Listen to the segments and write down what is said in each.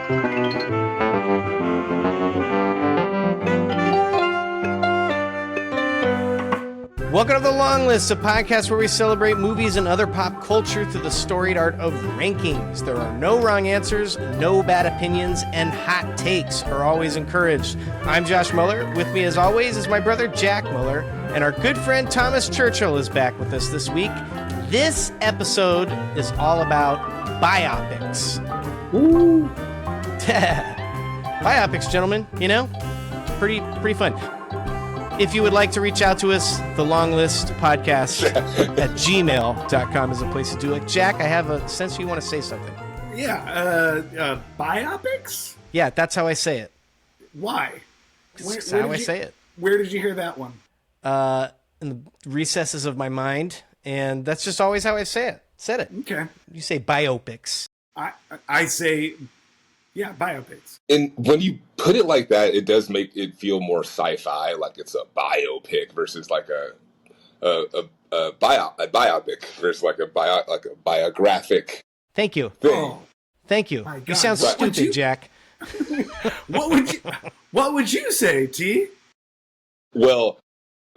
Welcome to The Long List, a podcast where we celebrate movies and other pop culture through the storied art of rankings. There are no wrong answers, no bad opinions, and hot takes are always encouraged. I'm Josh Muller. With me, as always, is my brother Jack Muller, and our good friend Thomas Churchill is back with us this week. This episode is all about biopics. Ooh. Biopics, gentlemen, you know, pretty fun. If you would like to reach out to us, the Long List Podcast at gmail.com is a place to do it. Jack, I have a sense you want to say something. Yeah, biopics? Yeah, that's how I say it. Why? That's how I say it. Where did you hear that one? In the recesses of my mind, and that's just always how I say it. Said it. Okay. You say biopics. I say, yeah, biopics. And when you put it like that, it does make it feel more sci-fi, like it's a biopic versus like a biopic versus like a biographic. Thank you. Thing. Oh, Thank you. my God. You sound stupid, Jack. What would you say, T? Well,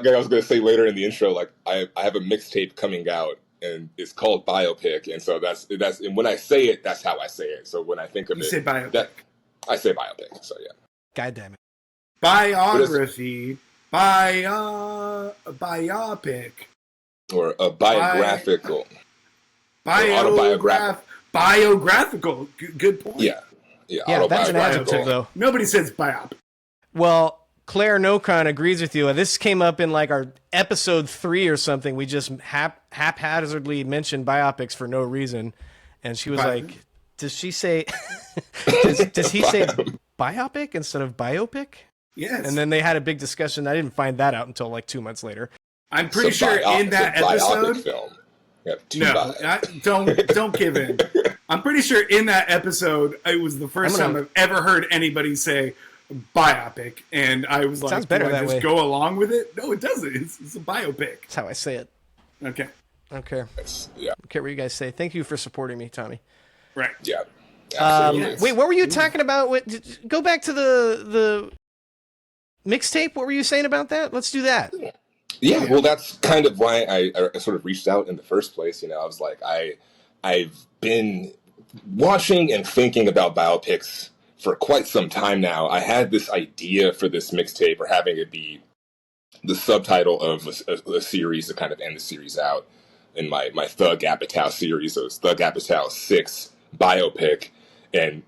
like I was going to say later in the intro, like I have a mixtape coming out, and it's called Biopic, and so that's and when I say it, that's how I say it. So when I think of You it, say biopic. I say biopic. So yeah. God damn it. Biography. Biopic. Or a biographical. Biographical. Good point. Yeah, Yeah, that's an adjective, though. Nobody says biop. Well, Claire Nocon agrees with you. This came up in like our episode 3 or something. We just haphazardly mentioned biopics for no reason. And she was like, does she say, does he say biopic instead of biopic? Yes. And then they had a big discussion. I didn't find that out until like 2 months later. I'm pretty sure in that episode. Film. No, don't give in. I'm pretty sure in that episode, it was the first time I've ever heard anybody say biopic, and I was like, sounds better do I that just way. Go along with it? No, it doesn't. It's a biopic. That's how I say it. Okay. Okay. Yeah. Okay, what you guys say. Thank you for supporting me, Tommy. Right. Yeah. Absolutely. Wait, what were you talking about? Go back to the mixtape. What were you saying about that? Let's do that. Yeah, well, that's kind of why I sort of reached out in the first place. You know, I was like, I've been watching and thinking about biopics for quite some time now. I had this idea for this mixtape, or having it be the subtitle of a series to kind of end the series out in my Thug Apatow series. So it's Thug Apatow 6 biopic, and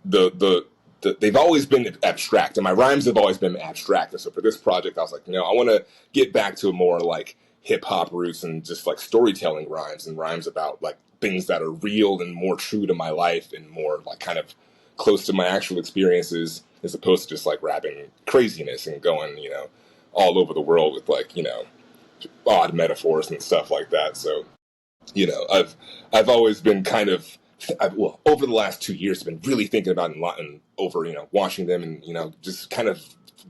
they've always been abstract, and my rhymes have always been abstract. And so for this project, I was like, I want to get back to more like hip hop roots and just like storytelling rhymes and rhymes about like things that are real and more true to my life and more like kind of close to my actual experiences, as opposed to just like rapping craziness and going, all over the world with like, odd metaphors and stuff like that. So, I've always been kind of, over the last 2 years, I've been really thinking about and over, watching them and, just kind of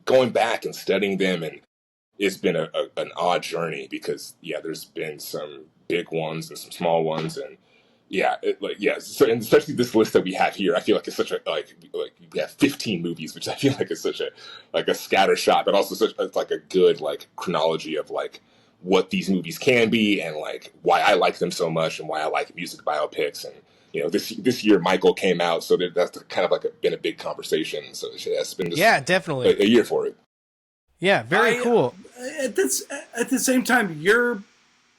going back and studying them. And it's been an odd journey because, there's been some big ones and some small ones. And so, and especially this list that we have here, I feel like it's such a, like we have 15 movies, which I feel like is such a scatter shot, but also it's like a good, like, chronology of, like, what these movies can be and, like, why I like them so much and why I like music biopics. And, this year Michael came out, so that's kind of like been a big conversation. So it's been just definitely a year for it. Yeah, very cool. At the same time, your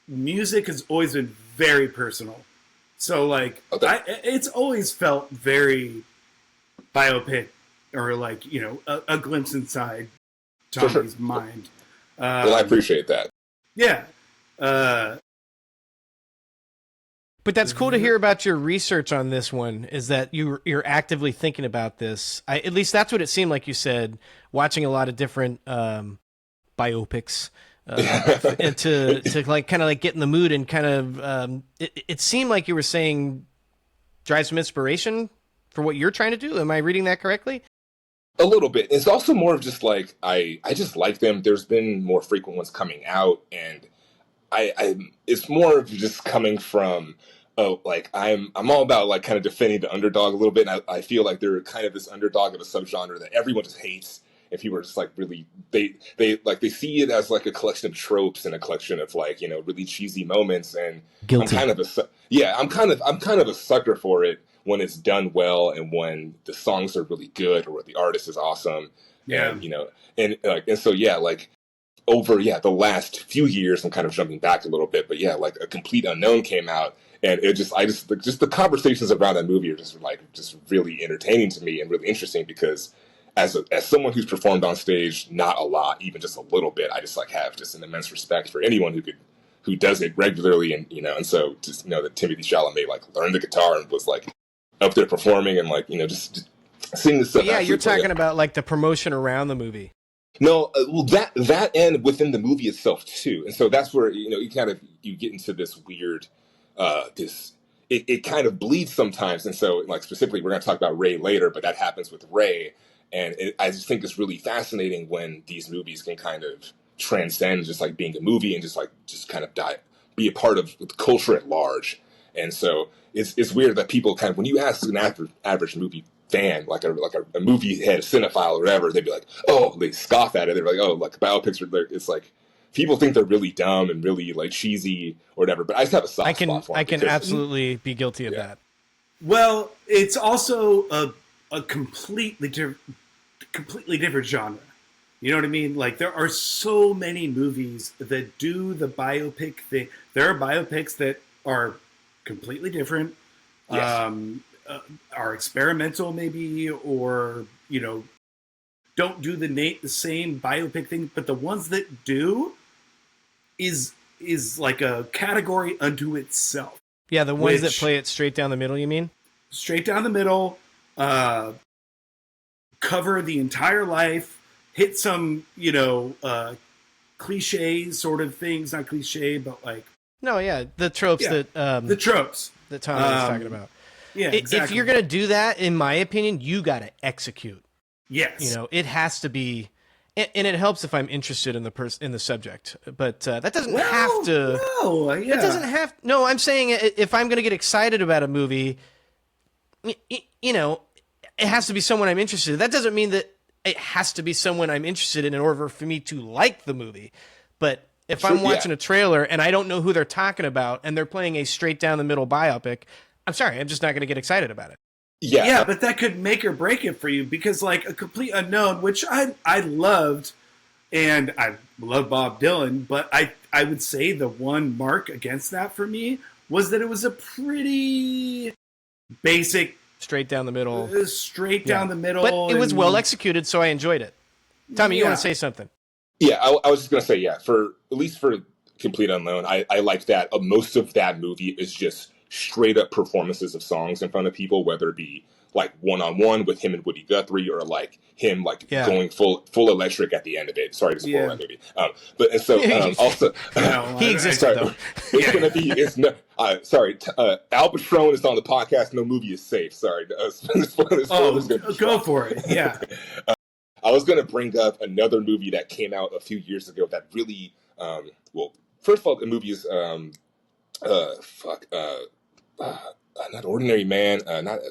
music has always been very personal. So, like, it's always felt very biopic, or like, a glimpse inside Tommy's mind. Well, I appreciate that. Yeah. But that's cool to hear about your research on this one, is that you're actively thinking about this. At least that's what it seemed like you said, watching a lot of different biopics. And to like kind of like get in the mood and kind of it seemed like you were saying drive some inspiration for what you're trying to do. Am I reading that correctly? A little bit. It's also more of just like I just like them. There's been more frequent ones coming out, and I it's more of just coming from oh, like I'm all about like kind of defending the underdog a little bit. And I feel like they're kind of this underdog of a subgenre that everyone just hates. And people are just like really they see it as like a collection of tropes and a collection of like, you know, really cheesy moments. And Guilty. I'm kind of a sucker for it when it's done well and when the songs are really good or the artist is awesome. Yeah. And you know, and so yeah, like over the last few years, I'm kind of jumping back a little bit, but yeah, like A Complete Unknown came out, and just the conversations around that movie are just really entertaining to me and really interesting because as someone who's performed on stage, not a lot, even just a little bit, I just like have just an immense respect for anyone who does it regularly, and you know, and so just you know that Timothy Chalamet like learned the guitar and was like up there performing and like you know just singing this stuff. Yeah, you're talking about like the promotion around the movie. No, well, that end within the movie itself too, and so that's where you know you get into this weird, it kind of bleeds sometimes, and so like specifically we're going to talk about Ray later, but that happens with Ray, and I just think it's really fascinating when these movies can kind of transcend just like being a movie and just kind of be a part of the culture at large, and so it's weird that people kind of when you ask an average movie fan, like a movie head, cinephile or whatever, they'd be like, oh, they scoff at it. They're like, oh, like biopics are, it's like, people think they're really dumb and really like cheesy or whatever, but I just have a soft spot for them. I can absolutely be guilty of that. Well, it's also a completely different genre. You know what I mean? Like there are so many movies that do the biopic thing. There are biopics that are completely different. Yes. Are experimental maybe, or you know, don't do the same biopic thing, but the ones that do is like a category unto itself. Yeah, the ones that play it straight down the middle, you mean? Straight down the middle, cover the entire life, hit some, you know, cliche sort of things, not cliche, but like no, yeah, the tropes that the tropes that Tommy was talking about. Yeah, exactly. If you're going to do that, in my opinion, you got to execute. Yes. You know, it has to be, and it helps if I'm interested in the subject, but that doesn't have to. No, yeah. It doesn't have. No, I'm saying if I'm going to get excited about a movie, you know, it has to be someone I'm interested in. That doesn't mean that it has to be someone I'm interested in order for me to like the movie. But if I'm watching a trailer and I don't know who they're talking about and they're playing a straight down the middle biopic, I'm sorry, I'm just not going to get excited about it. Yeah, but that could make or break it for you because, like, A Complete Unknown, which I loved, and I love Bob Dylan, but I would say the one mark against that for me was that it was a pretty basic, straight down the middle, down the middle, but it was well executed, so I enjoyed it. Tommy, you want to say something? Yeah, I was just gonna say for at least for Complete Unknown, I like that. Most of that movie is just straight up performances of songs in front of people, whether it be like one-on-one with him and Woody Guthrie or like him going full electric at the end of it. Sorry to spoil that movie. But and so also he existed though. It's gonna be sorry, Al Patron is on the podcast. No movie is safe. Sorry. Go for it. Yeah. I was gonna bring up another movie that came out a few years ago that really first of all, the movie is not Ordinary Man. What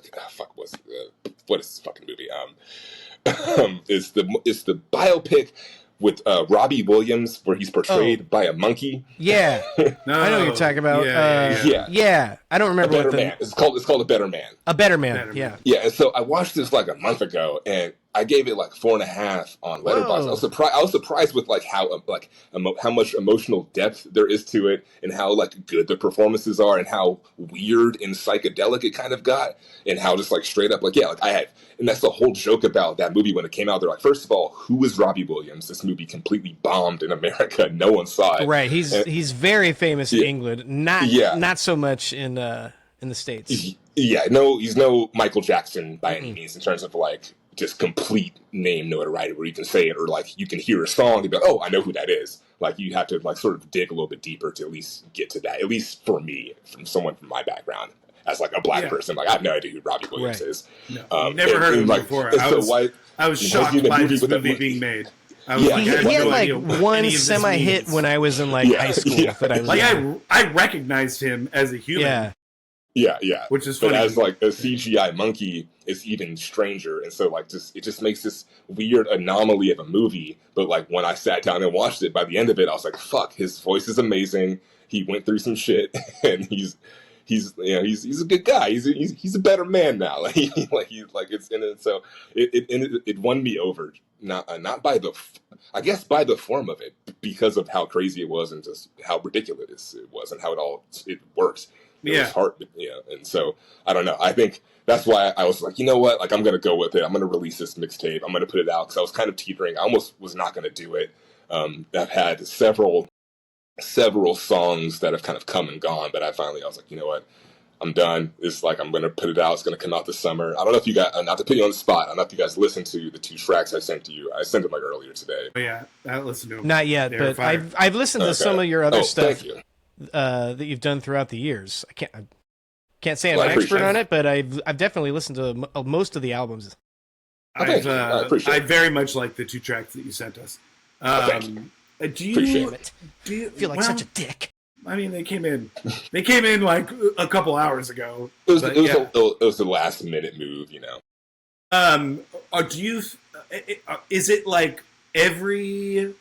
is this fucking movie? It's the biopic with Robbie Williams where he's portrayed by a monkey. Yeah, I know what you're talking about. Yeah. I don't remember what man. It's called A Better Man. A Better Man. Yeah. And so I watched this like a month ago, and I gave it like 4.5 on Letterboxd. I was surprised with like how much emotional depth there is to it, and how like good the performances are, and how weird and psychedelic it kind of got, and how just like straight up and that's the whole joke about that movie when it came out. They're like, first of all, who is Robbie Williams? This movie completely bombed in America. No one saw it. Right. He's very famous in England. Not so much in the States. No, he's no Michael Jackson by any means in terms of like just complete name notoriety where you can say it or like you can hear a song and be like, oh, I know who that is. Like you have to like sort of dig a little bit deeper to at least get to that. At least for me, from someone from my background as like a black person, like I have no idea who Robbie Williams is. No, never heard of him before. I was shocked by this movie being made. He had like one semi-hit when I was in like high school. That I recognized him as a human. Yeah. Yeah. which is But funny. as like a CGI monkey is even stranger, and so like just it just makes this weird anomaly of a movie. But like when I sat down and watched it, by the end of it, I was like, "Fuck, his voice is amazing. He went through some shit, and he's a good guy. He's a better man now. Like it's and so it won me over. Not by I guess by the form of it, because of how crazy it was and just how ridiculous it was and how it worked. It was Yeah. hard, and so I don't know. I think that's why I was like, you know what? Like, I'm gonna go with it. I'm gonna release this mixtape. I'm gonna put it out because I was kind of teetering. I almost was not gonna do it. I've had several songs that have kind of come and gone, but I was like, you know what? I'm done. It's like I'm gonna put it out. It's gonna come out this summer. I don't know if you guys, not to put you on the spot. I don't know if you guys listened to the 2 tracks I sent to you. I sent them like earlier today. But yeah, I listened to them. Not yet, but I've listened to some of your other stuff Thank you. that you've done throughout the years. I can't say I'm Well, an expert on it. it, but I've definitely listened to most of the albums. I appreciate I it. very much like the 2 tracks that you sent us. Thank you. Do Appreciate you, it. do you I feel like such a dick. I mean, they came in like a couple hours ago. It was the last minute move, Do you? Is it like every?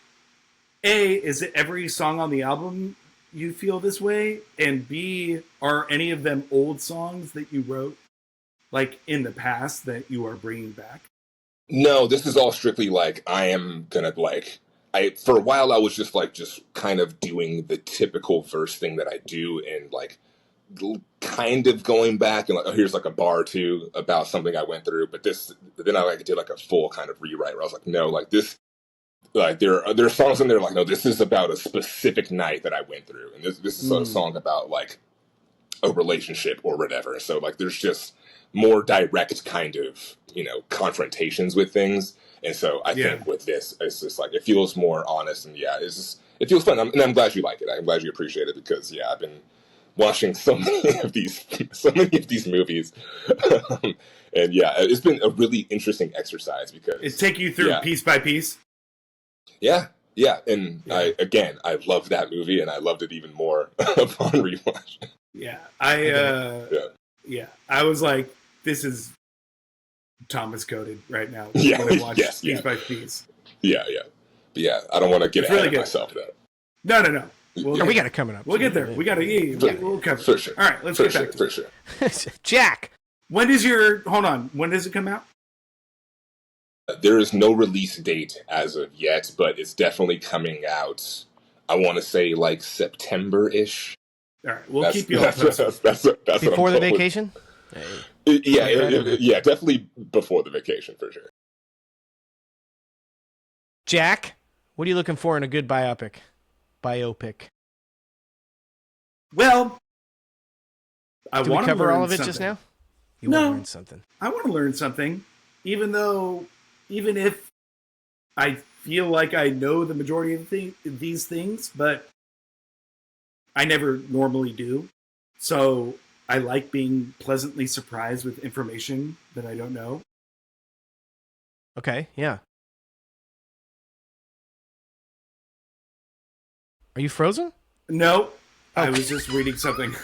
Is it every song on the album you feel this way? And B, are any of them old songs that you wrote, like in the past, that you are bringing back? No, this is all strictly like I am gonna like. For a while I was just kind of doing the typical verse thing that I do, and like kind of going back and like, oh, here's like a bar or two about something I went through. But then I did like a full kind of rewrite where I was like, no, like this, like there are songs in there like, no, this is about a specific night that I went through, and this is a song about like a relationship or whatever. So like there's just more direct kind of confrontations with things. And so I think with this, it's just like it feels more honest, and it feels fun. And I'm glad you like it. I'm glad you appreciate it because I've been watching so many of these movies, and it's been a really interesting exercise because It's taking you through piece by piece. Yeah, and I love that movie, and I loved it even more upon rewatch. I was like, this is Thomas coded right now. Yeah, when I watch yes, piece by piece. Yeah. But I don't want to get ahead of myself though. No. We got it coming up. We'll get there. We got to. We'll cover for sure. All right, let's get back to it. For sure. Jack, when does it come out? There is no release date as of yet, but it's definitely coming out. I want to say like September-ish. All right, we'll keep you all posted. That's before the vacation. Yeah, definitely before the vacation for sure. Jack, what are you looking for in a good biopic? Well, I want to cover all of it something. Just now. You want to learn something. I want to learn something, even if I feel like I know the majority of these things, but I never normally do. So I like being pleasantly surprised with information that I don't know. Okay, yeah. Are you frozen? No, I was just reading something.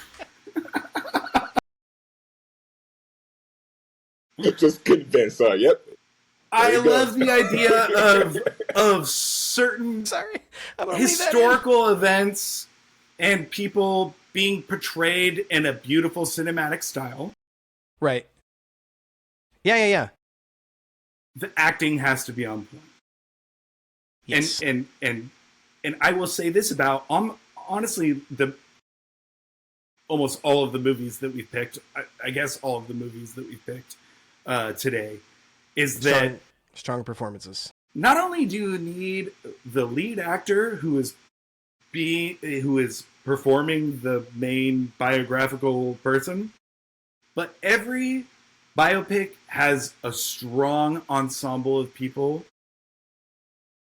Just convinced. Yep. I love the idea of certain historical events and people being portrayed in a beautiful cinematic style. Right. Yeah. The acting has to be on point. Yes. And I will say this about honestly almost all of the movies that we've picked. I guess all of the movies that we've picked today is that strong performances. Not only do you need the lead actor who is performing the main biographical person, but every biopic has a strong ensemble of people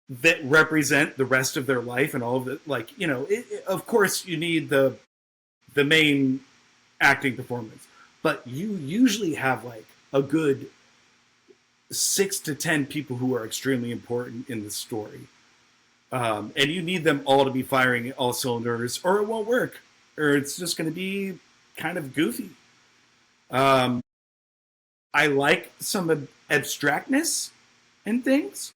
that represent the rest of their life and all of it. Like, of course you need the main acting performance, but you usually have like a good 6 to 10 people who are extremely important in the story. And you need them all to be firing all cylinders or it won't work, or it's just going to be kind of goofy. Um, I like some abstractness in things.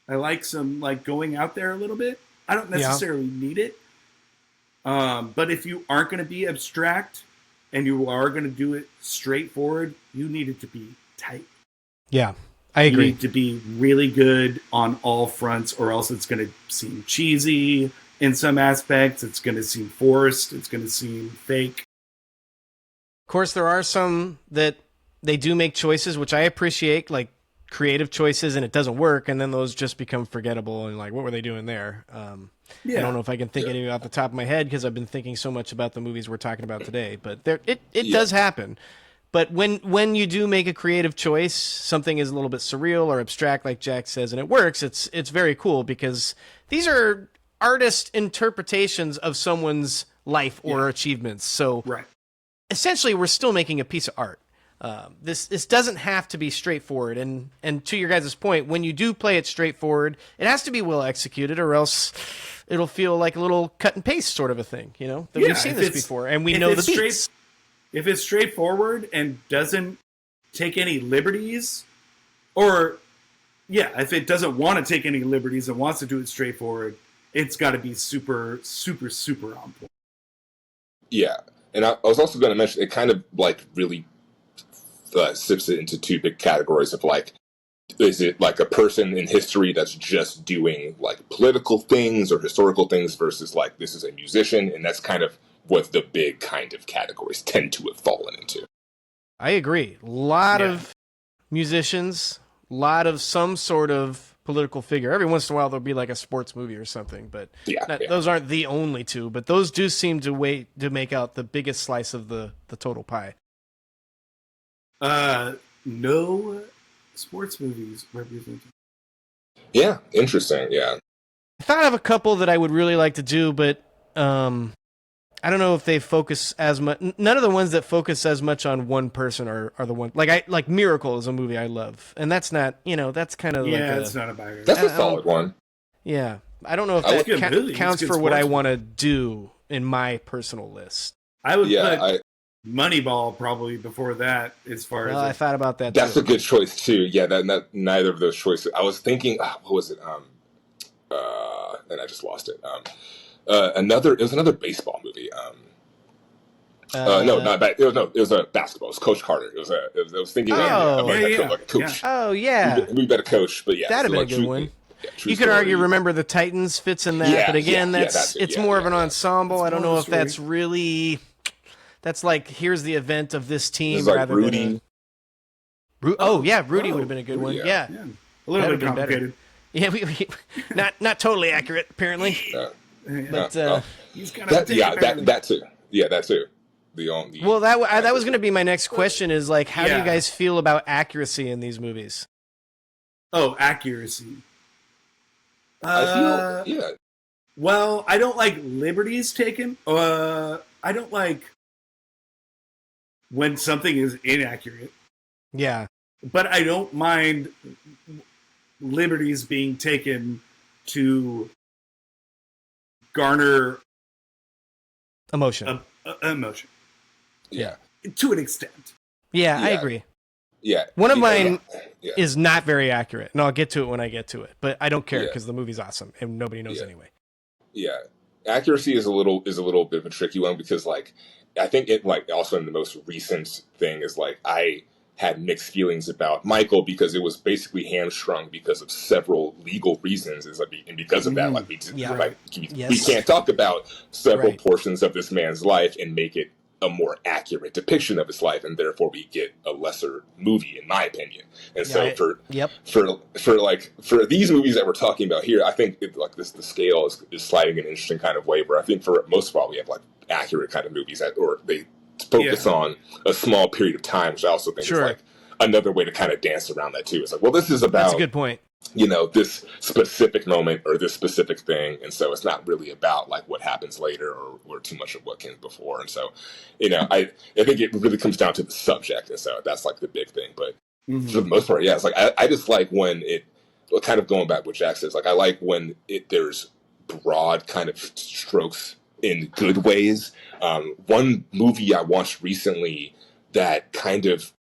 I like some like going out there a little bit. I don't necessarily need it. But if you aren't going to be abstract and you are going to do it straightforward, you need it to be tight. Yeah, I agree. You need to be really good on all fronts, or else it's going to seem cheesy in some aspects. It's going to seem forced. It's going to seem fake. Of course, there are some that they do make choices, which I appreciate, like creative choices, and it doesn't work, and then those just become forgettable, and like, what were they doing there? I don't know if I can think of any off the top of my head because I've been thinking so much about the movies we're talking about today, but it does happen. But when you do make a creative choice, something is a little bit surreal or abstract, like Jack says, and it works, it's very cool because these are artist interpretations of someone's life or achievements. So essentially, we're still making a piece of art. This doesn't have to be straightforward, and to your guys' point, when you do play it straightforward, it has to be well executed, or else it'll feel like a little cut and paste sort of a thing. You know, that we've seen this before, and we know the beats. If it's straightforward and doesn't take any liberties, or if it doesn't want to take any liberties and wants to do it straightforward, it's got to be super, super, super on point. Yeah, and I was also going to mention it kind of like really sips it into two big categories of like, is it like a person in history that's just doing like political things or historical things versus like this is a musician, and that's kind of what the big kind of categories tend to have fallen into. I agree. A lot of musicians, a lot of some sort of political figure. Every once in a while there'll be like a sports movie or something, but those aren't the only two, but those do seem to make out the biggest slice of the total pie. No sports movies represented. Yeah, interesting. Yeah, I thought of a couple that I would really like to do, but I don't know if they focus as much. None of the ones that focus as much on one person are the ones like Miracle is a movie I love, and that's not that's kind of it's not a biography. That's a solid one. Yeah, I don't know if that counts for what I want to do in my personal list. I would put Moneyball probably before that, as far as I thought about that. That's a good choice too. Yeah, that neither of those choices. I was thinking, what was it? And I just lost it. It was another baseball movie. No, not bad. It was a basketball. It was Coach Carter. I was thinking about a coach. Oh yeah, we better coach, but that'd have been a good one. You could argue Remember the Titans fits in that, but again, it's more of an ensemble. I don't know if that's really. That's like, here's the event of this team rather Rudy. than Rudy would have been a good one. Yeah. A little bit complicated. Yeah, we not totally accurate apparently. But he's kind of that too. Yeah, that too. Well, that was going to be my next question. Is like, how do you guys feel about accuracy in these movies? Oh, accuracy. I feel Well, I don't like liberties taken. I don't like when something is inaccurate. Yeah. But I don't mind liberties being taken to garner emotion. Emotion. Yeah. To an extent. Yeah, I agree. Yeah. One of mine is not very accurate, and I'll get to it when I get to it. But I don't care because the movie's awesome, and nobody knows anyway. Yeah. Accuracy is a little bit of a tricky one because, like, I think it, like, also in the most recent thing is, like, I had mixed feelings about Michael because it was basically hamstrung because of several legal reasons, and because of that, like, we can't talk about several portions of this man's life and make it a more accurate depiction of his life, and therefore we get a lesser movie, in my opinion. And so for these movies that we're talking about here, I think the scale is sliding in an interesting kind of way. Where I think for most of all, we have like accurate kind of movies or they focus on a small period of time, which I also think is like another way to kind of dance around that too. It's like, well, this is about that's a good point. This specific moment or this specific thing, and so it's not really about like what happens later or too much of what came before. And so, I think it really comes down to the subject, and so that's like the big thing. But for the most part, it's like I just like when it kind of going back what Jack says. Like I like when there's broad kind of strokes in good ways. One movie I watched recently that kind of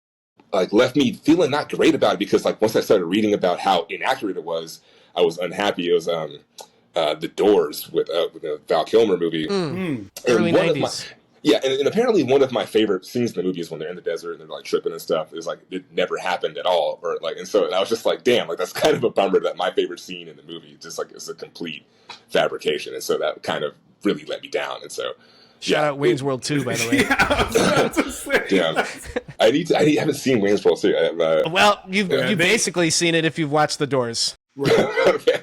like left me feeling not great about it, because like once I started reading about how inaccurate it was, I was unhappy. It was The Doors with the Val Kilmer movie. Early 90s. And apparently one of my favorite scenes in the movie is when they're in the desert and they're like tripping and stuff. It's like it never happened at all, or like, and I was just like, damn, like that's kind of a bummer that my favorite scene in the movie just like is a complete fabrication, and so that kind of really let me down. And so Shout out Wayne's World 2, by the way. I was about to say. Yeah, I haven't seen Wayne's World 2. Well, you've basically seen it if you've watched The Doors. Right. Okay.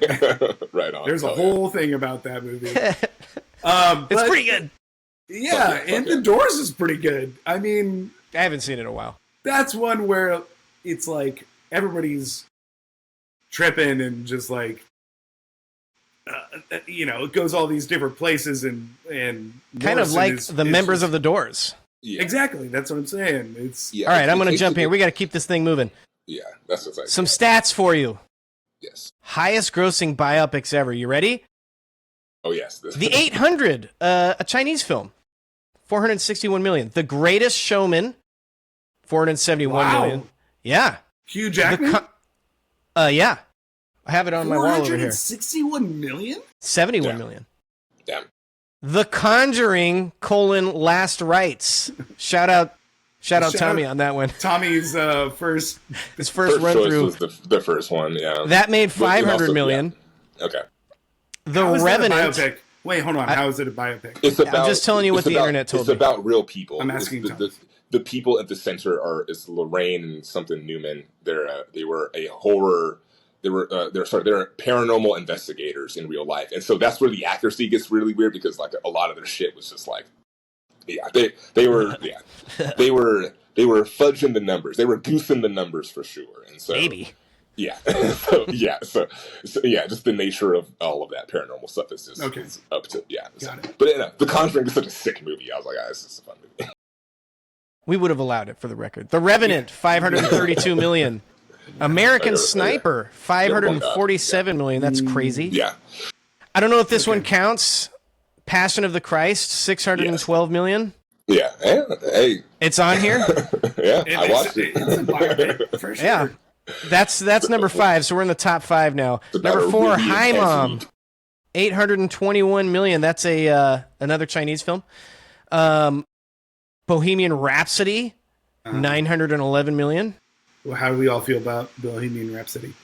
Right on. There's a whole thing about that movie. It's pretty good. Yeah, and The Doors is pretty good. I mean, I haven't seen it in a while. that's one where it's like everybody's tripping and just like, it goes all these different places and Kind of Morrison like is the members just- of The Doors. Yeah. Exactly, that's what I'm saying. It's Yeah, All right, I'm going to it's jump a here. good- We got to keep this thing moving. Yeah, that's what's like. Some stats for you. Yes. Highest grossing biopics ever. You ready? Oh yes. The 800, a Chinese film. 461 million. The Greatest Showman, 471 Wow. million. Yeah. Hugh Jackman. Yeah. I have it on my wall over here. 461 million? 71 Yeah. million. Damn. The Conjuring, Last Rites. Shout out Tommy on that one. Tommy's first. His first run choice through. was the first one. Yeah. That made But it 500 also- million. yeah. Okay. The How is that a Revenant. biopic? Wait, hold on. How is it a biopic? It's about. just telling you what it's the about- internet told It's me. about real people. I'm asking It's Tom. the people at the center is Lorraine and something Newman. They were a horror. They're paranormal investigators in real life, and so that's where the accuracy gets really weird, because like a lot of their shit was just like, they were fudging the numbers. They were goosing the numbers for sure, and so Maybe. yeah, so just the nature of all of that paranormal stuff is just Okay. is up to Got it. But The Conjuring is such a sick movie. I was like, this is a fun movie. We would have allowed it for the record. The Revenant, 532 million. American Sniper, 547 million. That's crazy. Yeah, I don't know if this one counts. Passion of the Christ, 612 million. yeah. Hey, It's on here. yeah, I watched it. It's a biopic for sure. Yeah. That's number 5, so we're in the top 5 now. It's about Number a 4, really Hi intense Mom, week. 821 million. That's another Chinese film. Bohemian Rhapsody, 911 million. Well, how do we all feel about Bohemian Rhapsody?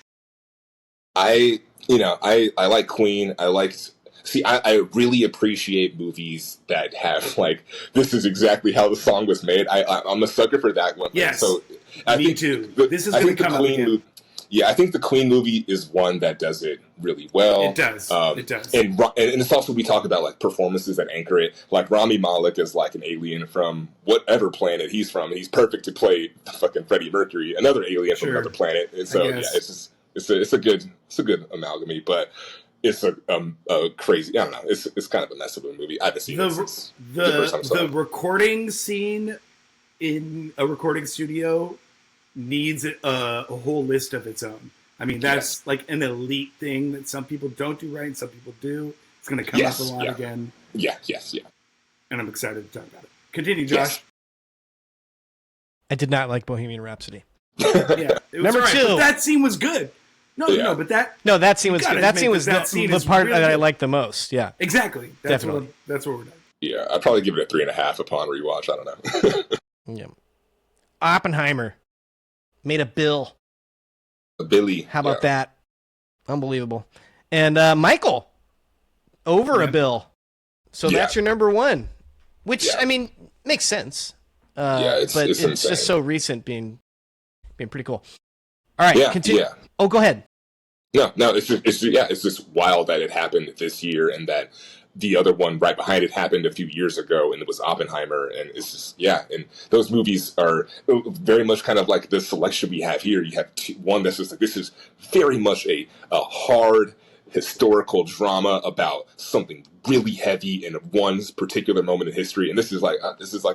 I like Queen. I really appreciate movies that have like, this is exactly how the song was made. I'm a sucker for that one. Yes. So Me too. This is I gonna think the come up Queen again. movie. Yeah, I think the Queen movie is one that does it really well. It does. It does. And it's also, we talk about like performances that anchor it. Like Rami Malek is like an alien from whatever planet he's from, and he's perfect to play fucking Freddie Mercury, another alien from Sure. another planet. And so yeah, guess. it's a good amalgamy, but it's a crazy. I don't know. It's kind of a mess of a movie. I haven't seen it since the first time I saw the it. recording scene in a recording studio needs a whole list of its own. I mean, that's like an elite thing that some people don't do right and some people do. It's going to come up a lot again, Yeah. and I'm excited to talk about it. Continue, Josh. Yes. I did not like Bohemian Rhapsody. Yeah, it was Number all right, 2. but that scene was good. No, Yeah. but that No, that scene was gotta that admit scene was that scene the is part really that I good. liked the most. Yeah. exactly. That's Definitely. what we're done. Yeah, I'd probably give it a 3.5 upon rewatch. I don't know. Yeah. Oppenheimer made a bill. Billy. How about that? Unbelievable. And Michael, over a bill. So Yeah. that's your number 1, which Yeah. I mean makes sense. It's but it's insane. just so recent, being pretty cool. All right, Yeah, continue. yeah. Oh, go ahead. No, it's just wild that it happened this year, and that the other one right behind it happened a few years ago, and it was Oppenheimer, and it's just and those movies are very much kind of like the selection we have here. You have one that's just like, this is very much a hard historical drama about something really heavy in one particular moment in history, and this is like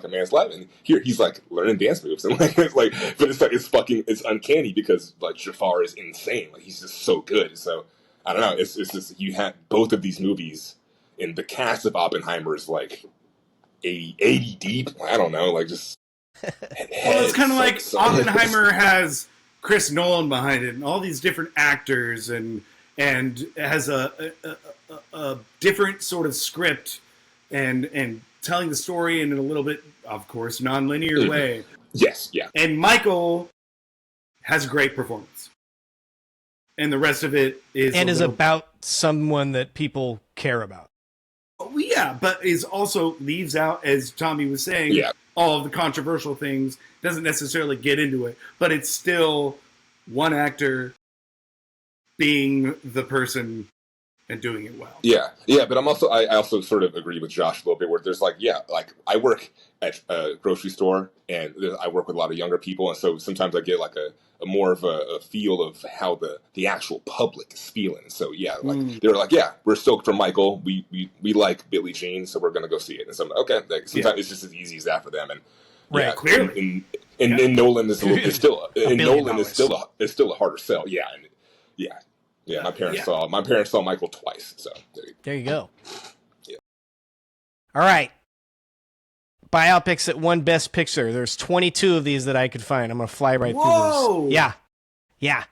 a man's life, and here he's like learning dance moves, and like but it's uncanny because like Jafar is insane, like he's just so good. So I don't know, it's just, you have both of these movies and the cast of Oppenheimer is like 80 deep. I don't know, like just. Well, it's kind of like Oppenheimer has Chris Nolan behind it, and all these different actors, and has a different sort of script, and telling the story in a little bit, of course, non-linear way. Yes, yeah. And Michael has a great performance, and the rest of it is about someone that people care about. Oh, yeah, but is also leaves out, as Tommy was saying, all of the controversial things. Doesn't necessarily get into it, but it's still one actor being the person and doing it well. Yeah, but I also sort of agree with Josh a little bit, where there's like I work at a grocery store, and I work with a lot of younger people, and so sometimes I get like a more of a feel of how the actual public is feeling. So they're like, we're stoked for Michael. We like Billie Jean, so we're gonna go see it. And so I'm like, okay, like, sometimes it's just as easy as that for them. And right, clearly. And Nolan is still a harder sell. Yeah, my parents saw Michael twice. So there you go. Yeah. All right. Biopics that won Best Picture. There's 22 of these that I could find. I'm gonna fly right through these. Yeah.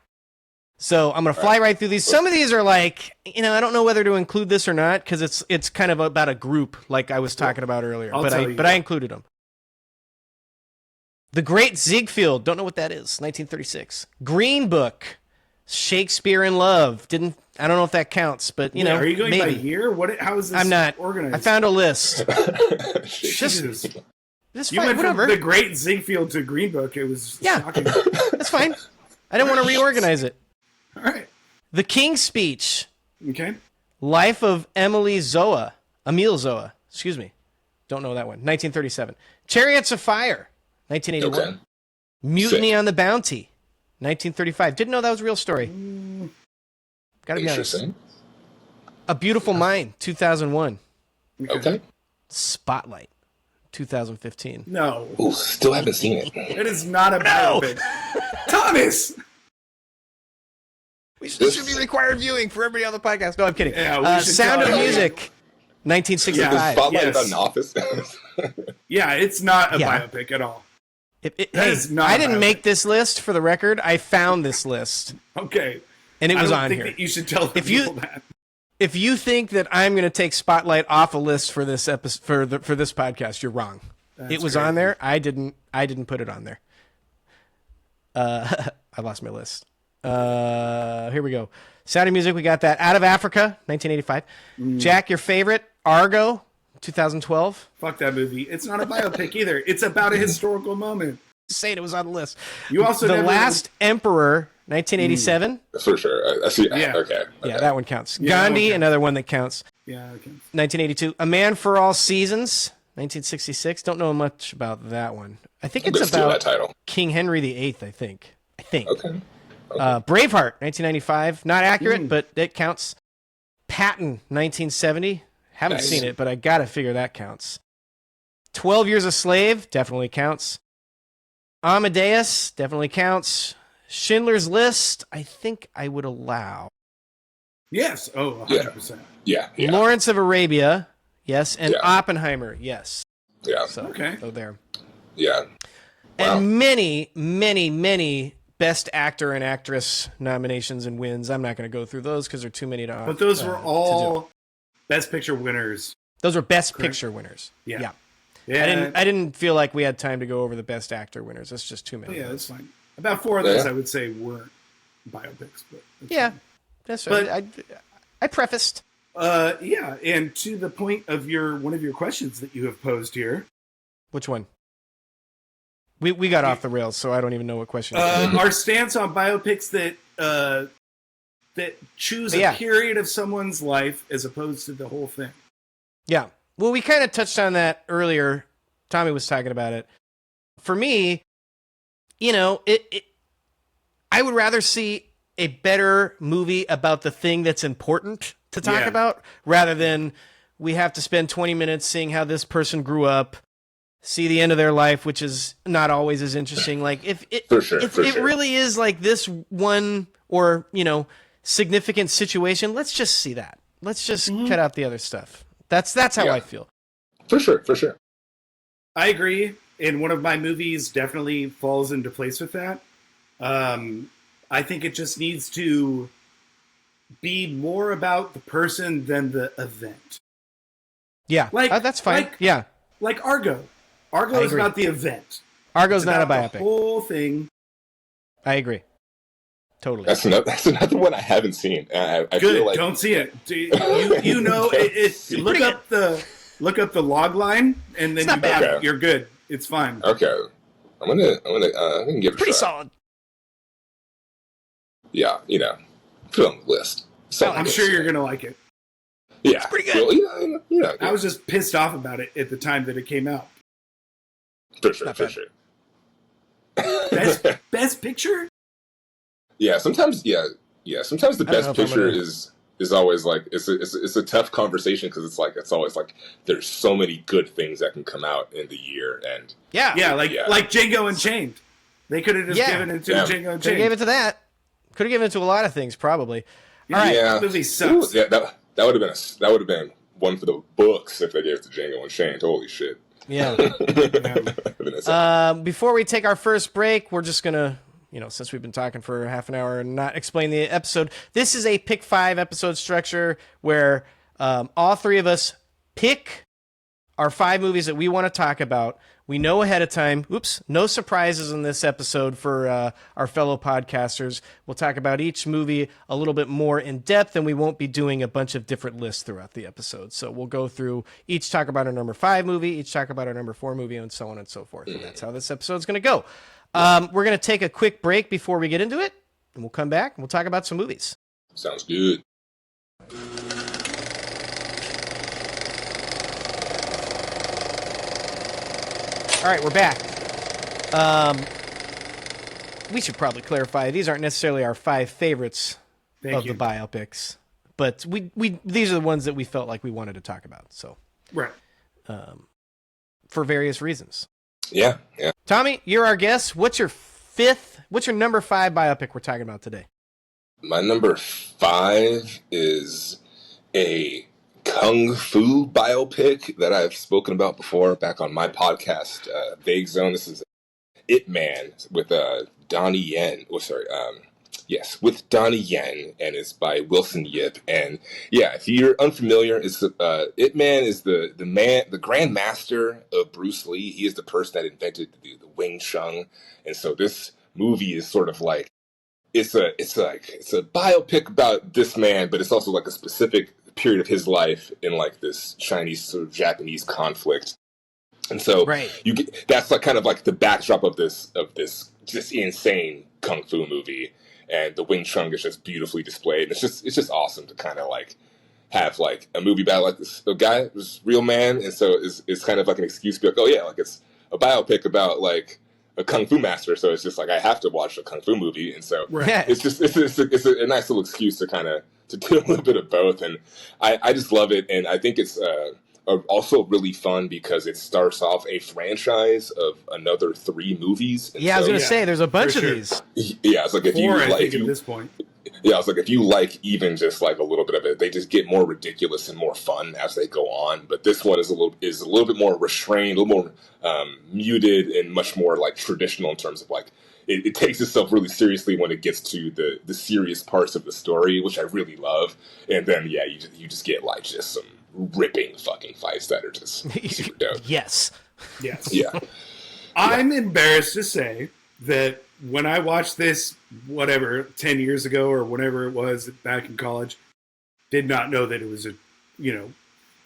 So I'm gonna fly right through these. Some of these are like, I don't know whether to include this or not because it's kind of about a group, like I was talking about earlier. But I included them. The Great Ziegfeld. Don't know what that is. 1936. Green Book. Shakespeare in Love. I don't know if that counts, but are you going maybe. by year? How is this I'm not organized? I found a list. Jesus. Just you fine, went whatever. from the Great Ziegfeld to Green Book. It was shocking. That's fine. I didn't want to reorganize it. All right. The King's Speech. Okay. Life of Emile Zola. Excuse me. Don't know that one. 1937. Chariots of Fire. 1981. Okay. Mutiny on the Bounty. 1935. Didn't know that was a real story. Gotta be honest. A Beautiful Mind. 2001. Okay. Spotlight. 2015. No. Ooh, still haven't seen it. It is not a biopic. Thomas! This should be required viewing for everybody on the podcast. No, I'm kidding. Yeah, Sound of Music. 1965. Spotlight on Office. Yeah, it's not a biopic at all. I didn't make this list, for the record. I found this list. Okay. And it was on here. here. That you should tell people that. If you think that I'm going to take Spotlight off a list for this episode, for this podcast, you're wrong. It was on there. I didn't put it on there. I lost my list. Here we go. Sound of Music, we got that. Out of Africa, 1985. Jack, your favorite, Argo, 2012. Fuck that movie. It's not a biopic either. It's about a historical moment. Saying it was on the list. You also The Last Emperor, 1987. For sure. I see. Yeah. Okay. Yeah, that one counts. Yeah, Gandhi, another one that counts. Yeah, okay. 1982. A Man for All Seasons, 1966. Don't know much about that one. I think it's about that title. King Henry VIII, I think. Okay. Braveheart, 1995. Not accurate, but it counts. Patton, 1970. Haven't seen it, but I gotta figure that counts. 12 Years a Slave, definitely counts. Amadeus, definitely counts. Schindler's List, I think I would allow. Yes. Oh, 100%. Yeah. Lawrence of Arabia, yes. And Oppenheimer, yes. Yeah. So, okay. So there. Yeah. Wow. And many, many, many Best Actor and Actress nominations and wins. I'm not going to go through those because there are too many to. But those were all Best Picture winners. Those were Best Picture winners. Yeah. I didn't feel like we had time to go over the Best Actor winners. That's just too many. Yeah, that's fine. About 4 of those, I would say, weren't biopics. But fine. That's right. I prefaced. And to the point of one of your questions that you have posed here. Which one? We got off the rails, so I don't even know what question. Our stance on biopics that choose a period of someone's life as opposed to the whole thing. Yeah. Well, we kind of touched on that earlier. Tommy was talking about it. For me, I would rather see a better movie about the thing that's important to talk about rather than we have to spend 20 minutes seeing how this person grew up, see the end of their life, which is not always as interesting. Like if it really is like this one or, significant situation, let's just see that. Let's just cut out the other stuff. That's how Yeah. I feel. For sure, for sure. I agree. And one of my movies definitely falls into place with that. I think it just needs to be more about the person than the event. Yeah, Like that's fine. like, yeah, like Argo. I Argo is agree. about the event. Argo's It's not a about biopic. The whole thing. I agree. Totally. That's another one I haven't seen. I Good. feel like Don't see it. You know look up the log line and then you're good. It's fine. Okay. I'm gonna give it a Pretty try. solid. Yeah, put it on the list. I'm sure you're gonna like it. Yeah, it's pretty good. Well, I was just pissed off about it at the time that it came out. for sure. Best picture? Yeah, sometimes the best picture is always like it's a tough conversation because it's always like there's so many good things that can come out in the year and like Django Unchained. They could have just given it to Django Unchained. They gave it to that. Could have given it to a lot of things, probably. All right. That movie sucks. Ooh, yeah, that would have been one for the books if they gave it to Django Unchained. Holy shit. Yeah. Yeah. Before we take our first break, we're just gonna, since we've been talking for half an hour and not explain the episode, this is a pick 5 episode structure where all three of us pick our 5 movies that we want to talk about. We know ahead of time. Oops, no surprises in this episode for our fellow podcasters. We'll talk about each movie a little bit more in depth, and we won't be doing a bunch of different lists throughout the episode. So we'll go through each talk about our number 5 movie, each talk about our number 4 movie, and so on and so forth. And that's how this episode's going to go. We're going to take a quick break before we get into it, and we'll come back and we'll talk about some movies. Sounds good. All right, we're back. We should probably clarify these aren't necessarily our 5 favorites of the biopics, but we these are the ones that we felt like we wanted to talk about. So, right, for various reasons. Yeah. Tommy, you're our guest. What's your number 5 biopic we're talking about today? My number 5 is a kung fu biopic that I've spoken about before back on my podcast, Vague Zone. This is Ip Man with Donnie Yen. With Donnie Yen, and it's by Wilson Yip. And yeah, if you're unfamiliar, it's Ip Man is the Grand Master of Bruce Lee. He is the person that invented the Wing Chun, and so this movie is sort of like it's a biopic about this man, but it's also like a specific period of his life in like this Chinese sort of Japanese conflict. And so you get, that's like kind of like the backdrop of this just insane kung fu movie, and the Wing Chun is just beautifully displayed. And it's just awesome to kind of like have like a movie about like this a guy who's real man, and so it's kind of like an excuse to be like, oh yeah, like it's a biopic about like a kung fu master, so it's just like I have to watch a kung fu movie, and so it's a nice little excuse to kind of to do a little bit of both, and I just love it, and I think it's also really fun because it starts off a franchise of another 3 movies. And I was going to say there's a bunch of these. Yeah, it's like if 4, you I like think, at this point. Yeah, it's like if you like even just like a little bit of it, they just get more ridiculous and more fun as they go on. But this one is a little bit more restrained, a little more muted, and much more like traditional in terms of like it takes itself really seriously when it gets to the serious parts of the story, which I really love. And then you just get like just some ripping fucking fights that are just super dope. Yes. Yeah. I'm embarrassed to say that when I watched this, 10 years ago or whatever it was back in college, did not know that it was a,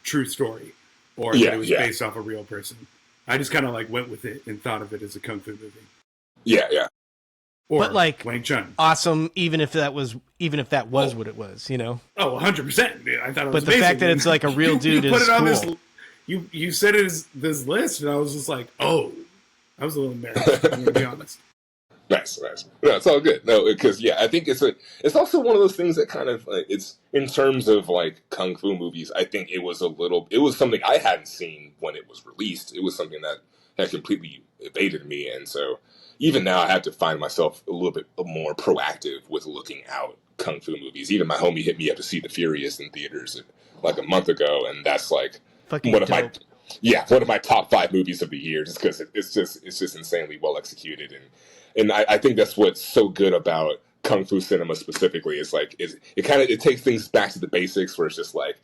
true story or that it was based off a real person. I just kind of like went with it and thought of it as a kung fu movie. Yeah. Or but like Wang Chun. Awesome, even if that was what it was, Oh, 100%. I thought it was But the fact that it's like a real dude you put is it on cool. You said it as this list, and I was just like, oh, I was a little embarrassed. I'm going to be honest. Nice. No, it's all good. No, because I think it's also one of those things that kind of it's in terms of like kung fu movies. I think it was something I hadn't seen when it was released. It was something that had completely evaded me, and so even now I have to find myself a little bit more proactive with looking out kung fu movies. Even my homie hit me up to see The Furious in theaters like a month ago, and that's like Fucking one of dope. one of my top 5 movies of the year, just because it's just insanely well executed, and I think that's what's so good about kung fu cinema specifically is like it takes things back to the basics, where it's just like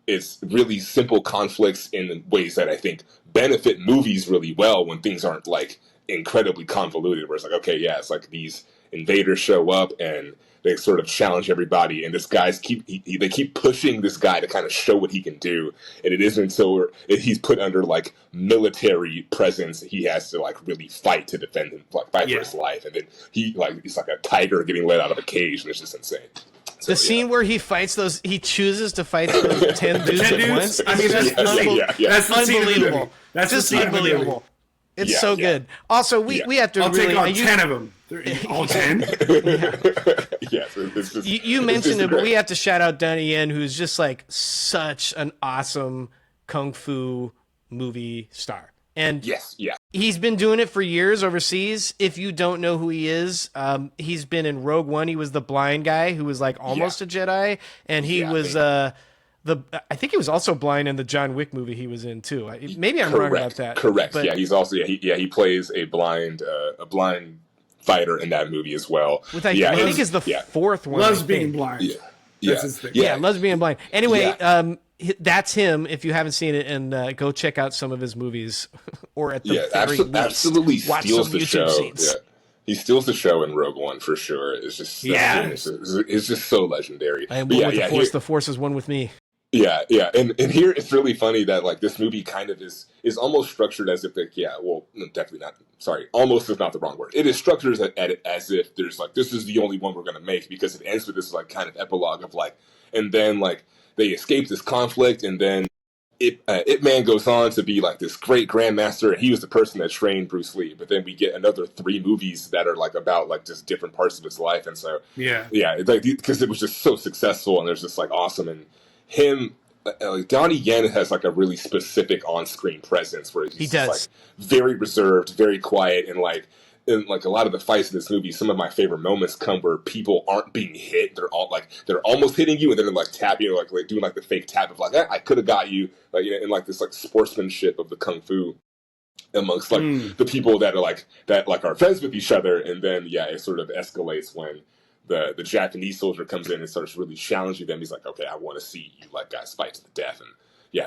it's really simple conflicts in ways that I think benefit movies really well when things aren't like incredibly convoluted, where it's like, okay, yeah, it's like these invaders show up and they sort of challenge everybody, and this guy's they keep pushing this guy to kind of show what he can do, and it isn't until he's put under like military presence he has to like really fight to defend him, like fight for his life, and then he's like a tiger getting let out of a cage, and it's just insane. So, the scene where he chooses to fight those 10 dudes at once. I mean, that's unbelievable. That's just unbelievable. It's so good. Also, we have to take on 10 of them. All 10? You mentioned it, but we have to shout out Donnie Yen, who's just like such an awesome kung fu movie star. And he's been doing it for years overseas. If you don't know who he is, he's been in Rogue One. He was the blind guy who was like almost a Jedi, and he was I think he was also blind in the John Wick movie he was in too. Maybe I'm wrong about that. Correct. But, he's also he plays a blind fighter in that movie as well. Which I think is the fourth one. Loves being blind. That's his thing. Loves being blind. Anyway, that's him. If you haven't seen it, and go check out some of his movies, or at the very least, absolutely watch steals some the YouTube show. scenes. Yeah. He steals the show in Rogue One for sure. It's just it's just so legendary. I am one with the Force. The Force is one with me. Yeah, and here it's really funny that like this movie kind of is almost structured as if definitely not. Sorry, almost is not the wrong word. It is structured as if there's like this is the only one we're going to make, because it ends with this like kind of epilogue of like, and then like they escape this conflict, and then Ip Man goes on to be like this great grandmaster, and he was the person that trained Bruce Lee. But then we get another 3 movies that are like about like just different parts of his life, and so like because it was just so successful, and there's just like awesome and him. Donnie Yen has like a really specific on-screen presence where he's just, like very reserved, very quiet, and like in like a lot of the fights in this movie, some of my favorite moments come where people aren't being hit; they're almost hitting you, and then they're like tapping, or like doing like the fake tap of like I could have got you, like in like this like sportsmanship of the kung fu amongst like the people that are friends with each other, and then it sort of escalates when the Japanese soldier comes in and starts really challenging them. He's like, okay, I want to see you like guys fight to the death. And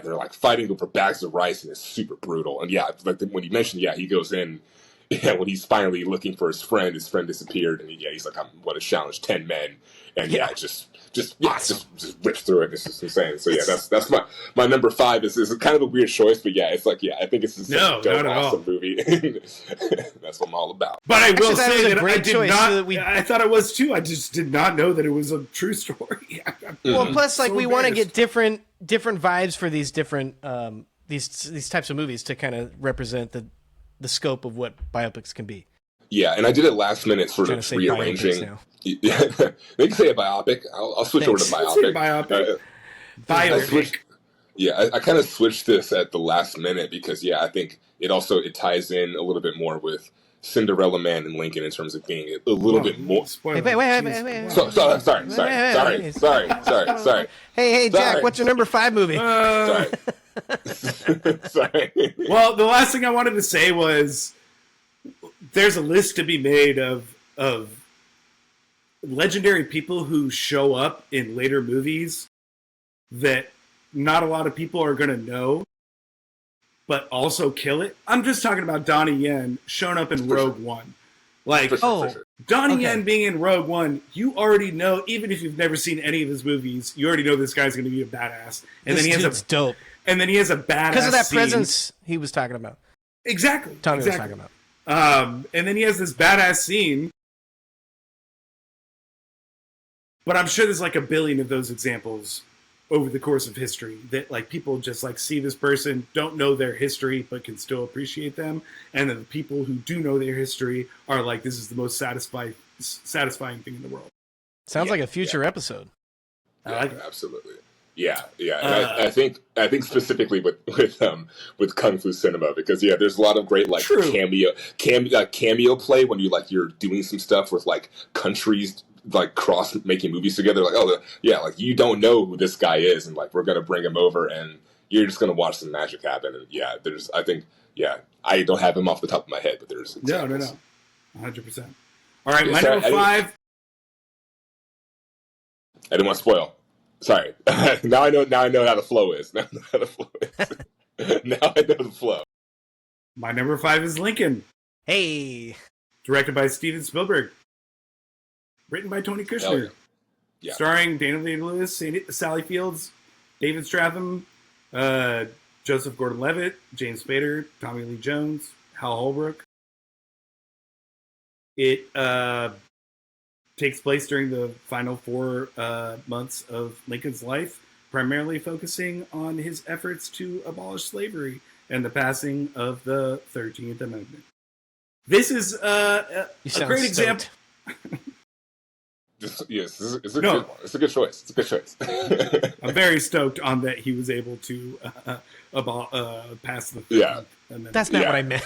they're like fighting over bags of rice, and it's super brutal. And like when you mentioned, he goes in, when he's finally looking for his friend disappeared. And he's like, I'm going to challenge 10 men. And just rips through it. It's just insane. So that's my number 5 is kind of a weird choice, but it's like, I think it's just awesome movie. That's what I'm all about. But I will say that I did not, I thought it was too. I just did not know that it was a true story. Well, plus like we want to get different vibes for these different, these types of movies to kind of represent the scope of what biopics can be. Yeah, and I did it last minute, sort of rearranging. They can say a biopic. I'll switch over to biopic. Biopic. I kind of switched this at the last minute because I think it ties in a little bit more with Cinderella Man and Lincoln in terms of being a little bit more. Wait. Sorry. Hey, Jack, what's your number 5 movie? Sorry. Well, the last thing I wanted to say was there's a list to be made of legendary people who show up in later movies that not a lot of people are going to know, but also kill it. I'm just talking about Donnie Yen showing up in Rogue One. Like, Donnie Yen being in Rogue One, you already know, even if you've never seen any of his movies, you already know this guy's going to be a badass. And this then he has dope. And then he has a badass because of that scene. Presence he was talking about. Exactly. Tommy was talking about. And then he has this badass scene. But I'm sure there's like a billion of those examples over the course of history that like people just like see this person, don't know their history, but can still appreciate them. And then the people who do know their history are like, this is the most satisfying thing in the world. Sounds like a future episode. I like it. Absolutely. Yeah. I think specifically with kung fu cinema, because there's a lot of great like cameo play when you're doing some stuff with like countries like cross making movies together. Like, oh, yeah, like you don't know who this guy is, and like we're gonna bring him over, and you're just gonna watch some magic happen. And yeah, I think, I don't have him off the top of my head, but there's examples. No, 100%. All right, Yeah, my sorry, number 5. I didn't want to spoil. Sorry. Now I know how the flow is. Now I know how the flow is. Now I know the flow. My number 5 is Lincoln. Hey. Directed by Steven Spielberg. Written by Tony Kushner. Yeah. Starring Daniel Day-Lewis, Sally Fields, David Stratham, Joseph Gordon-Levitt, James Spader, Tommy Lee Jones, Hal Holbrook. It takes place during the final 4 months of Lincoln's life, primarily focusing on his efforts to abolish slavery and the passing of the 13th Amendment. This is a great example. It's a good one. It's a good choice. It's a good choice. I'm very stoked on that he was able to pass the 13th Amendment. That's not what I meant.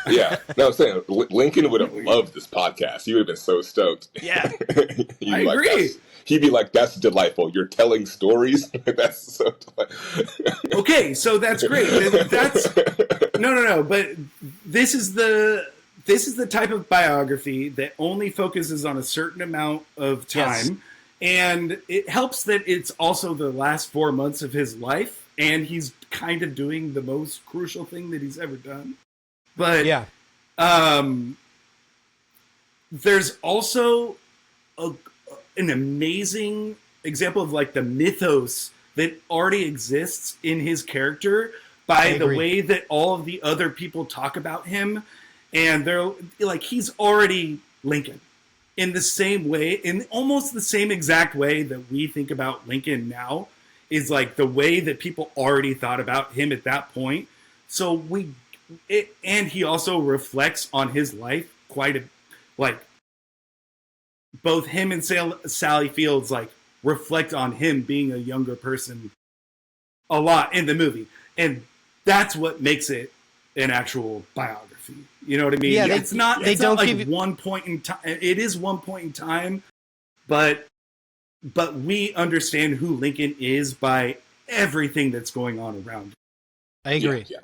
Yeah, no, I'm saying Lincoln would have loved this podcast. He would have been so stoked. Yeah, I agree. He'd be like, "That's delightful. You're telling stories. That's so delightful." Okay, so that's great. That's no. But this is the type of biography that only focuses on a certain amount of time, and it helps that it's also the last 4 months of his life, and he's kind of doing the most crucial thing that he's ever done. But there's also an amazing example of like the mythos that already exists in his character by the way that all of the other people talk about him. And they're like, he's already Lincoln in the same way, in almost the same exact way that we think about Lincoln now is like the way that people already thought about him at that point. So and he also reflects on his life like both him and Sally Fields like reflect on him being a younger person a lot in the movie. And that's what makes it an actual biography. You know what I mean? Yeah, it's not like one point in time. It is one point in time, but we understand who Lincoln is by everything that's going on around him. I agree. Yeah.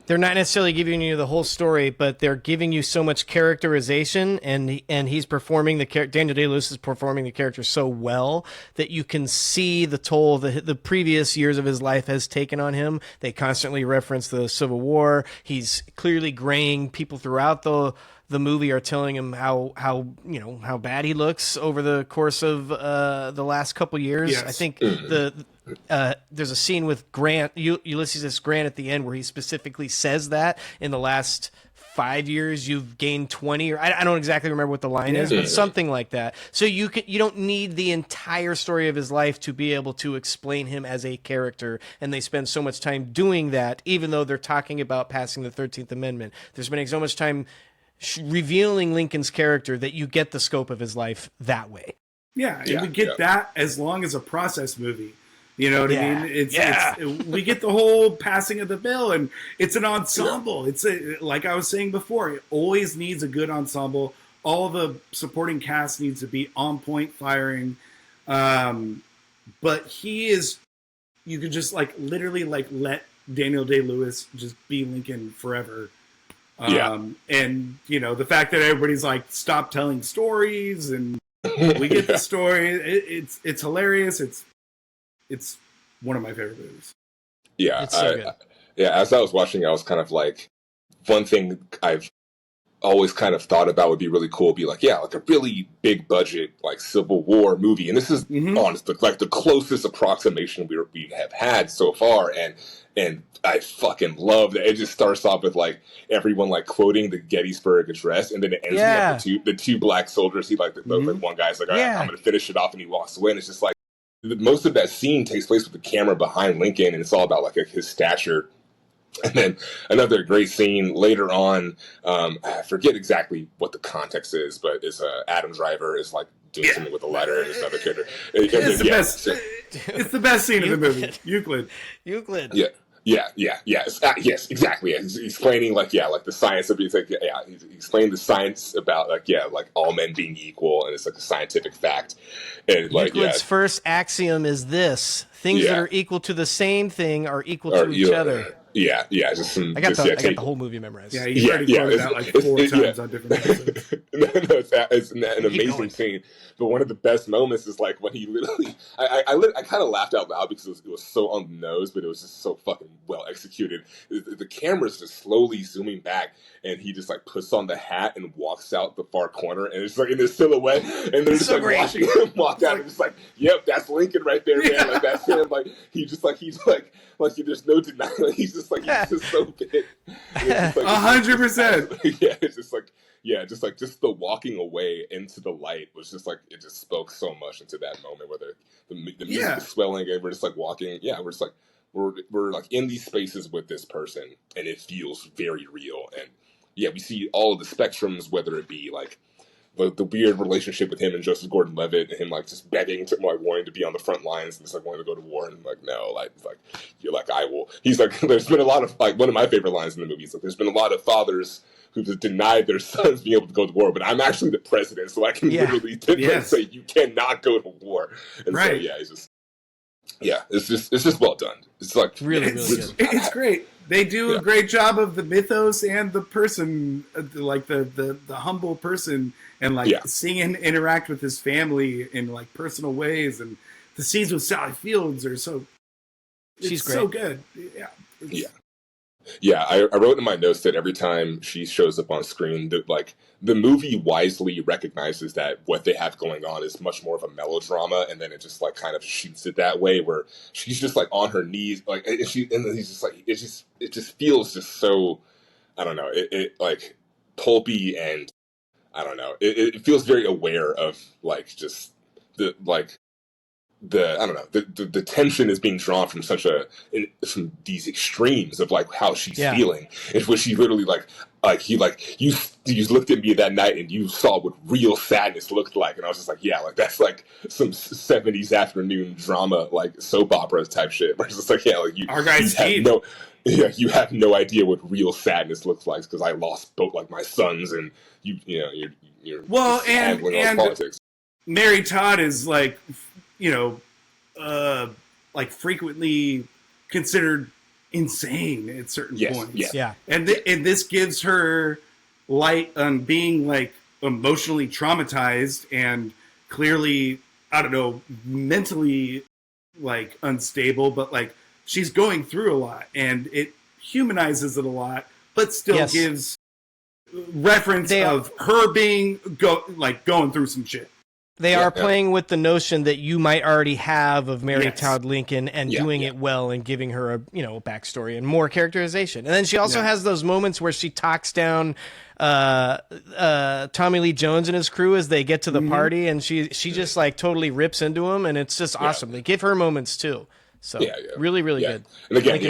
They're not necessarily giving you the whole story, but they're giving you so much characterization, and he's performing Daniel Day-Lewis is performing the character so well that you can see the toll the previous years of his life has taken on him. They constantly reference the Civil War. He's clearly graying. People throughout the movie are telling him how bad he looks over the course of the last couple years. Yes. I think there's a scene with Ulysses S. Grant at the end where he specifically says that in the last 5 years you've gained 20, or I don't exactly remember what the line is, but something like that. So you don't need the entire story of his life to be able to explain him as a character, and they spend so much time doing that, even though they're talking about passing the 13th Amendment. They're spending so much time revealing Lincoln's character that you get the scope of his life that way. Yeah, and we get that as long as a process movie. You know what I mean? We get the whole passing of the bill, and it's an ensemble. It's like I was saying before, it always needs a good ensemble. All the supporting cast needs to be on point firing. But you could just like literally like let Daniel Day-Lewis just be Lincoln forever. And the fact that everybody's like, stop telling stories, and we get the story. It's hilarious. It's one of my favorite movies. Yeah, it's so good. As I was watching, I was kind of like, one thing I've always kind of thought about would be really cool. Be like, like a really big budget, like Civil War movie, and this is honestly like the closest approximation we have had so far, and I fucking love that. It just starts off with like everyone like quoting the Gettysburg Address, and then it ends with the two black soldiers. Like one guy's like, all right, I'm going to finish it off, and he walks away, and it's just like most of that scene takes place with the camera behind Lincoln, and it's all about like his stature. And then another great scene later on, I forget exactly what the context is, but it's Adam Driver is like doing something with a letter, and this other character. It's the best scene in the movie. Euclid. Yeah. Yes, exactly. Yeah. He's explaining like the science of it. It's like he's explaining the science about like all men being equal, and it's like a scientific fact, and like Euclid's first axiom is this: things that are equal to the same thing are equal to each other. Just some. I got the whole movie memorized. Yeah, you already quoted that like 4 times on different episodes. It's an amazing scene. But one of the best moments is like when he literally, I kind of laughed out loud because it was so on the nose, but it was just so fucking well executed. The camera's just slowly zooming back, and he just like puts on the hat and walks out the far corner, and it's like in his silhouette, and they're just like watching him walk out, and just like, yep, that's Lincoln right there, man. Like that's him. Like he's like there's no denying. He's just so big. 100%. Yeah, it's just like. Yeah, just the walking away into the light was just like, it just spoke so much into that moment where the music is swelling and we're just like walking. Yeah, we're just like, we're like in these spaces with this person and it feels very real. And yeah, we see all of the spectrums, whether it be like the weird relationship with him and Joseph Gordon-Levitt and him like just begging to like wanting to be on the front lines and just like wanting to go to war and like no, like you're like I will. He's like there's been a lot of like one of my favorite lines in the movie is like there's been a lot of fathers who've denied their sons being able to go to war, but I'm actually the president, so I can literally say you cannot go to war. And so it's just well done. It's like really good. It's great. They do a great job of the mythos and the person, like the humble person, and like seeing him interact with his family in like personal ways, and the scenes with Sally Fields are she's great. So good. Yeah, I wrote in my notes that every time she shows up on screen, that like the movie wisely recognizes that what they have going on is much more of a melodrama, and then it just like kind of shoots it that way, where she's just like on her knees, like and then he's just like it just feels just so, I don't know, it like pulpy, and I don't know, it feels very aware of like just the like. I don't know, the tension is being drawn from from these extremes of like how she's feeling, in which she literally you looked at me that night and you saw what real sadness looked like, and I was just like, yeah, like that's like some 70s afternoon drama, like soap opera type shit. Where it's just like, our guy's you have no idea what real sadness looks like because I lost both like my sons, and you're handling all politics. Mary Todd is like, like frequently considered insane at certain points. Yeah. And this gives her light on being like emotionally traumatized and clearly, I don't know, mentally like unstable, but like she's going through a lot and it humanizes it a lot, but still gives reference of her being going through some shit. They are playing with the notion that you might already have of Mary Todd Lincoln and doing it well and giving her a backstory and more characterization. And then she also has those moments where she talks down Tommy Lee Jones and his crew as they get to the party, and she just like totally rips into him, and it's just awesome. They give her moments too. So really, really good. And again,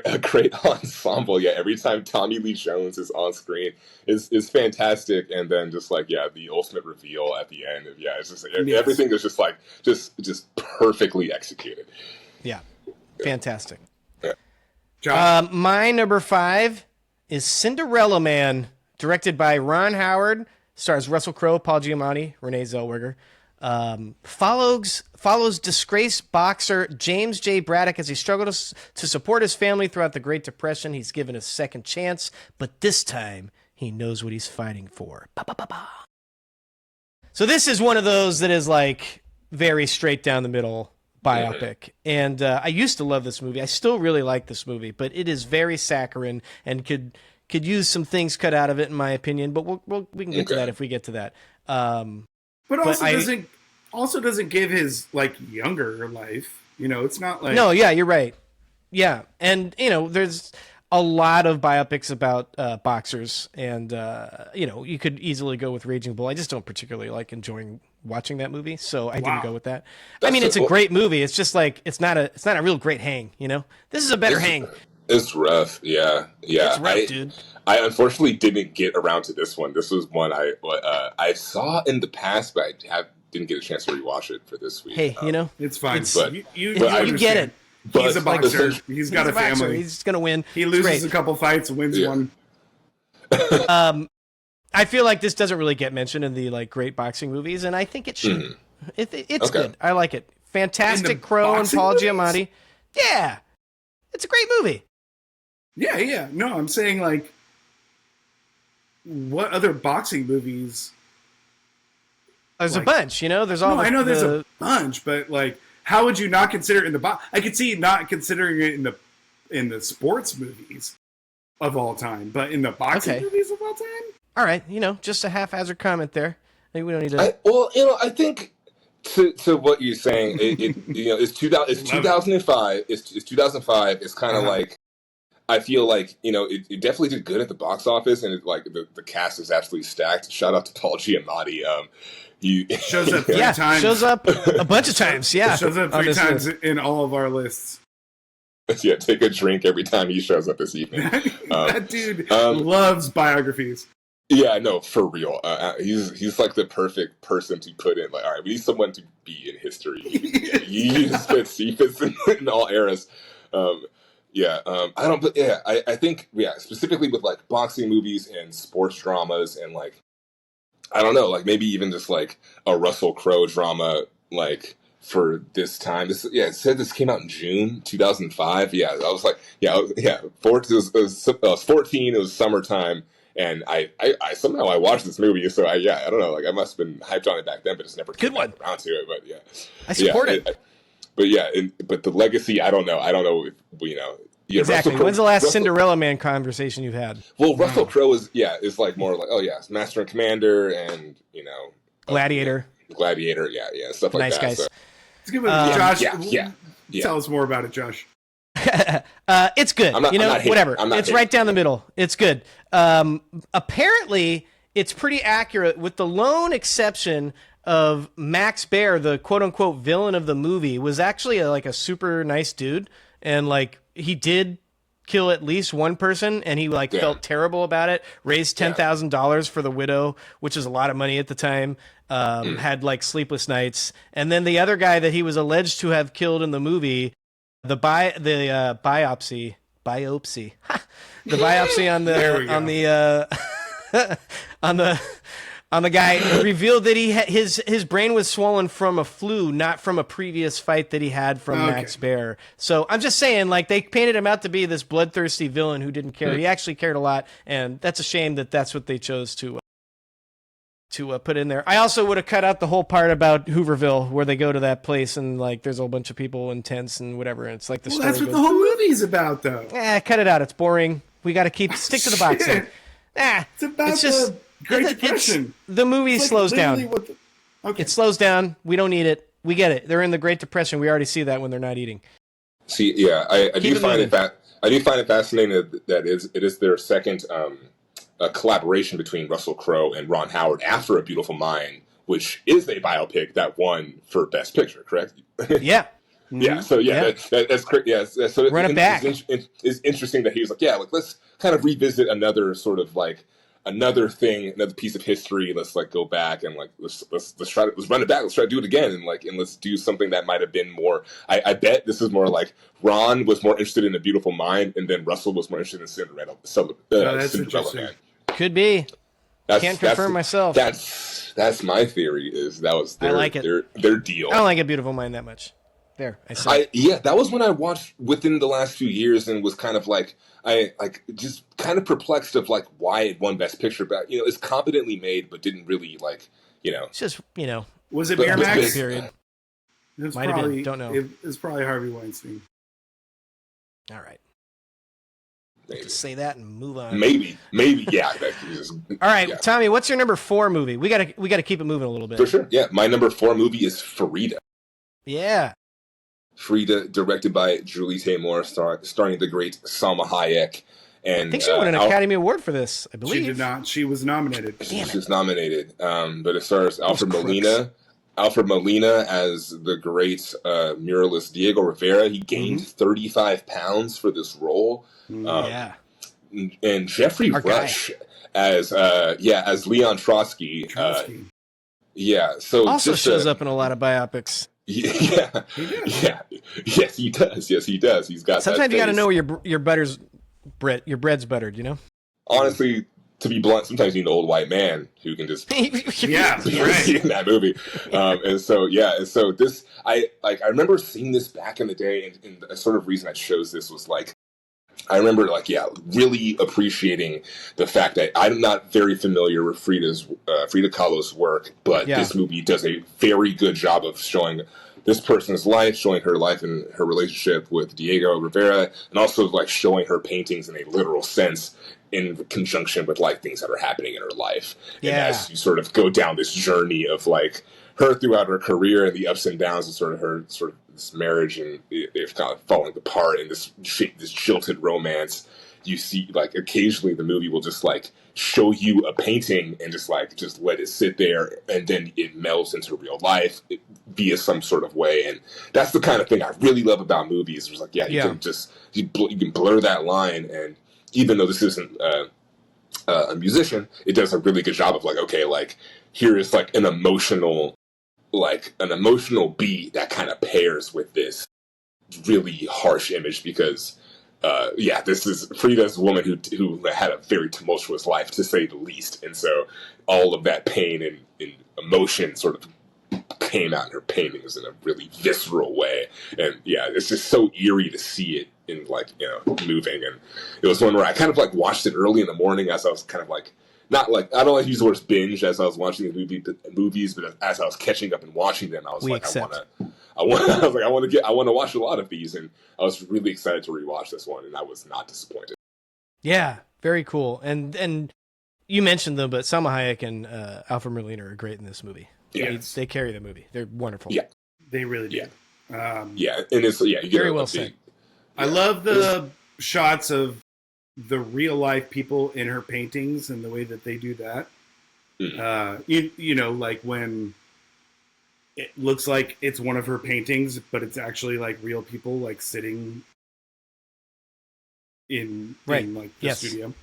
a great ensemble. Yeah, every time Tommy Lee Jones is on screen is fantastic. And then just like the ultimate reveal at the end. It's just everything is just like just perfectly executed. Yeah, fantastic. Yeah. My number 5 is Cinderella Man, directed by Ron Howard. Stars Russell Crowe, Paul Giamatti, Renee Zellweger. Follows disgraced boxer James J. Braddock as he struggles to support his family throughout the Great Depression. He's given a second chance, but this time he knows what he's fighting for. So this is one of those that is like very straight down the middle biopic. And I used to love this movie. I still really like this movie, but it is very saccharine and could use some things cut out of it, in my opinion. But we can get to that if we get to that. But also doesn't give his like younger life. It's not like you're right. Yeah, and there's a lot of biopics about boxers, and you could easily go with Raging Bull. I just don't particularly like enjoying watching that movie, so I didn't go with that. It's a great movie. It's just like it's not a real great hang. This is a better hang. It's rough. Yeah. It's rough, dude. I unfortunately didn't get around to this one. This was one I saw in the past, but I didn't get a chance to rewatch it for this week. Hey, it's fine. You get it. He's a But boxer. He's got He's a boxer. family. He's gonna win. He It's loses great. a couple fights, wins one. I feel like this doesn't really get mentioned in the like great boxing movies, and I think it should. It's Okay. good. I like it. Fantastic In the Crow and boxing Paul movies? Giamatti. Yeah, it's a great movie. Yeah. No, I'm saying like, what other boxing movies? There's Like- a bunch, you know. There's all. No, I know there's the, a bunch, but like, how would you not consider it in the box? I could see not considering it in the sports movies of all time, but in the boxing Okay. movies of all time. All right, you know, just a haphazard comment there. I think we don't need to. I think to what you're saying, it's 2005. It's 2005. It's kind of like, I feel like, it definitely did good at the box office, and the cast is absolutely stacked. Shout out to Paul Giamatti. He Shows up 3 times. Shows up a bunch of times. Yeah, Shows up on 3 this times list. in all of our lists. Yeah, take a drink every time he shows up this evening. That dude loves biographies. Yeah, no, for real. He's like the perfect person to put in. Like, all right, we need someone to be in history. He fits in all eras. I think specifically with like boxing movies and sports dramas and like, I don't know, like maybe even just like a Russell Crowe drama, like for this time. It said this came out in June 2005. Yeah, I was like, I was 14. It was summertime, and I somehow I watched this movie. So I don't know, like I must have been hyped on it back then, but just never Good one. around to it. But yeah, I support it. But the legacy, I don't know. I don't know if Yeah, Exactly. Russell Crowe- When's the last Russell- Cinderella Man conversation you've had? Well, Russell Crowe is like more like it's Master and Commander and Gladiator. Gladiator, stuff like Nice that. guys. So, Let's give it Josh. yeah. Tell us more about it, Josh. It's good. I'm not hating. Whatever. I'm not It's hating. right down the middle. It's good. Apparently, it's pretty accurate with the lone exception of Max Baer, the quote-unquote villain of the movie, was actually a super nice dude. And, he did kill at least one person, and he, felt terrible about it, raised $10,000 for the widow, which is a lot of money at the time, had, sleepless nights. And then the other guy that he was alleged to have killed in the movie, the biopsy, the biopsy on the guy revealed that his brain was swollen from a flu, not from a previous fight that he had from Max Baer. So I'm just saying, they painted him out to be this bloodthirsty villain who didn't care. He actually cared a lot, and that's a shame that that's what they chose to put in there. I also would have cut out the whole part about Hooverville, where they go to that place and there's a whole bunch of people in tents and whatever. And it's the story. That's what the whole movie's about, though. Cut it out. It's boring. We got to stick to the boxing. It's about the Great Depression. The movie slows down. Okay. It slows down. We don't need it. We get it. They're in the Great Depression. We already see that when they're not eating. See, I do find it fascinating that it is their second a collaboration between Russell Crowe and Ron Howard after A Beautiful Mind, which is a biopic that won for Best Picture, correct? Yeah. Yeah. So that's correct. Yeah. So Run it back. It's interesting that he was let's kind of revisit another sort of another thing, another piece of history. Let's go back and let's run it back. Let's try to do it again and let's do something that might have been more. I bet this is more Ron was more interested in A Beautiful Mind, and then Russell was more interested in Cinderella. That's Cinderella Man. Could be. Can't confirm myself. That's my theory. Is that was I like it. their deal. I don't like A Beautiful Mind that much. There, I said. That was when I watched within the last few years and was kind of just kind of perplexed of why it won Best Picture, but it's competently made, but didn't really It's just Was it But- Miramax? period. It Might have been. Don't know. It was probably Harvey Weinstein. All right. Maybe. Just say that and move on. Maybe, yeah. All right, yeah. Tommy, what's your number 4 movie? We gotta keep it moving a little bit. For sure. Yeah, my number 4 movie is Frida. Yeah. Frida, directed by Julie Taymor, starring the great Salma Hayek. And I think she won an Academy Award for this, I believe. She did not. She was nominated. She was nominated, but it stars Alfred crooks. Molina. Alfred Molina as the great muralist Diego Rivera. He gained 35 pounds for this role. Yeah. And Jeffrey Our guy. Rush as Leon Trotsky. Trotsky. So Also just shows up in a lot of biopics. Yeah, He does. yeah, yes, he does. Yes, he does. He's got. Sometimes that you got to face. know where your bread's buttered. You know. Honestly, to be blunt, sometimes you need an old white man who can just Yeah, be right. in that movie. And so yeah, and so this I remember seeing this back in the day, and the sort of reason I chose this was like I remember really appreciating the fact that I'm not very familiar with Frida Kahlo's work, but Yeah. this movie does a very good job of showing this person's life, showing her life and her relationship with Diego Rivera, and also like showing her paintings in a literal sense in conjunction with like things that are happening in her life. And Yeah. as you sort of go down this journey of like her throughout her career and the ups and downs of sort of her sort of this marriage and it's kind of falling apart and this jilted romance, you see like occasionally the movie will just like show you a painting and just let it sit there, and then it melds into real life via some sort of way. And that's the kind of thing I really love about movies. It's like you can just you can blur that line, and even though this isn't a musician, it does a really good job of like, okay, like here is like an emotional beat that kind of pairs with this really harsh image because this is Frida's woman who had a very tumultuous life, to say the least, and so all of that pain and emotion sort of came out in her paintings in a really visceral way, and it's just so eerie to see it in moving. And it was one where I kind of like watched it early in the morning as I was kind of like not like I don't like to use the word binge as I was watching the movies, but as I was catching up and watching them, I was I want to watch a lot of these, and I was really excited to rewatch this one, and I was not disappointed. Yeah, very cool. And you mentioned them, but Salma Hayek and Alfred Molina are great in this movie. Yeah, they carry the movie. They're wonderful. Yeah, they really do. Yeah, and it's you get very well said. I love the shots of the real life people in her paintings and the way that they do that. Mm-hmm. Like when it looks like it's one of her paintings, but it's actually like real people like sitting in like the studio.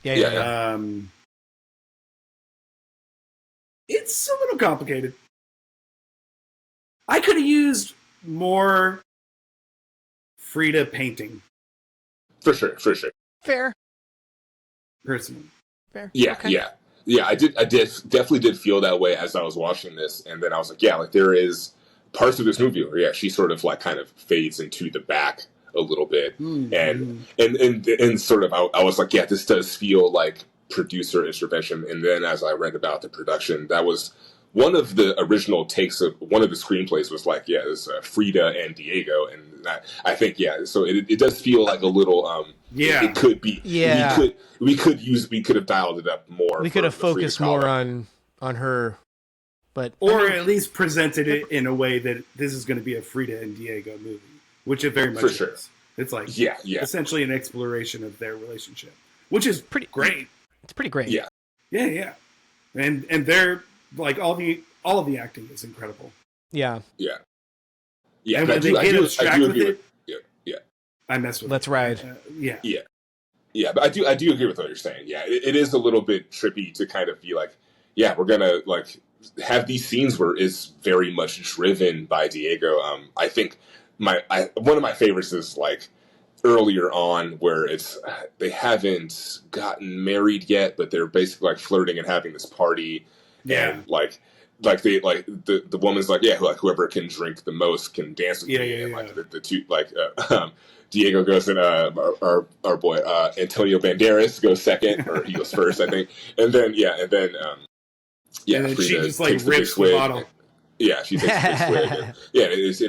Yeah. It's a little complicated. I could have used more Frida painting. For sure. Fair. Personally. Fair. Yeah, okay. yeah. I definitely did feel that way as I was watching this, and then I was like, there is parts of this movie where she sort of like kind of fades into the back a little bit, and sort of I was like, this does feel like producer intervention. And then as I read about the production, that was one of the original takes of one of the screenplays was like, it's Frida and Diego, and I think so it does feel like a little it could be we could have dialed it up more. We could have focused more on her, but at least presented it in a way that this is going to be a Frida and Diego movie, which it very much is. Sure. It's like essentially an exploration of their relationship, which is pretty great. It's pretty great. Yeah, and they're like all of the acting is incredible. Yeah. And when they get abstract with it, yeah, I mess with. Let's ride. Yeah, but I do agree with what you're saying. Yeah, it is a little bit trippy to kind of be like, we're gonna like have these scenes where it's very much driven by Diego. I think one of my favorites is like earlier on where they haven't gotten married yet, but they're basically like flirting and having this party, and like they like the woman's like whoever can drink the most can dance with me, and like the two like Diego goes and our boy Antonio Banderas goes second, or he goes first, I think, and then and then Frida she just like takes rips the big swig. bottle. She takes a big swig.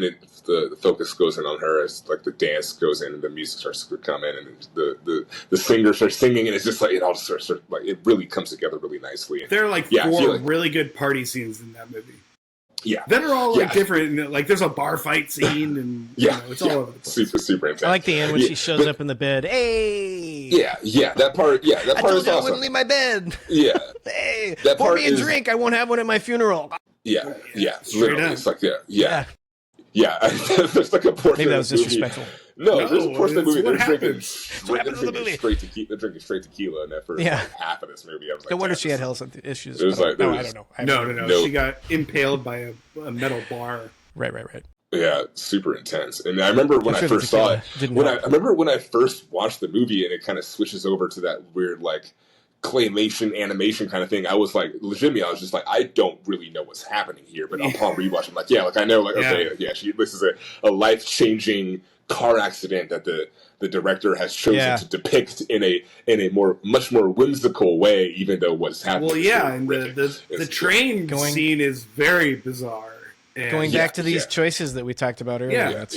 And, the focus goes in on her as like the dance goes in and the music starts to come in, and the singer starts singing, and it's just like it all starts like it really comes together really nicely. There are like four really good party scenes in that movie. Yeah, that are all like different. Like there's a bar fight scene, and it's all over the place. Super intense. I like the end when she shows up in the bed. Hey, that part. Yeah, that part is awesome. I wouldn't leave my bed. Yeah, hey, that pour part me a drink. I won't have one at my funeral. Yeah. Literally, it's like yeah. There's like a portion. Maybe that was disrespectful. No, there's a portion of the movie they're drinking straight tequila in that first half of this movie. I was like, no wonder she had health issues. It was like, I don't know. No. She got impaled by a metal bar. Right. Yeah, super intense. And I remember when I'm I sure the first saw tequila it, didn't when I help. remember when I first watched the movie and it kind of switches over to that weird like claymation animation kind of thing, I was like, legitimately, I was just like, I don't really know what's happening here. But upon rewatch, I'm like, yeah, like I know, like okay, yeah, this is a life changing car accident that the director has chosen to depict in a much more whimsical way, even though what's happening. Well, is yeah, really and horrific. the train scene is very bizarre. And Going back to these choices that we talked about earlier,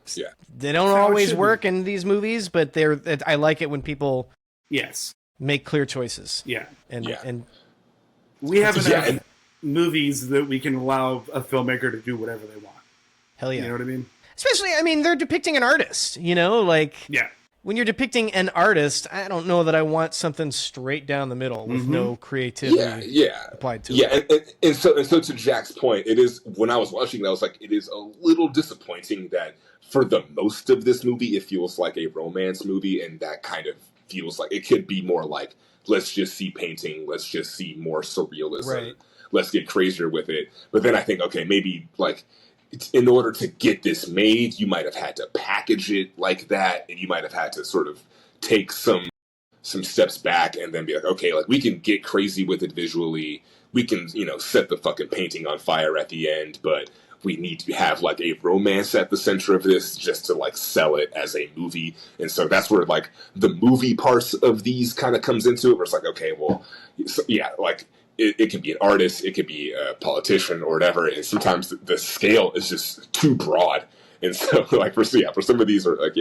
yeah. They don't always work in these movies, but I like it when people make clear choices. Yeah. And we have enough movies that we can allow a filmmaker to do whatever they want. Hell yeah. You know what I mean? Especially, I mean, they're depicting an artist, when you're depicting an artist, I don't know that I want something straight down the middle with no creativity applied to it. Yeah, and so to Jack's point, it is, when I was watching it, I was like, it is a little disappointing that for the most of this movie, it feels like a romance movie, and that kind of feels like it could be more like, let's just see painting, let's just see more surrealism, let's get crazier with it. But then I think, okay, maybe like, in order to get this made, you might have had to package it like that, and you might have had to sort of take some steps back and then be like, okay, like we can get crazy with it visually. We can, set the fucking painting on fire at the end, but we need to have like a romance at the center of this just to like sell it as a movie. And so that's where like the movie parts of these kind of comes into it, where it's like, okay, well, yeah, like it could be an artist, it could be a politician or whatever, and sometimes the scale is just too broad. And so, like for some of these are like,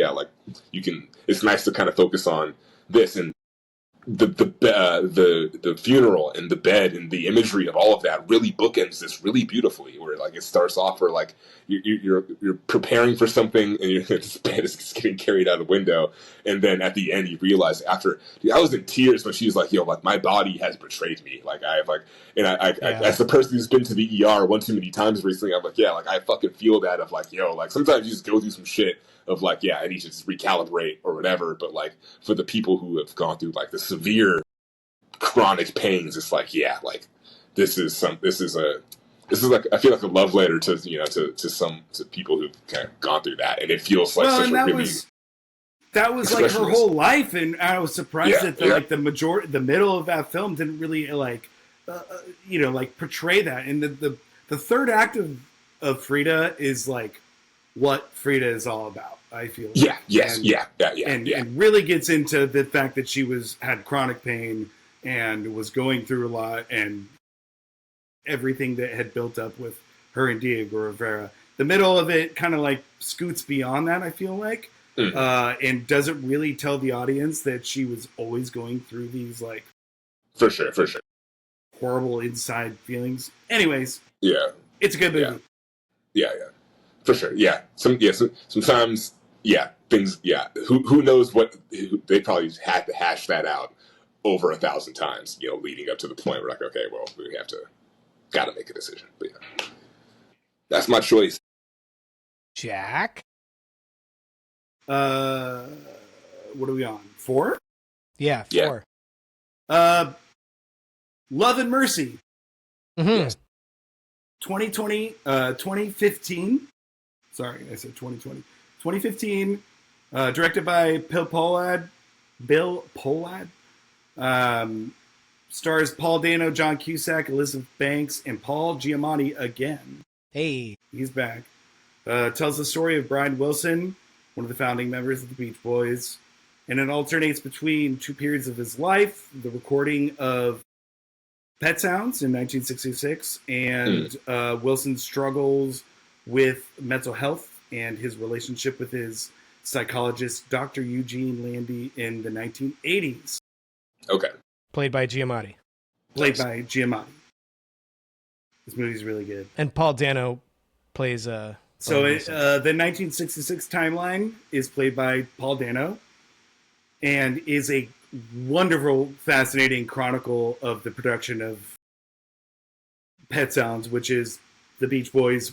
you can. It's nice to kind of focus on this and the funeral and the bed and the imagery of all of that really bookends this really beautifully. Where like it starts off where like you're preparing for something and this bed is getting carried out the window, and then at the end you realize after, I was in tears when she was like, yo, like my body has betrayed me. Like I have like, and I as the person who's been to the ER one too many times recently, I'm like, yeah, like I fucking feel that of like, yo, like sometimes you just go through some shit of like, yeah, I need to just recalibrate or whatever. But like for the people who have gone through like the severe chronic pains, it's like, yeah, like this is like, I feel like a love letter to to people who've kind of gone through that, and it feels like such a really that was like her whole life, and I was surprised that the middle of that film didn't really like portray that. And the third act of Frida is like what Frida is all about, I feel. And really gets into the fact that she had chronic pain and was going through a lot, and everything that had built up with her and Diego Rivera. The middle of it kind of like scoots beyond that, I feel like, and doesn't really tell the audience that she was always going through these like for sure horrible inside feelings. Anyways, it's a good movie. Yeah. For sure, sometimes, things, Who knows what they probably had to hash that out over 1,000 times, leading up to the point where like, okay, well, we gotta make a decision. But yeah, that's my choice. Jack, what are we on? 4? Yeah, 4. Love and Mercy. Mm-hmm. 2015. Sorry, I said 2020. 2015, directed by Bill Pohlad. Stars Paul Dano, John Cusack, Elizabeth Banks, and Paul Giamatti again. Hey. He's back. Tells the story of Brian Wilson, one of the founding members of the Beach Boys, and it alternates between two periods of his life: the recording of Pet Sounds in 1966 and Wilson's struggles with mental health and his relationship with his psychologist, Dr. Eugene Landy, in the 1980s. Okay. Played by Giamatti. This movie's really good. And Paul Dano plays... the 1966 timeline is played by Paul Dano and is a wonderful, fascinating chronicle of the production of Pet Sounds, which is the Beach Boys'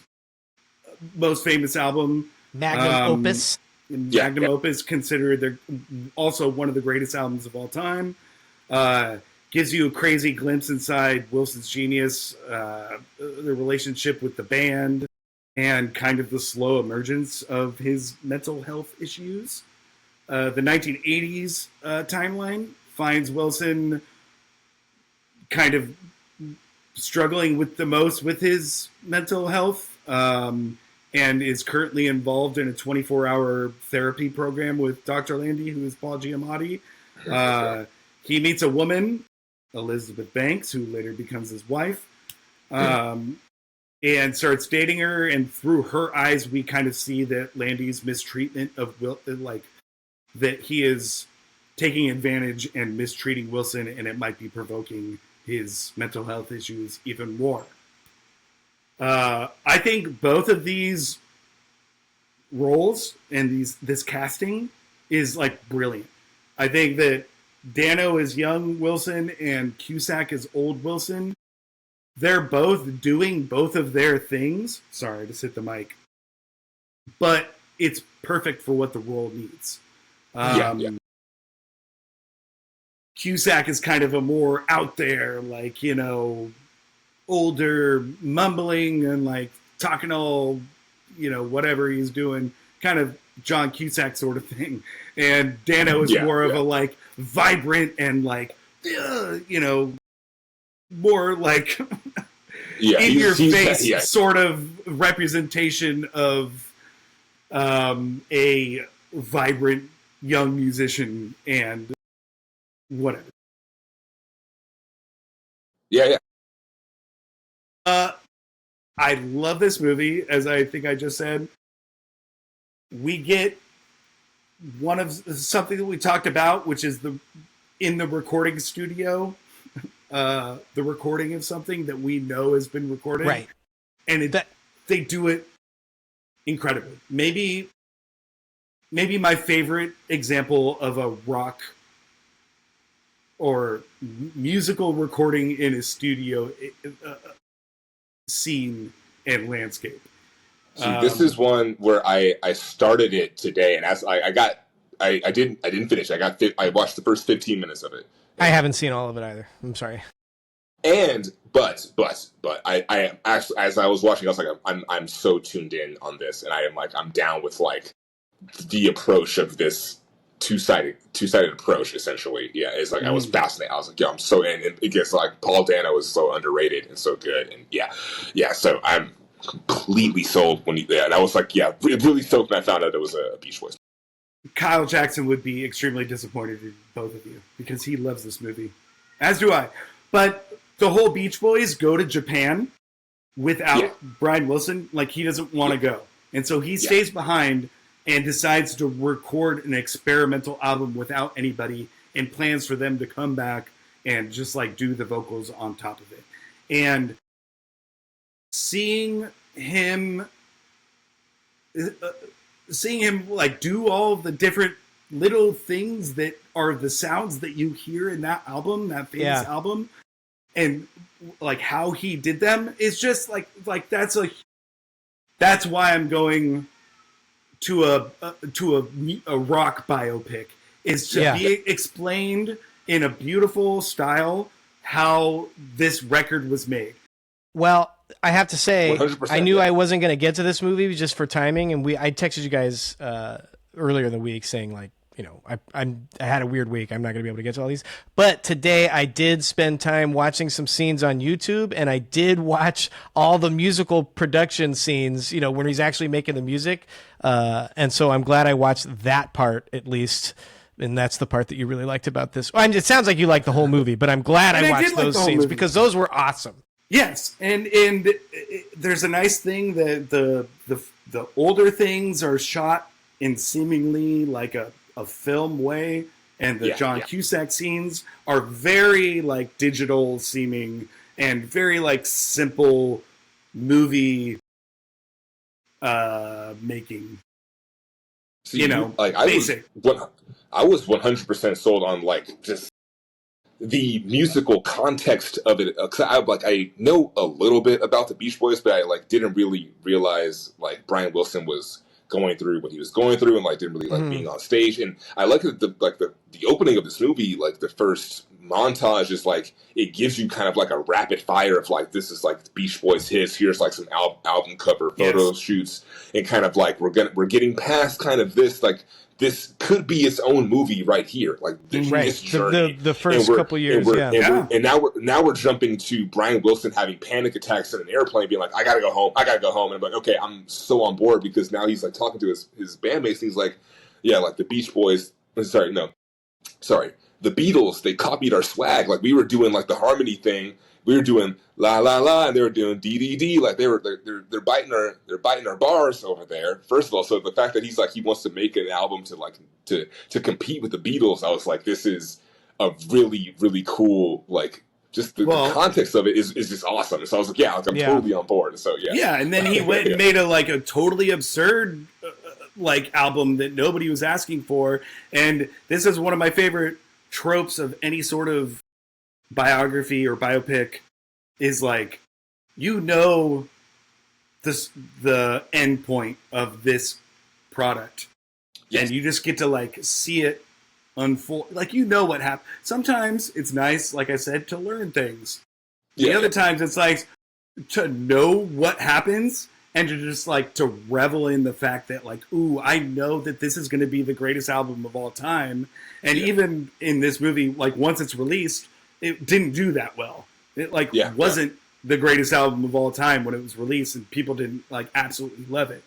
most famous album. Magnum opus. Opus, considered they're also one of the greatest albums of all time. Gives you a crazy glimpse inside Wilson's genius, the relationship with the band, and kind of the slow emergence of his mental health issues. The 1980s timeline finds Wilson kind of struggling with the most with his mental health, and is currently involved in a 24-hour therapy program with Dr. Landy, who is Paul Giamatti. He meets a woman, Elizabeth Banks, who later becomes his wife, and starts dating her. And through her eyes, we kind of see that Landy's mistreatment of that he is taking advantage and mistreating Wilson, and it might be provoking his mental health issues even more. I think both of these roles and this casting is like brilliant. I think that Dano is young Wilson and Cusack is old Wilson. They're both doing both of their things. Sorry, to hit the mic. But it's perfect for what the role needs. Cusack is kind of a more out there, like, you know, older, mumbling and like talking all, you know, whatever he's doing, kind of John Cusack sort of thing. And Dano is more of a like vibrant and like, you know, more like in your face sort of representation of a vibrant young musician and whatever. I love this movie, as I think I just said. We get one of something that we talked about, which is in the recording studio, the recording of something that we know has been recorded, right? And they do it incredibly. Maybe my favorite example of a rock or musical recording in a studio scene and landscape. See, this is one where I started it today, and as I didn't finish. I watched the first 15 minutes of it. I haven't seen all of it either. I'm sorry. And but I am actually, as I was watching, I was like, I'm so tuned in on this, and I'm down with like the approach of this two-sided approach, essentially. Yeah, it's like I was fascinated. I was like, I'm so in. And it gets like Paul Dano is so underrated and so good, and yeah. So I'm completely sold when and I was like, it really soaked when I found out it was a Beach Boys. Kyle Jackson would be extremely disappointed in both of you because he loves this movie, as do I. But the whole Beach Boys go to Japan without Brian Wilson. Like, he doesn't want to go, and so he stays behind and decides to record an experimental album without anybody, and plans for them to come back and just like do the vocals on top of it. And seeing him like do all the different little things that are the sounds that you hear in that album, that famous album, and like how he did them is just like that's why I'm going to a rock biopic, is to be explained in a beautiful style how this record was made. Well, I have to say, 100%, I knew I wasn't going to get to this movie just for timing, and I texted you guys earlier in the week saying, like, you know, I had a weird week. I'm not going to be able to get to all these. But today I did spend time watching some scenes on YouTube, and I did watch all the musical production scenes, you know, when he's actually making the music. And so I'm glad I watched that part at least. And that's the part that you really liked about this. Well, it sounds like you liked the whole movie, but I'm glad I watched those scenes because those were awesome. Yes, and there's a nice thing that the older things are shot in seemingly like a film way, and the John Cusack scenes are very like digital seeming and very like simple movie making. So basic. I was 100% sold on like just the musical context of it. I know a little bit about the Beach Boys, but I like didn't really realize like Brian Wilson was going through what he was going through, and like didn't really like being on stage. And I like the opening of this movie, like the first montage is like, it gives you kind of like a rapid fire of like, this is like Beach Boys hits. Here's like some album cover photo shoots, and kind of like we're getting past kind of this, like, this could be its own movie right here, like this journey. The first couple years, and now we're jumping to Brian Wilson having panic attacks in an airplane, being like, I gotta go home, and I'm like, okay, I'm so on board, because now he's like talking to his bandmates, and he's like, yeah, like the Beach Boys, the Beatles, they copied our swag, like we were doing like the harmony thing. We were doing la la la, and they were doing dee dee dee. Like they're biting our bars over there. First of all, so the fact that he's like, he wants to make an album to compete with the Beatles, I was like, this is a really, really cool, like, just the context of it is just awesome. So I was like, yeah, like, I'm totally on board. So yeah, and then he went and made a totally absurd like album that nobody was asking for, and this is one of my favorite tropes of any sort of biography or biopic, is like, the end point of this product, and you just get to like see it unfold. Like, what happened. Sometimes it's nice, like I said, to learn things. The other times it's like to know what happens and to just like to revel in the fact that like, ooh, I know that this is going to be the greatest album of all time. And even in this movie, like once it's released, it didn't do that well. It wasn't the greatest album of all time when it was released, and people didn't like absolutely love it.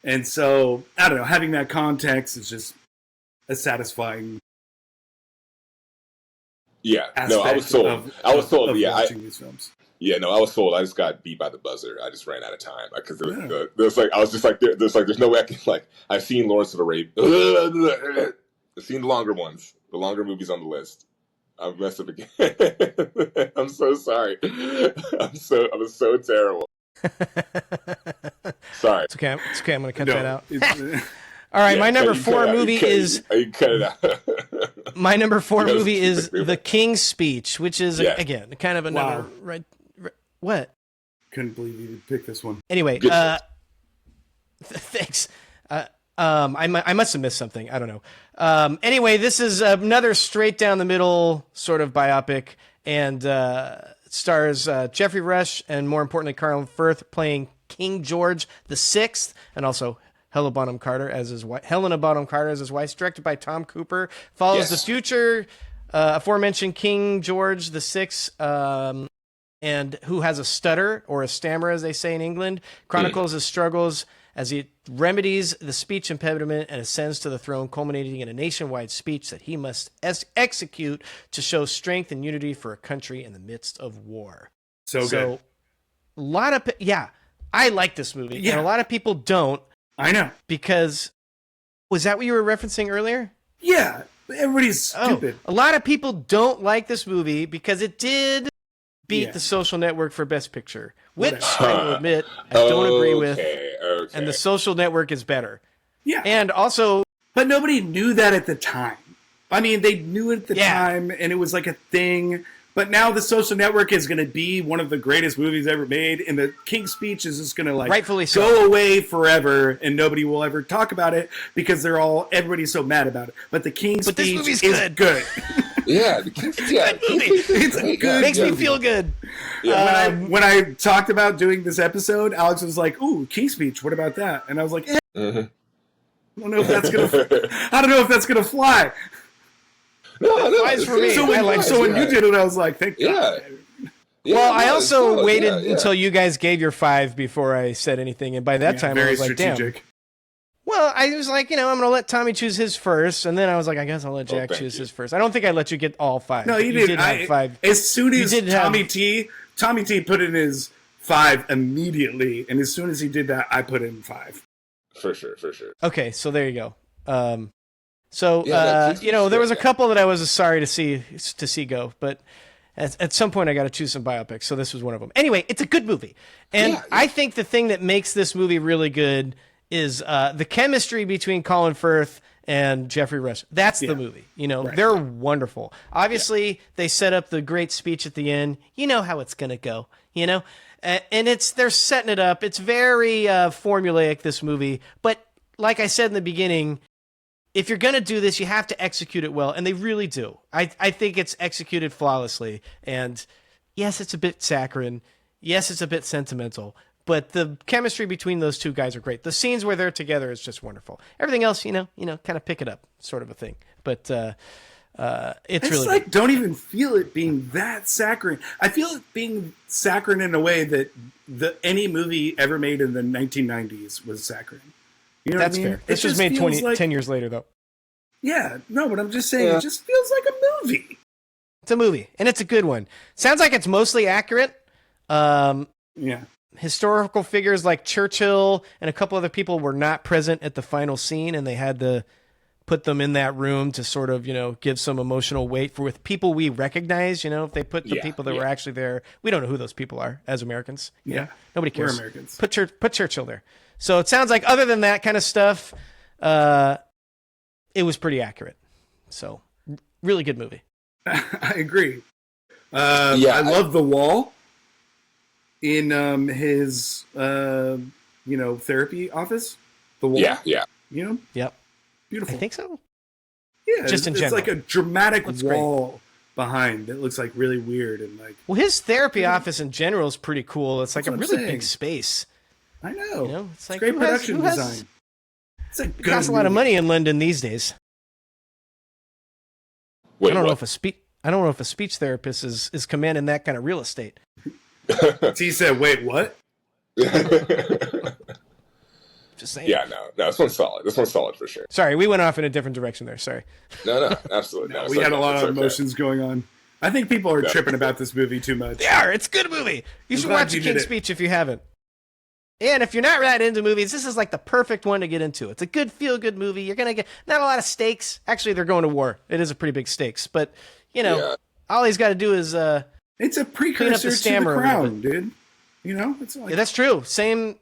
And so, I don't know, having that context is just a satisfying aspect. I was sold. Watching these films. Yeah, no, I was sold. I just got beat by the buzzer. I just ran out of time because there's no way I can, like, I've seen Lawrence of Arabia. I've seen the longer ones, the longer movies on the list. I've messed up again. I'm so sorry. I was so terrible. Sorry. It's okay. I'm going to cut that out. All right, my number 4 movie is. You cut it out. My number 4 movie is The King's Speech, which is again kind of another what? Couldn't believe you picked this one. Anyway, thanks. I must have missed something. I don't know. Anyway, this is another straight down the middle sort of biopic, and stars Jeffrey Rush and, more importantly, Colin Firth playing King George VI, and also Helena Bonham Carter as his wife. It's directed by Tom Cooper. Follows the future aforementioned King George VI, and who has a stutter, or a stammer, as they say in England. Chronicles his struggles as he remedies the speech impediment and ascends to the throne, culminating in a nationwide speech that he must execute to show strength and unity for a country in the midst of war. So good. A lot of I like this movie, and a lot of people don't. I know. Because, was that what you were referencing earlier? Yeah, everybody's stupid. A lot of people don't like this movie because it did beat The Social Network for Best Picture, which I will admit I don't agree with. And The Social Network is better. Yeah. And also... But nobody knew that at the time. I mean, they knew it at the time, and it was like a thing. But now The Social Network is going to be one of the greatest movies ever made, and The King's Speech is just going to rightfully go away forever, and nobody will ever talk about it because everybody's so mad about it. But The King's Speech is good. Yeah, The King's Speech. It's good. Makes me feel good. Yeah. When I talked about doing this episode, Alex was like, "Ooh, King's Speech. What about that?" And I was like, I don't know if that's gonna fly. No, flies for me. So when you did it, I was like, "Thank God." Yeah, well, I also waited until you guys gave your 5 before I said anything, and by that time I was like, strategic. "Damn." Well, I was like, I'm going to let Tommy choose his first, and then I was like, I guess I'll let Jack choose his first. I don't think I let you get all 5. No, you did have 5. As soon as Tommy T put in his 5 immediately, and as soon as he did that, I put in 5. For sure. Okay, so there you go. There was a couple that I was sorry to see go, but at some point I got to choose some biopics, so this was one of them. Anyway, it's a good movie, and I think the thing that makes this movie really good is the chemistry between Colin Firth and Jeffrey Rush. That's the movie. They're wonderful. Obviously, they set up the great speech at the end. You know how it's going to go, and they're setting it up. It's very formulaic, this movie. But like I said in the beginning, if you're going to do this, you have to execute it well. And they really do. I think it's executed flawlessly. And yes, it's a bit saccharine. Yes, it's a bit sentimental. But the chemistry between those two guys are great. The scenes where they're together is just wonderful. Everything else, kind of pick it up sort of a thing. But it's really like, good. don't even feel it being that saccharine. I feel it being saccharine in a way that any movie ever made in the 1990s was saccharine. You know That's what I mean? fair. This was made 10 years later, though. Yeah, no, but I'm just saying, It just feels like a movie. It's a movie, and it's a good one. Sounds like it's mostly accurate. Yeah. Historical figures like Churchill and a couple other people were not present at the final scene, and they had to put them in that room to sort of, give some emotional weight for with people we recognize. If they put the people that were actually there, we don't know who those people are as Americans. Yeah. Nobody cares. We're Americans. Put Churchill there. So it sounds like other than that kind of stuff, it was pretty accurate. So really good movie. I agree. I love the wall in his therapy office. The wall. Yeah. Yep. Beautiful. I think so. Yeah, Just in it's general. like a dramatic That's wall behind that looks like really weird and like. Well, his therapy office in general is pretty cool. It's like a really big space. I know. It's like great production design. design. It's a It good costs a lot of movie. money in London these days. Wait, I don't know what? if a speech therapist is commanding that kind of real estate. He said, "Wait, what?" Just saying. Yeah, no, this one's solid. This one's solid for sure. Sorry, we went off in a different direction there. Sorry. No, absolutely. We had a lot of emotions going on. I think people are tripping about this movie too much. They are. It's a good movie. You should glad watch you The did King's it. Speech if you haven't. And if you're not that into movies, this is like the perfect one to get into. It's a good feel-good movie. You're gonna get not a lot of stakes. Actually, they're going to war. It is a pretty big stakes, but all he's got to do is It's a Clean up precursor the to The stammer a little Crown, dude. It's like yeah, that's true. Same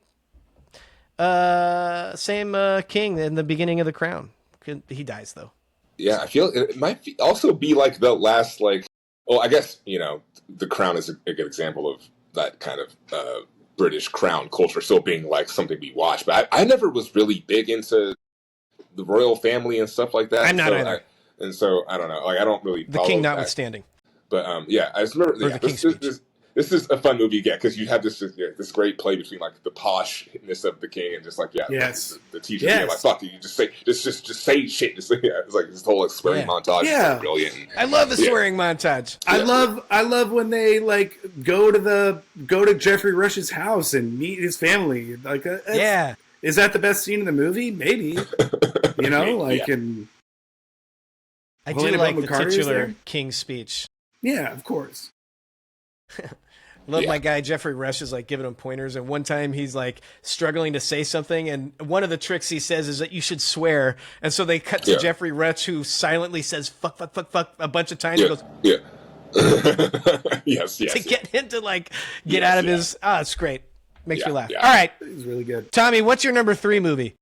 king in the beginning of The Crown. He dies though. Yeah, I feel it might also be like the last I guess The Crown is a good example of that kind of British crown culture still being like something we watch. But I never was really big into the royal family and stuff like that. I'm not either. And so I don't know. Like I don't really The follow king that. notwithstanding. But I just remember Or the King's Speech. this is a fun movie, because you have this great play between like the poshness of the king and just like Yes. the teacher Yes. being like fuck you, just say shit. It's like this whole swearing montage. Yeah. Is like brilliant. I love the swearing montage. I love when they like go to Jeffrey Rush's house and meet his family. Like is that the best scene in the movie? Maybe. And I Helena do like the Bonham Carter is titular there? King's Speech. yeah, of course. Love my guy Jeffrey Rush is like giving him pointers, and one time he's like struggling to say something, and one of the tricks he says is that you should swear, and so they cut to Jeffrey Rush, who silently says fuck a bunch of times. Yeah. He goes, Yes. to get him to like get out of his. It's great. Makes me laugh. Yeah. All right, It was really good. Tommy, what's your number 3 movie?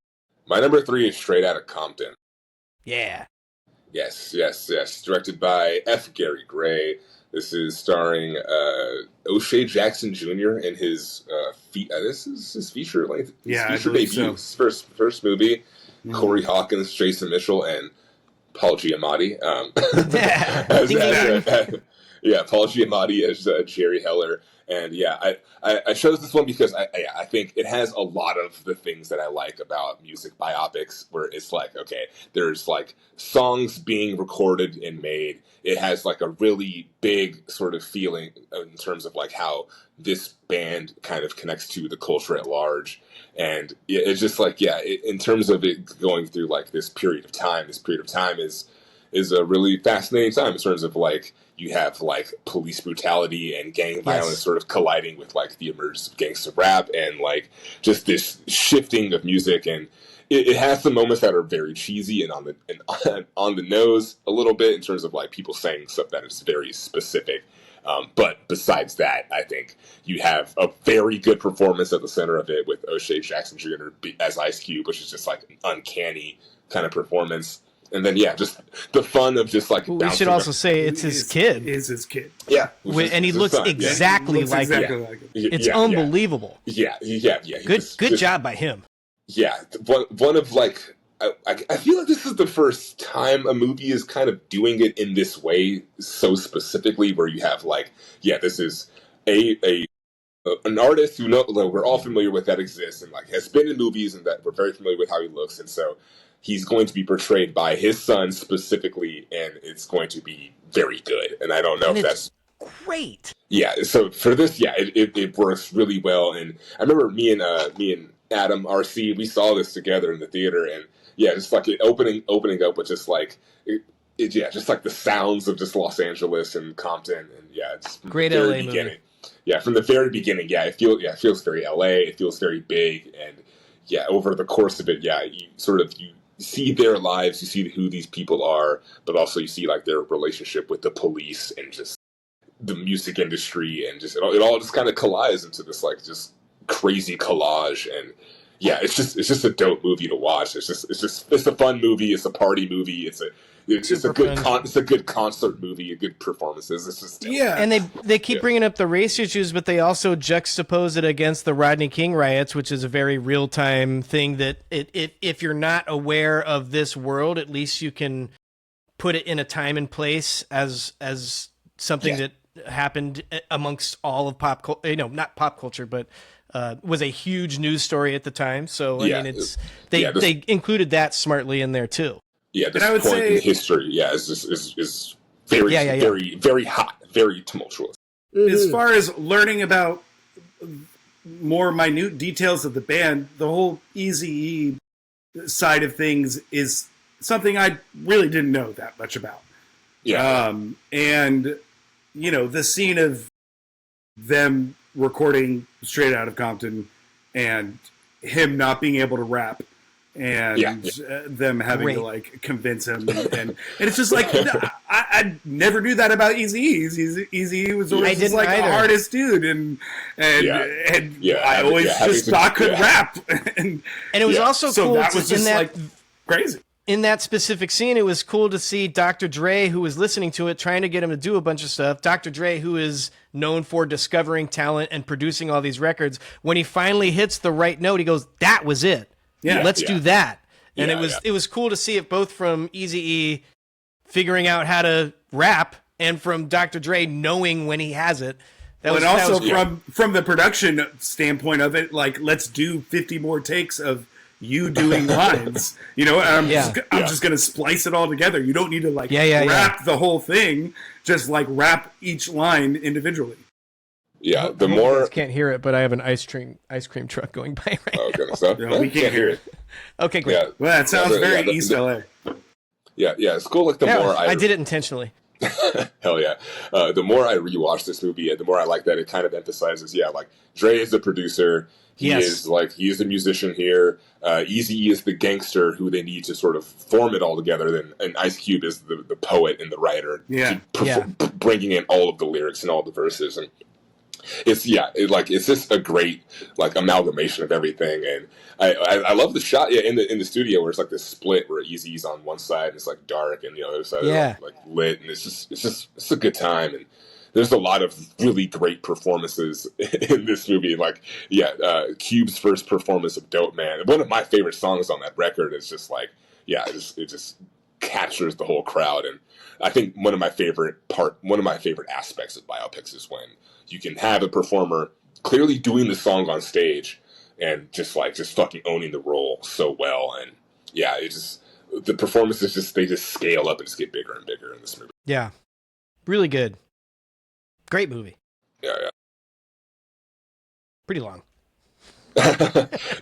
My number 3 is Straight Outta Compton. Yeah. Yes. Directed by F. Gary Gray. This is starring O'Shea Jackson Jr. in his this is his feature length. Yeah, feature I believe debut. so. His first movie. Corey Hawkins, Jason Mitchell, and Paul Giamatti. Paul Giamatti as Jerry Heller. And I chose this one because I think it has a lot of the things that I like about music biopics, where it's like, okay, there's like songs being recorded and made. It has like a really big sort of feeling in terms of like how this band kind of connects to the culture at large. And it's just like, in terms of it going through like this period of time is a really fascinating time in terms of like, you have like police brutality and gang violence sort of colliding with like the emergence of gangsta rap and like just this shifting of music, and it has some moments that are very cheesy and on the nose a little bit in terms of like people saying stuff that is very specific. But besides that, I think you have a very good performance at the center of it with O'Shea Jackson Jr. as Ice Cube, which is just like an uncanny kind of performance. And then, just the fun of just like. We should also say it's his kid. Is his kid. Yeah. And he looks exactly like him. It's unbelievable. Yeah. Good job by him. Yeah. One of like I feel like this is the first time a movie is kind of doing it in this way so specifically, where you have like, yeah, this is a an artist who like, we're all familiar with that exists and like has been in movies and that we're very familiar with how he looks, and so he's going to be portrayed by his son specifically, and it's going to be very good. And I don't know And if it's that's great. yeah. So for this, yeah, it works really well. And I remember me and Adam RC, we saw this together in the theater, and yeah, just like it opening up with just like yeah, just like the sounds of just Los Angeles and Compton, and yeah, it's from Great the very LA beginning. movie. Yeah, from the very beginning, yeah, it feels very LA. It feels very big, and yeah, over the course of it, yeah, you see their lives, you see who these people are, but also you see like their relationship with the police and just the music industry, and just it all just kind of collides into this like just crazy collage. And yeah, it's just a dope movie to watch. It's a fun movie. It's a party movie. It's a good fun. it's a good concert movie. A good performances. It's just dope. Yeah. And they keep bringing up the race issues, but they also juxtapose it against the Rodney King riots, which is a very real time thing that if you're not aware of this world, at least you can put it in a time and place as something that happened amongst all of pop culture, not pop culture, but was a huge news story at the time. So I mean, they included that smartly in there too. Yeah, this point in history, is very, very, very hot, very tumultuous. As far as learning about more minute details of the band, the whole Eazy-E side of things is something I really didn't know that much about. Yeah. And, the scene of them recording Straight Out of Compton and him not being able to rap and them having to like convince him, and it's just like I never knew that about Eazy-E. Eazy-E was always just like the hardest dude, and I always just thought could rap, and it was also so cool. That was just like crazy. In that specific scene, it was cool to see Dr. Dre, who was listening to it, trying to get him to do a bunch of stuff. Dr. Dre, who is known for discovering talent and producing all these records, when he finally hits the right note, he goes, "That was it. Yeah, let's do that." And it was cool to see it both from Eazy-E figuring out how to rap and from Dr. Dre knowing when he has it. From the production standpoint of it, like, let's do 50 more takes of you doing lines, I'm just going to splice it all together. You don't need to rap the whole thing, just like rap each line individually. Yeah, the more you guys can't hear it, but I have an ice cream truck going by right now. Okay, so we can't hear it. Okay, great. Yeah. Well, that sounds very East LA. Yeah, it's cool. Like I did it intentionally. Hell yeah. The more I rewatch this movie, the more I like that it kind of emphasizes, like Dre is the producer. He is the musician here. Eazy-E is the gangster who they need to sort of form it all together. And Ice Cube is the poet and the writer, bringing in all of the lyrics and all the verses. And it's just a great like amalgamation of everything. And I love the shot in the studio where it's like this split where Eazy-E's on one side and it's like dark and the other side is like lit, and it's a good time. And there's a lot of really great performances in this movie. Like, Cube's first performance of Dope Man. One of my favorite songs on that record is just like, it just captures the whole crowd. And I think one of my favorite aspects of biopics is when you can have a performer clearly doing the song on stage and just fucking owning the role so well. And the performances they just scale up and just get bigger and bigger in this movie. Yeah. Really good. Great movie. Yeah. Pretty long.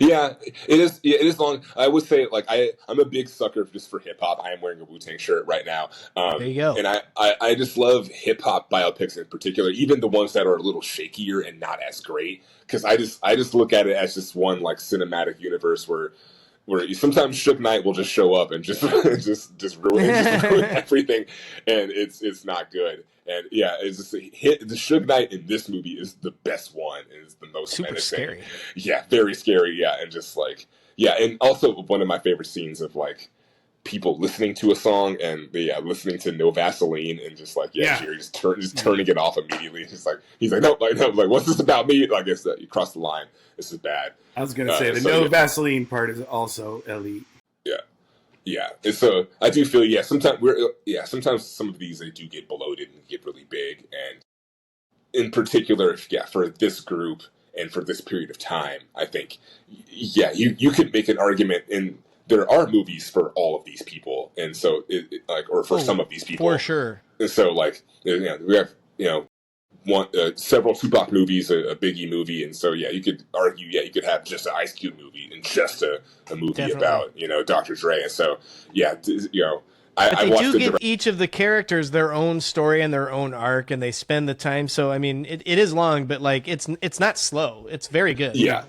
Yeah, it is. Yeah, it is long. I would say, like, I'm a big sucker just for hip hop. I am wearing a Wu-Tang shirt right now. There you go. And I just love hip hop biopics in particular, even the ones that are a little shakier and not as great, because I just look at it as just one like cinematic universe where sometimes Suge Knight will just show up and just ruin everything, and it's not good. And it's just the Suge Knight in this movie is the best one. And it's the most super menacing. Scary. Yeah, very scary. Yeah, and just like and also one of my favorite scenes of like people listening to a song and listening to No Vaseline and just like Jerry just turning it off immediately. He's like no, what's this about me? Like it's you crossed the line. This is bad. I was gonna say the Vaseline part is also elite. Yeah. Yeah, and so I do feel sometimes some of these they do get bloated and get really big, and in particular, yeah, for this group and for this period of time, I think, yeah, you could make an argument, and there are movies for all of these people, and so like, or for some of these people, for sure. and so like, we have several Tupac movies, a Biggie movie, and so yeah, you could argue, yeah, you could have just an Ice Cube movie and just a movie Definitely. about Dr. Dre, and so yeah, But they watched do give each of the characters their own story and their own arc, and they spend the time. So I mean, it is long, but like it's not slow. It's very good. Yeah.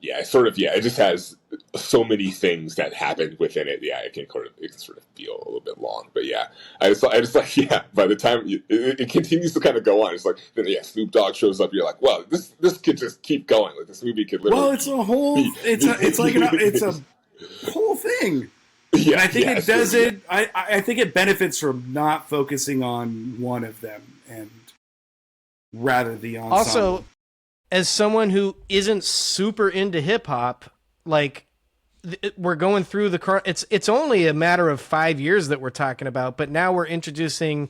It's sort of, it just has so many things that happen within it. Yeah, it can sort of feel a little bit long, but yeah, I just like, yeah. By the time it continues to kind of go on, it's like then Snoop Dogg shows up. You're like, well, this could just keep going. Like this movie could literally. Well, it's a whole. It's a whole thing. Yeah, and I think it does it. I think it benefits from not focusing on one of them and rather the ensemble. Also, as someone who isn't super into hip hop, like we're going through it's only a matter of 5 years that we're talking about, but now we're introducing,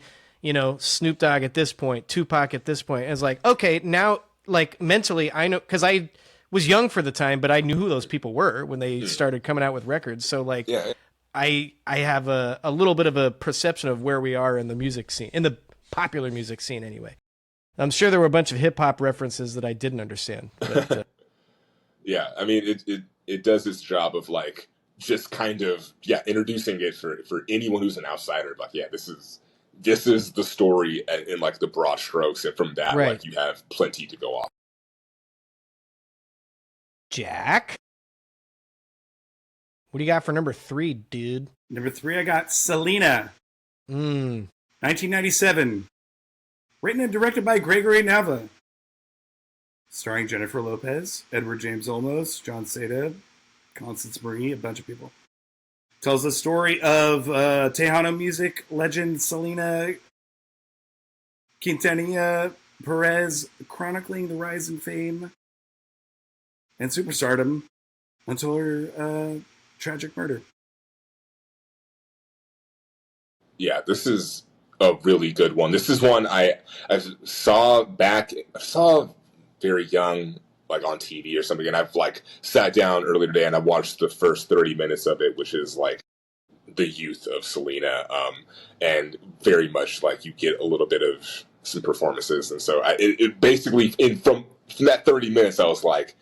Snoop Dogg at this point, Tupac at this point. And it's like, okay, now like mentally I know, because I was young for the time, but I knew who those people were when they started coming out with records. So like, I have a little bit of a perception of where we are in the music scene, in the popular music scene anyway. I'm sure there were a bunch of hip hop references that I didn't understand. But, yeah, I mean, it does its job of like just kind of introducing it for anyone who's an outsider. Like, yeah, this is the story in like the broad strokes, and from that, like you have plenty to go off. Jack, what do you got for number 3, dude? Number 3, I got Selena. 1997. Written and directed by Gregory Nava. Starring Jennifer Lopez, Edward James Olmos, John Seda, Constance Marie, a bunch of people. Tells the story of Tejano music legend Selena Quintanilla Perez, chronicling the rise in fame and superstardom until her tragic murder. Yeah, this is a really good one. This is one I saw very young, like on TV or something, and I've like sat down earlier today and I watched the first 30 minutes of it, which is like the youth of Selena, and very much like you get a little bit of some performances, and so it basically from that 30 minutes I was like,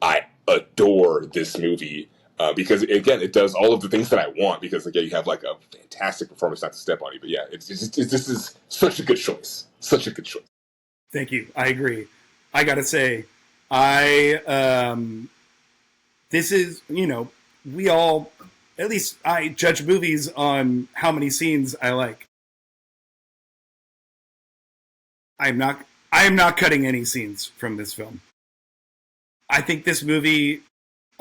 I adore this movie. Because again, it does all of the things that I want. Because again, you have like a fantastic performance. Not to step on you, but yeah, this is such a good choice. Such a good choice. Thank you. I agree. I gotta say, this is we all, at least I judge movies on how many scenes I like. I am not cutting any scenes from this film. I think this movie.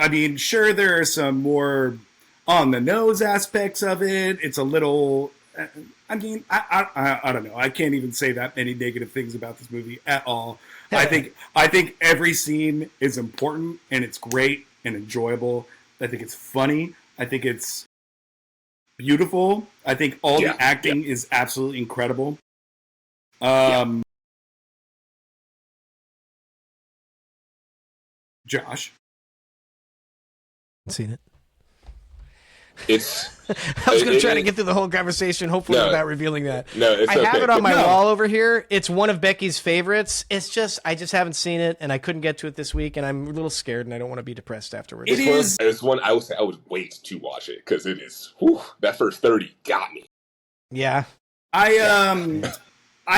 I mean, sure, there are some more on-the-nose aspects of it. It's a little... I mean, I don't know. I can't even say that many negative things about this movie at all. I think every scene is important, and it's great and enjoyable. I think it's funny. I think it's beautiful. I think all the acting is absolutely incredible. Josh? Seen it. It's. I was going to try to get through the whole conversation, hopefully without revealing that. No, it's I okay. have it on my wall over here. It's one of Becky's favorites. It's just I just haven't seen it, and I couldn't get to it this week, and I'm a little scared, and I don't want to be depressed afterwards. It's one I would say I would wait to watch it because it is. Whew, that first 30 got me. Yeah. I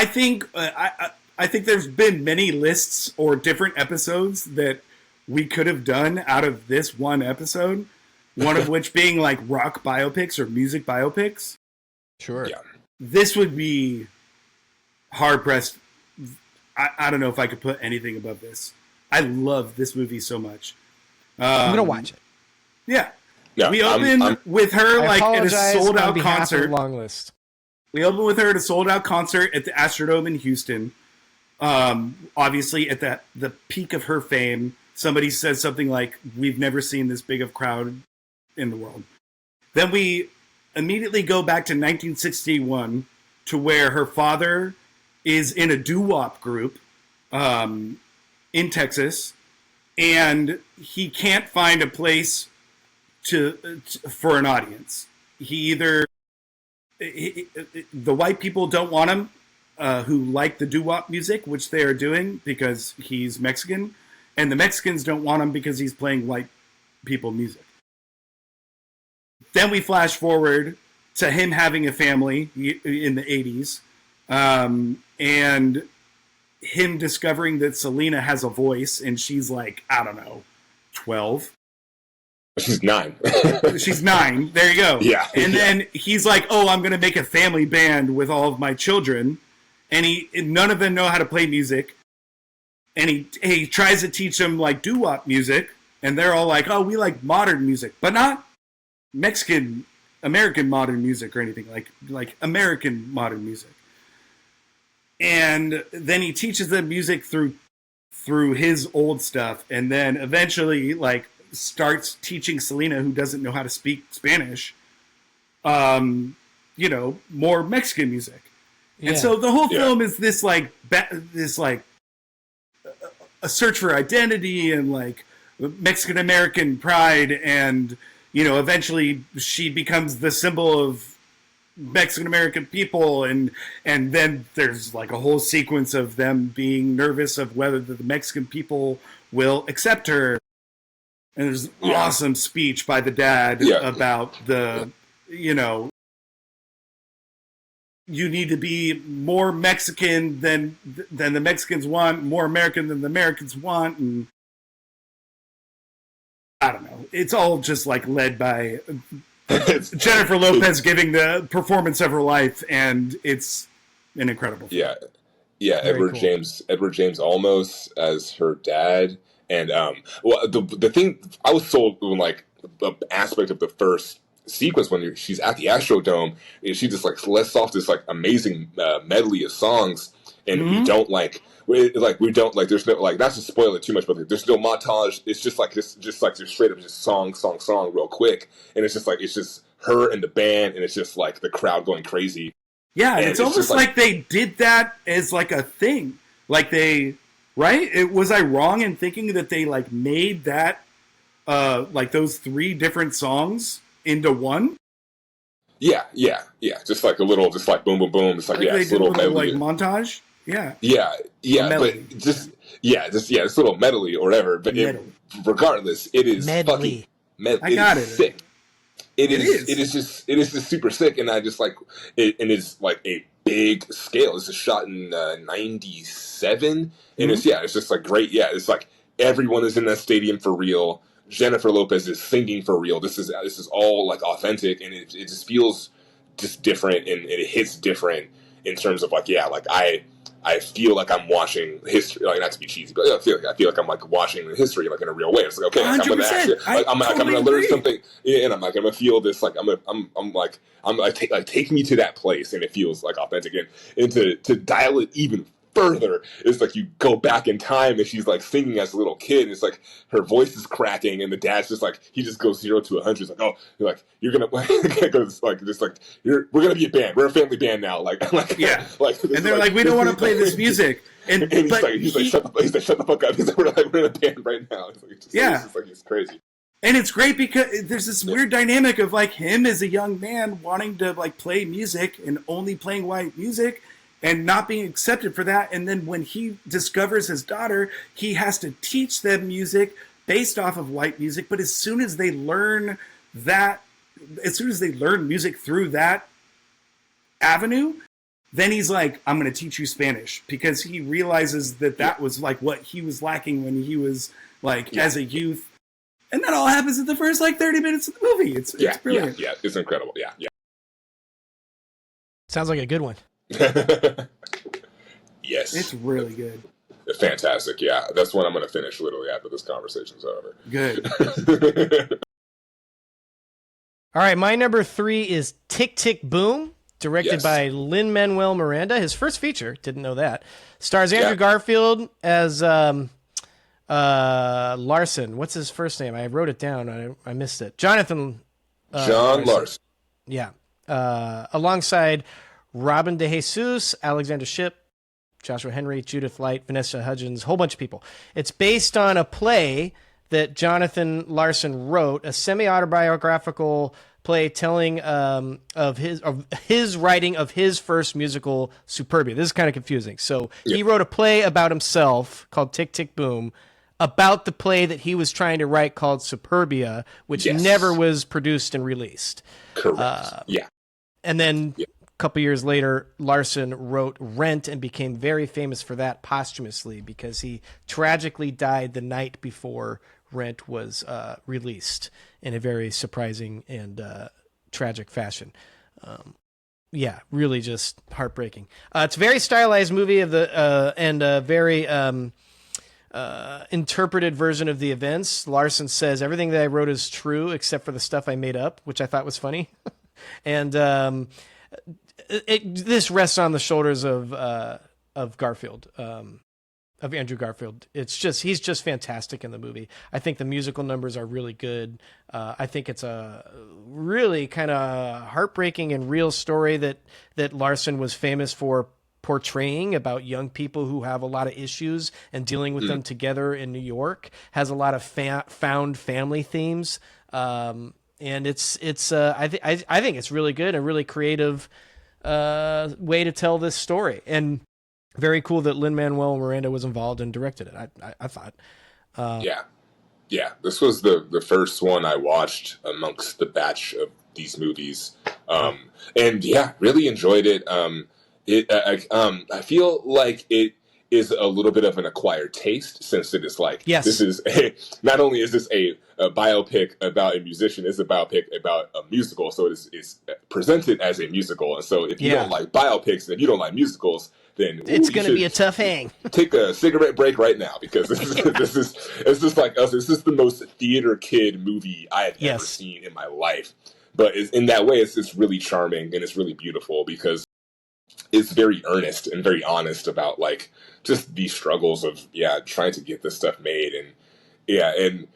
think I think there's been many lists or different episodes that we could have done out of this one episode, one of which being like rock biopics or music biopics. Sure. Yeah. This would be hard pressed. I don't know if I could put anything above this. I love this movie so much. I'm gonna watch it. Yeah. Yeah, we opened with her like at a sold out concert. Long list. We opened with her at a sold out concert at the Astrodome in Houston. Obviously, at the peak of her fame, somebody says something like, "We've never seen this big of crowd in the world." Then we immediately go back to 1961 to where her father is in a doo-wop group in Texas, and he can't find a place for an audience. The white people don't want him, who like the doo-wop music, which they are doing because he's Mexican, and the Mexicans don't want him because he's playing white people music. Then we flash forward to him having a family in the 80s, and him discovering that Selena has a voice, and she's like, I don't know, 12. She's 9. She's 9. There you go. Yeah. And then he's like, oh, I'm going to make a family band with all of my children. And none of them know how to play music. And he tries to teach them like doo-wop music. And they're all like, oh, we like modern music, but not Mexican, American modern music or anything, like American modern music. And then he teaches them music through his old stuff, and then eventually like starts teaching Selena, who doesn't know how to speak Spanish, more Mexican music. Yeah. And so the whole film is this like a search for identity and like Mexican American pride, and eventually she becomes the symbol of Mexican American people, and then there's like a whole sequence of them being nervous of whether the Mexican people will accept her. And there's an awesome speech by the dad about you need to be more Mexican than the Mexicans want, more American than the Americans want, and I don't know. It's all just like led by Jennifer Lopez giving the performance of her life, and it's an incredible film. Yeah. Edward James Olmos as her dad, and the thing I was sold when like the aspect of the first sequence when she's at the Astrodome is she just like lets off this like amazing medley of songs, and we don't there's no like, not to spoil it too much, but there's no montage. It's just straight up just song real quick, and it's just her and the band, and it's just like the crowd going crazy. Yeah, and it's almost like they did that as like a thing, like right? Was I wrong in thinking that they like made that like those 3 different songs into one? Yeah. Just like a little, just like boom, boom, boom. It's like it's a little medley, like montage. Yeah, but this little medley or whatever. But regardless, it is medley. Fucking I got it. Sick. It is just super sick, and I just like it. And it's like a big scale. It's just shot in '97, and it's just like great. Yeah, it's like everyone is in that stadium for real. Jennifer Lopez is singing for real. This is all like authentic, and it just feels just different, and it hits different in terms of like I feel like I'm watching history, like not to be cheesy, but I feel like I'm like watching the history like in a real way. It's like, okay, like, I'm gonna actually, like, I'm gonna learn something, and I'm like I'm gonna feel this, like take me to that place, and it feels like authentic, and to dial it even further, it's like you go back in time, and she's like singing as a little kid, and it's like her voice is cracking, and the dad's just like, he just goes 0 to 100. It's like, oh, you're gonna we're gonna be a band, we're a family band now, like yeah, like, and they're like we don't want to play this music, and he's like shut the fuck up. He's like we're in a band right now. It's crazy. And it's great because there's this weird dynamic of like him as a young man wanting to like play music and only playing white music, and not being accepted for that. And then when he discovers his daughter, he has to teach them music based off of white music. But as soon as they learn music through that avenue, then he's like, I'm going to teach you Spanish, because he realizes that was like what he was lacking when he was like as a youth. And that all happens in the first like 30 minutes of the movie. It's brilliant. Yeah, it's incredible. Yeah. Sounds like a good one. Yes, it's really good. It's fantastic. Yeah, that's one I'm going to finish literally after this conversation's over. Good. All right, my number 3 is Tick Tick Boom, directed by Lin-Manuel Miranda. His first feature, didn't know that. Stars Andrew Garfield as Larson. What's his first name? I wrote it down. I missed it. Jonathan John Larson. Yeah. Alongside Robin DeJesus, Alexander Shipp, Joshua Henry, Judith Light, Vanessa Hudgens, a whole bunch of people. It's based on a play that Jonathan Larson wrote, a semi-autobiographical play telling of his writing of his first musical, Superbia. This is kind of confusing. So he wrote a play about himself called Tick, Tick, Boom, about the play that he was trying to write called Superbia, which never was produced and released. Correct. And then a couple years later, Larson wrote Rent and became very famous for that posthumously because he tragically died the night before Rent was released in a very surprising and tragic fashion. Really just heartbreaking. It's a very stylized movie of the and a very interpreted version of the events. Larson says everything that I wrote is true except for the stuff I made up, which I thought was funny. And this rests on the shoulders of Garfield, of Andrew Garfield. He's just fantastic in the movie. I think the musical numbers are really good. I think it's a really kind of heartbreaking and real story that Larson was famous for portraying about young people who have a lot of issues and dealing with them together in New York. Has a lot of found family themes. And it's I think it's really good, a really creative way to tell this story, and very cool that Lin-Manuel Miranda was involved and directed it. I thought. This was the first one I watched amongst the batch of these movies, and really enjoyed it. I feel like it is a little bit of an acquired taste, since it is like, this is not only is this a biopic about a musician, it's a biopic about a musical, so it's presented as a musical. And so if you don't like biopics and if you don't like musicals, then it's going to be a tough hang. Take a cigarette break right now, because this is like us. This is the most theater kid movie I have ever seen in my life. But in that way, it's really charming and it's really beautiful, because it's very earnest and very honest about like just these struggles of trying to get this stuff made. And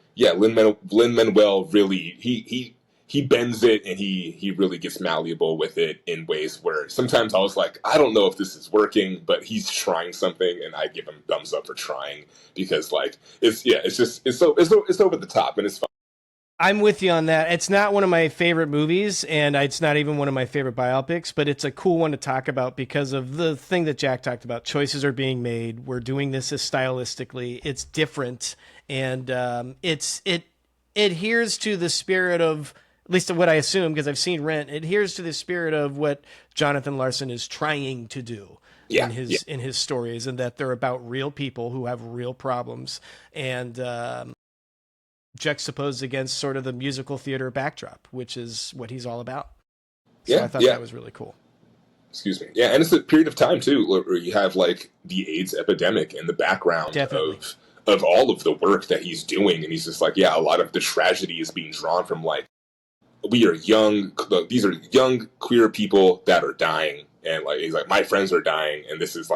Lin-Manuel really he bends it, and he really gets malleable with it in ways where sometimes I was like, I don't know if this is working, but he's trying something, and I give him thumbs up for trying, because like it's over the top and it's fun. I'm with you on that. It's not one of my favorite movies, and it's not even one of my favorite biopics, but it's a cool one to talk about because of the thing that Jack talked about. Choices are being made. We're doing this as stylistically. It's different, and it adheres to the spirit of, at least what I assume, because I've seen Rent, it adheres to the spirit of what Jonathan Larson is trying to do in his stories, and that they're about real people who have real problems, and juxtaposed against sort of the musical theater backdrop, which is what he's all about. So I thought that was really cool. Excuse me. Yeah, and it's a period of time too where you have like the AIDS epidemic in the background of all of the work that he's doing, and he's just like, a lot of the tragedy is being drawn from like, we are young. These are young queer people that are dying, and like he's like, my friends are dying, and this is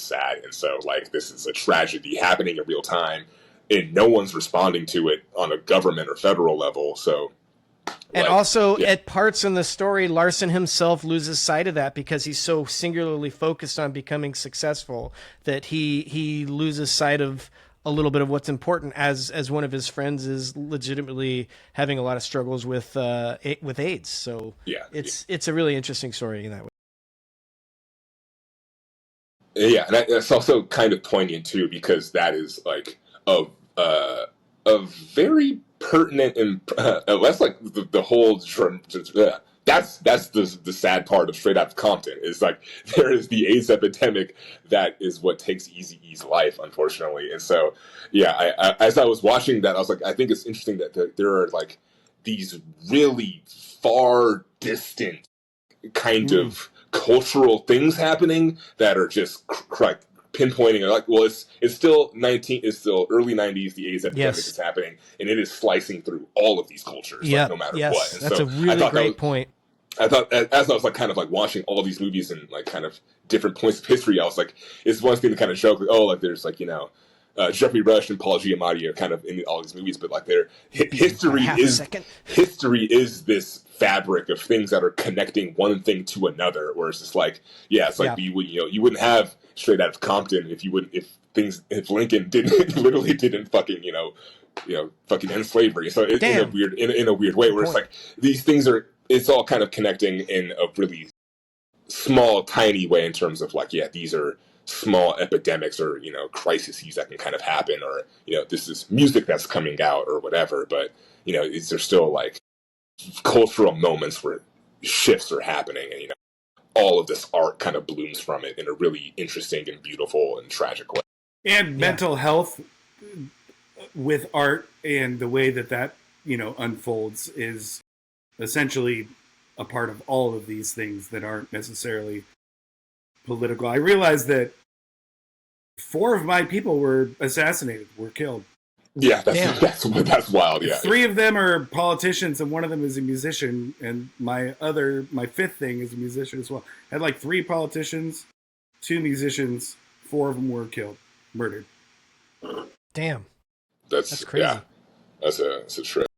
sad, and so like this is a tragedy happening in real time. And no one's responding to it on a government or federal level. So, and also at parts in the story, Larson himself loses sight of that because he's so singularly focused on becoming successful that he loses sight of a little bit of what's important, as one of his friends is legitimately having a lot of struggles with AIDS. So it's a really interesting story in that way. Yeah, and it's also kind of poignant too, because that is like a very pertinent and that's like the whole that's the sad part of Straight Outta Compton, is like there is the AIDS epidemic that is what takes Eazy-E's life, unfortunately. And so I as I was watching that, I was like, I think it's interesting that there are like these really far distant kind of cultural things happening that are just pinpointing, like, well, it's still early 90s, the AIDS epidemic is happening, and it is slicing through all of these cultures, like, no matter what. And that's a really great point. I thought, as I was like kind of like watching all these movies and like kind of different points of history, I was like, it's one thing to kind of joke, like, oh, like there's like, Jeffrey Rush and Paul Giamatti are kind of in all these movies, but like their history is this fabric of things that are connecting one thing to another. Where it's just like, yeah, it's like you wouldn't have Straight Out of Compton if Lincoln didn't literally didn't fucking fucking end slavery. So in a weird way, where it's like these things it's all kind of connecting in a really small, tiny way in terms of like, yeah, these are small epidemics or crises that can kind of happen, or this is music that's coming out or whatever, but is there still like cultural moments where shifts are happening, and all of this art kind of blooms from it in a really interesting and beautiful and tragic way. And mental health with art and the way that unfolds is essentially a part of all of these things that aren't necessarily political. I realized that 4 of my people were assassinated, were killed. Yeah, that's wild. Yeah, 3 of them are politicians, and 1 of them is a musician, and my 5th thing is a musician as well. I had like 3 politicians, 2 musicians, 4 of them were killed, murdered. Damn, that's crazy. Yeah, that's a trip.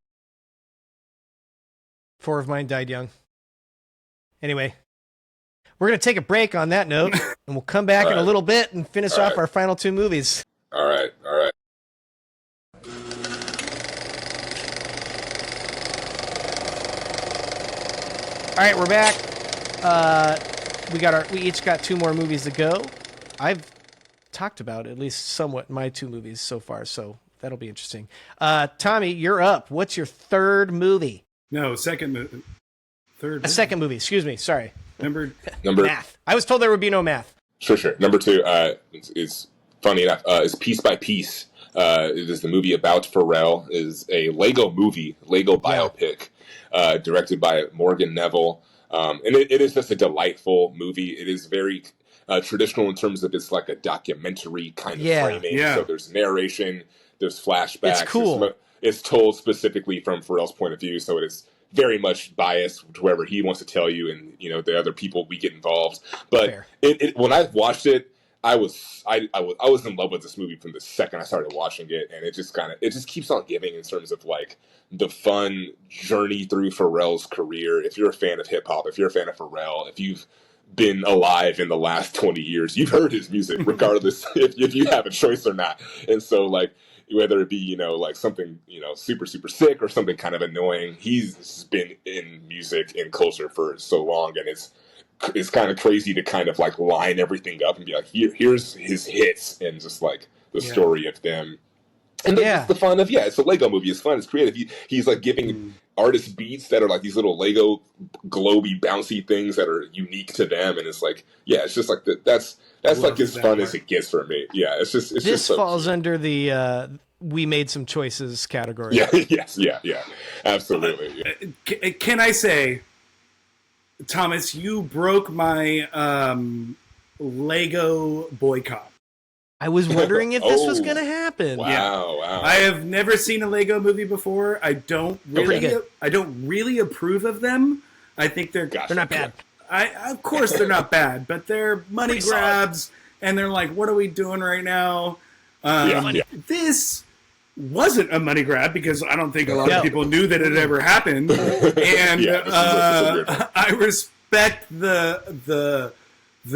4 of mine died young. Anyway, we're going to take a break on that note, and we'll come back in a little bit and finish off our final 2 movies. All right. All right, we're back. We each got 2 more movies to go. I've talked about at least somewhat my 2 movies so far, so that'll be interesting. Tommy, you're up. What's your 3rd movie? No, third. Second movie. Excuse me. Sorry. Number math. I was told there would be no math. Sure. Number 2 is funny enough. Is Piece by Piece. It is the movie about Pharrell. It is a Lego biopic, directed by Morgan Neville. And it is just a delightful movie. It is very traditional in terms of it's like a documentary kind of framing. Yeah. So there's narration, there's flashbacks. It's cool. It's told specifically from Pharrell's point of view, so it is very much biased to wherever he wants to tell you, and the other people we get involved. But when I watched it, I was in love with this movie from the second I started watching it, and it just keeps on giving in terms of like the fun journey through Pharrell's career. If you're a fan of hip hop, if you're a fan of Pharrell, if you've been alive in the last 20 years, you've heard his music, regardless if you have a choice or not. And so like, whether it be, like something, super, super sick or something kind of annoying, he's been in music and culture for so long, and it's kind of crazy to kind of like line everything up and be like, here's his hits and just like the story of them. And the fun of, it's a Lego movie. It's fun. It's creative. He's like giving artists beats that are like these little Lego globy bouncy things that are unique to them. And it's like, it's just like that's like as fun as it gets for me. Yeah. This falls under the, we made some choices category. Yeah. Yes. Yeah. Absolutely. Yeah. Can I say, Thomas, you broke my Lego boycott. I was wondering if this was going to happen. Wow. I have never seen a Lego movie before. I don't really approve of them. I think they're not bad. Of course they're not bad, but they're money grabs, and they're like, what are we doing right now? This wasn't a money grab because I don't think a lot of people knew that it ever happened. And I respect the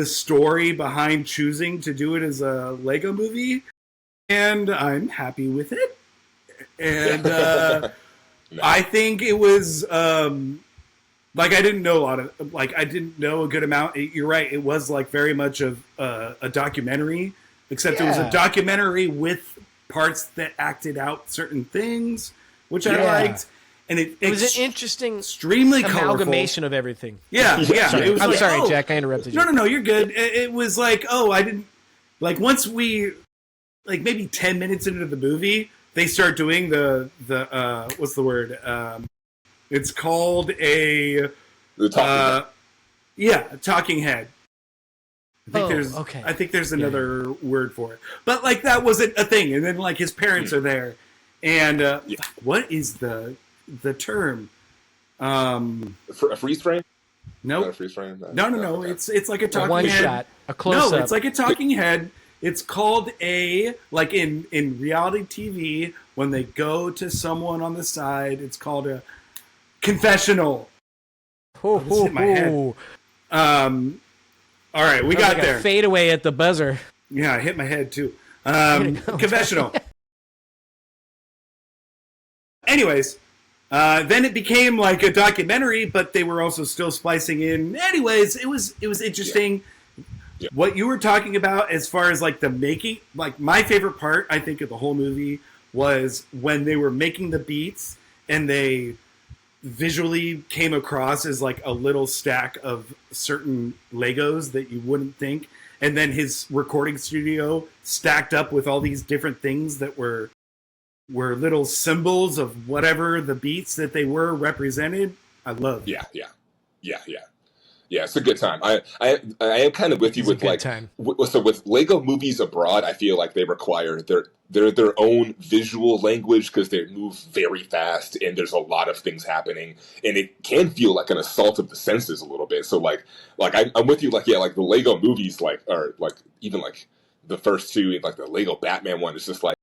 story behind choosing to do it as a Lego movie, and I'm happy with it. And I think it was like I didn't know I didn't know a good amount. You're right. It was like very much of a documentary, except it was a documentary with parts that acted out certain things, which I liked. And it was an interesting, extremely amalgamation of everything. Yeah. It was sorry, Jack. I interrupted you. No, you're good. It was like, I didn't like once we like maybe 10 minutes into the movie, they start doing the what's the word? It's called a talking head. I think there's another word for it, but like that wasn't a thing. And then like his parents are there, and what is the term? A freeze frame? Nope. Not a freeze frame? No. Okay. It's like a talking one head. Shot, a close up. No, it's like a talking head, It's called like in reality TV, when they go to someone on the side, it's called a confessional. Ho, This hit my head. All right, we got like there. A fade away at the buzzer. Yeah, I hit my head too. Confessional. Anyways, then it became like a documentary, but they were also still splicing in. Anyways, it was interesting. Yeah. Yeah. What you were talking about as far as like the making, like my favorite part, I think, of the whole movie was when they were making the beats and they visually came across as like a little stack of certain Legos that you wouldn't think. And then his recording studio stacked up with all these different things that were little symbols of whatever the beats that they were represented. I love. Yeah. It's a good time. I am kind of with you with like time. So with Lego movies abroad, I feel like they require their own visual language because they move very fast and there's a lot of things happening and it can feel like an assault of the senses a little bit. So like I'm with you, like like the Lego movies, like, or like even like the first two, like the Lego Batman one is just like,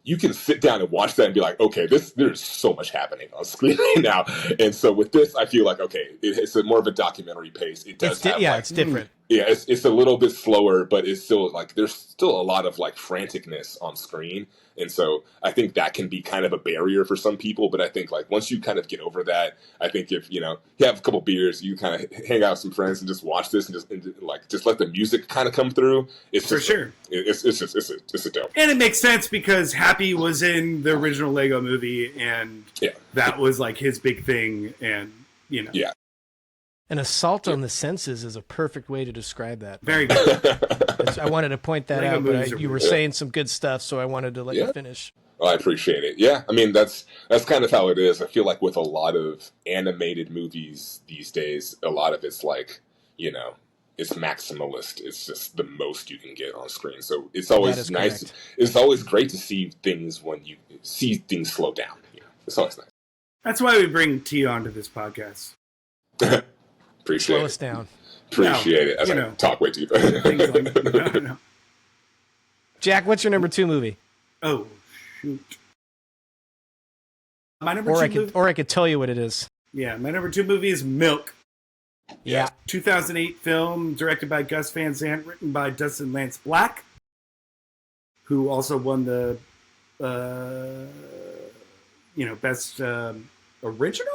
you can sit down and watch that and be like, okay, there's so much happening on screen right now. And so with this, I feel like, okay, it's more of a documentary pace. It does have it's different. Yeah, it's a little bit slower, but it's still like there's still a lot of like franticness on screen. And so I think that can be kind of a barrier for some people. But I think like once you kind of get over that, I think if you have a couple beers, you kind of hang out with some friends and just watch this and just let the music kind of come through. It's For just sure. It's a dope. And it makes sense because Happy was in the original Lego movie, and that was like his big thing. And Yeah. An assault on the senses is a perfect way to describe that. Very good. I wanted to point that Lego out, movies but are you were weird. saying some good stuff, so I wanted to let you finish. Oh, I appreciate it. Yeah, I mean that's kind of how it is. I feel like with a lot of animated movies these days, a lot of it's like it's maximalist. It's just the most you can get on screen. So it's always nice. Correct. It's always great to see things when you see things slow down. It's always nice. That's why we bring T onto this podcast. Appreciate Slow it. us down. Appreciate it. As I talk way too fast. Things like, no. Jack, what's your number 2 movie? Oh, shoot. My number 2 movie. Or I could tell you what it is. Yeah, my number 2 movie is Milk. Yeah. 2008 film directed by Gus Van Sant, written by Dustin Lance Black, who also won the best original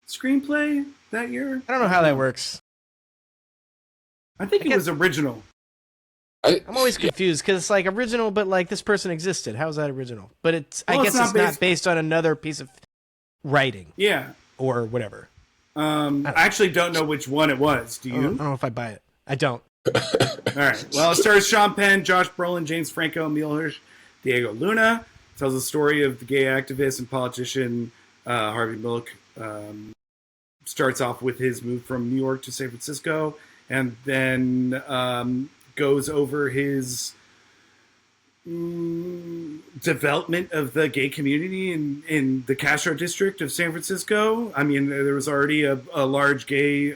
screenplay that year. I don't know how that works. I think it was original. I'm always confused because it's like original, but like this person existed. How is that original? But I guess it's not based on another piece of writing. Yeah. Or whatever. I actually don't know which one it was. Do you? I don't know if I buy it. I don't. All right. Well, it stars Sean Penn, Josh Brolin, James Franco, Emil Hirsch, Diego Luna. It tells the story of the gay activist and politician Harvey Milk. Starts off with his move from New York to San Francisco, and then goes over his development of the gay community in the Castro district of San Francisco. I mean, there was already a large gay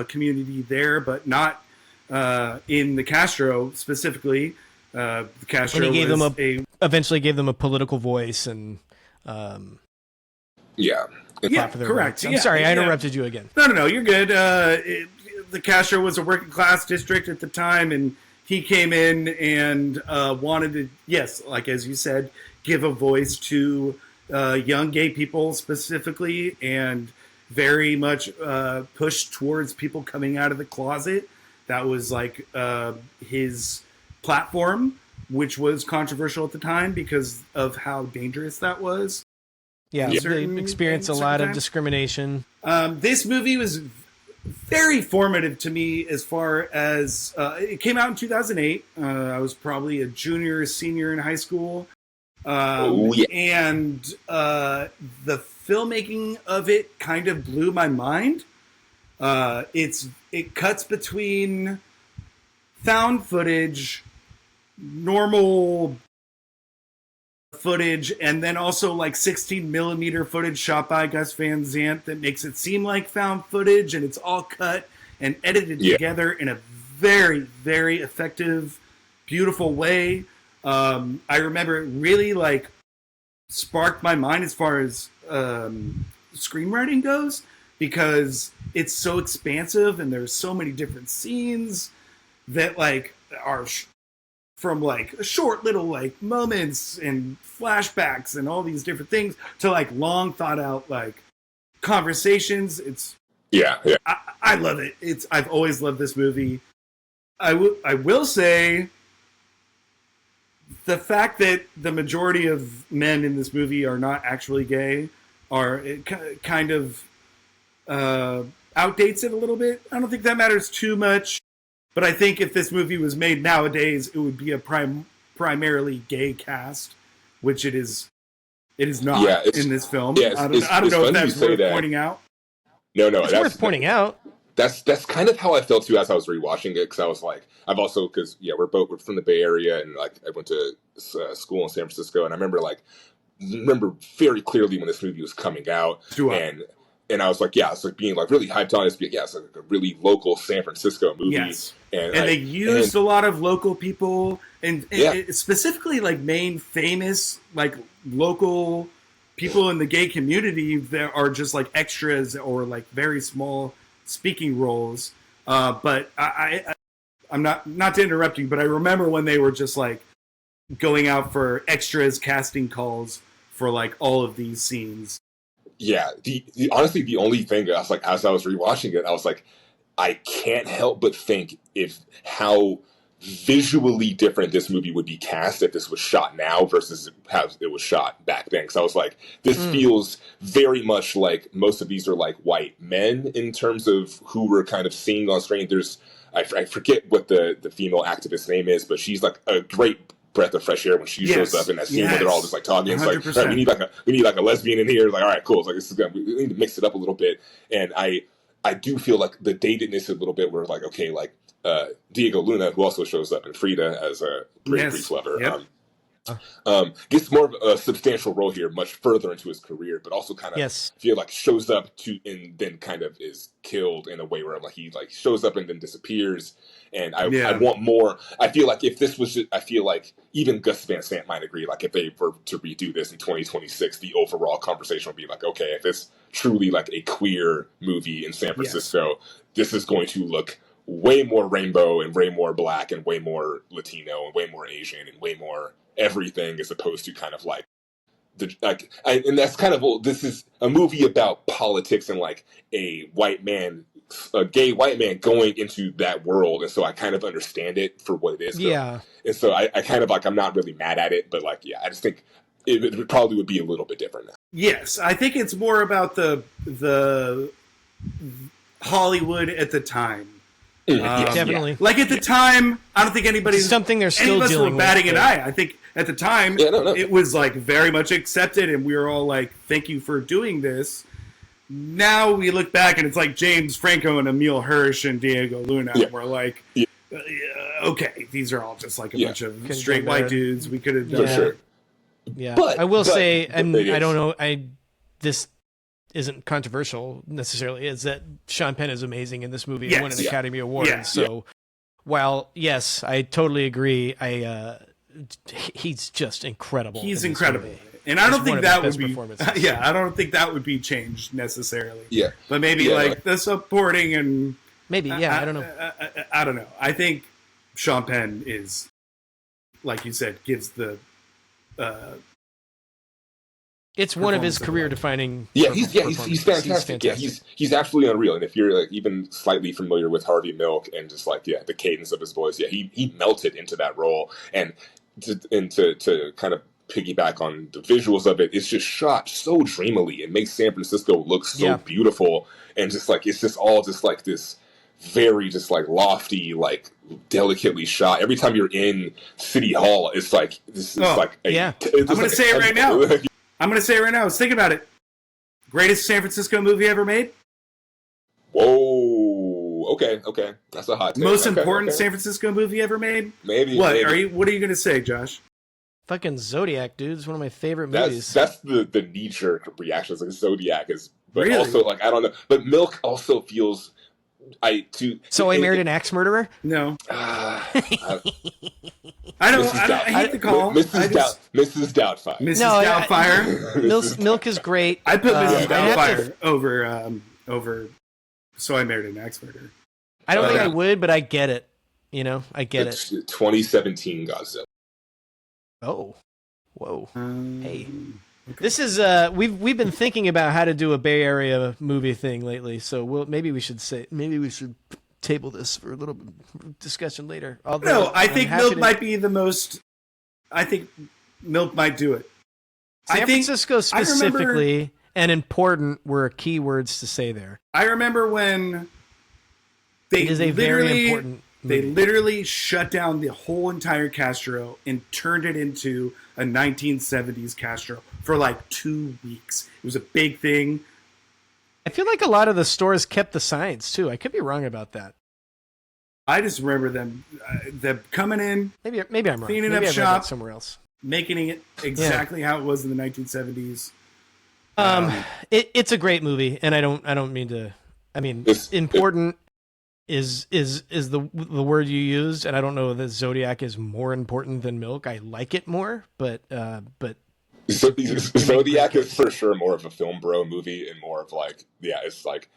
community there, but not in the Castro specifically. The Castro and he gave eventually gave them a political voice and yeah, correct. I'm sorry, I interrupted you again. No, you're good. The Castro was a working class district at the time, and he came in and wanted to, like as you said, give a voice to young gay people specifically, and very much push towards people coming out of the closet. That was like his platform, which was controversial at the time because of how dangerous that was. Yeah, they experienced a lot of discrimination. This movie was very formative to me as far as it came out in 2008. I was probably a junior or senior in high school. And the filmmaking of it kind of blew my mind. It cuts between found footage, normal footage, and then also like 16 millimeter footage shot by Gus Van Sant that makes it seem like found footage, and it's all cut and edited together in a very, very effective beautiful way. I remember it really like sparked my mind as far as screenwriting goes, because it's so expansive and there's so many different scenes that like are from like short little like moments and flashbacks and all these different things to like long thought out like conversations. It's Yeah. I love it. I've always loved this movie. I will say the fact that the majority of men in this movie are not actually gay are it kind of outdates it a little bit. I don't think that matters too much, but I think if this movie was made nowadays, it would be a primarily gay cast, which it is. It is not in this film. Yeah, I don't know if that's worth pointing out. No, it's worth pointing out. That's kind of how I felt too as I was rewatching it, because I was like, we're from the Bay Area, and like I went to school in San Francisco, and I remember very clearly when this movie was coming out, and I was like, it's like being like really hyped on it. It's like a really local San Francisco movie. Yes. And they used a lot of local people, and specifically like main famous like local people in the gay community that are just like extras or like very small speaking roles. But I'm not to interrupt you, but I remember when they were just like going out for extras casting calls for like all of these scenes. Yeah, honestly, the only thing I was like, as I was rewatching it, I was like, I can't help but think how visually different this movie would be cast if this was shot now versus how it was shot back then. Because I was like, this feels very much like most of these are like white men in terms of who we're kind of seeing on screen. I forget what the female activist's name is, but she's like a great breath of fresh air when she shows up in that scene where they're all just like talking. It's 100%. Like, all right, we need like a lesbian in here. It's like, all right, cool. It's like we need to mix it up a little bit. And I do feel like the datedness a little bit where like, okay, like Diego Luna, who also shows up in Frida as a priest lover, gets more of a substantial role here, much further into his career, but also kind of feel like shows up and then kind of is killed in a way where like he like shows up and then disappears. And I want more. I feel like if this was, I feel like even Gus Van Sant might agree. Like if they were to redo this in 2026, the overall conversation would be like, okay, if it's truly like a queer movie in San Francisco, this is going to look way more rainbow and way more black and way more Latino and way more Asian and way more everything, as opposed to kind of like and that's kind of, this is a movie about politics and like a gay white man going into that world, and so I kind of understand it for what it is. And so I kind of like, I'm not really mad at it, but like, I just think it probably would be a little bit different now. Yes, I think it's more about the Hollywood at the time. Definitely. Like at the time, I don't think anybody's something they're still dealing with. Batting an eye. I think at the time it was like very much accepted, and we were all like, "Thank you for doing this." Now we look back and it's like James Franco and Emile Hirsch and Diego Luna. And we're like, okay, these are all just like a bunch of straight white dudes. We could have done sure. Yeah, but I will say, and I don't know, this isn't controversial necessarily, is that Sean Penn is amazing in this movie and won an Academy Award. So while, yes, I totally agree, he's just incredible. He's incredible. And I don't think that would be, I don't think that would be changed necessarily. Yeah. But maybe like the supporting and... Maybe, I don't know. I don't know. I think Sean Penn is, like you said, gives the... it's one of his career-defining. He's fantastic. Yeah, he's absolutely unreal. And if you're like even slightly familiar with Harvey Milk and just like the cadence of his voice, he melted into that role. And to kind of piggyback on the visuals of it, it's just shot so dreamily. It makes San Francisco look so beautiful, and just like it's just all just like this very just like lofty, like delicately shot. Every time you're in City Hall, it's like this is I'm gonna say it right now. I'm going to say it right now. Let's think about it. Greatest San Francisco movie ever made? Whoa. Okay. That's a hot take. Most important San Francisco movie ever made? Maybe. What are you going to say, Josh? Fucking Zodiac, dude. It's one of my favorite movies. That's the knee-jerk reaction. It's like Zodiac is... But really? also, like, I don't know. But Milk also feels... So I married an axe murderer? No. I, I don't. Mrs. I hate the call. Mrs. Doubtfire. Mrs. No, Doubtfire. Milk is great. I put Mrs. I'd have to- Doubtfire over. So I married an axe murderer. I don't think I would, but I get it. You know, I get it. 2017 Godzilla. Oh, whoa. Hey. Okay. This is we've been thinking about how to do a Bay Area movie thing lately, so maybe we should table this for a little discussion later. Although No, I think Milk to... might be the most. I think Milk might do it. San Francisco specifically and important were key words to say there. I remember when they very important movie. They literally shut down the whole entire Castro and turned it into a 1970s Castro for like 2 weeks. It was a big thing. I feel like a lot of the stores kept the signs too. I could be wrong about that. I just remember them coming in. Maybe I'm wrong. Cleaning Maybe up I read shop that somewhere else. Making it exactly how it was in the 1970s. It's a great movie, and I don't mean to. I mean, important is the word you used, and I don't know that Zodiac is more important than Milk. I like it more, but Zodiac is for sure more of a film bro movie and more of like, it's like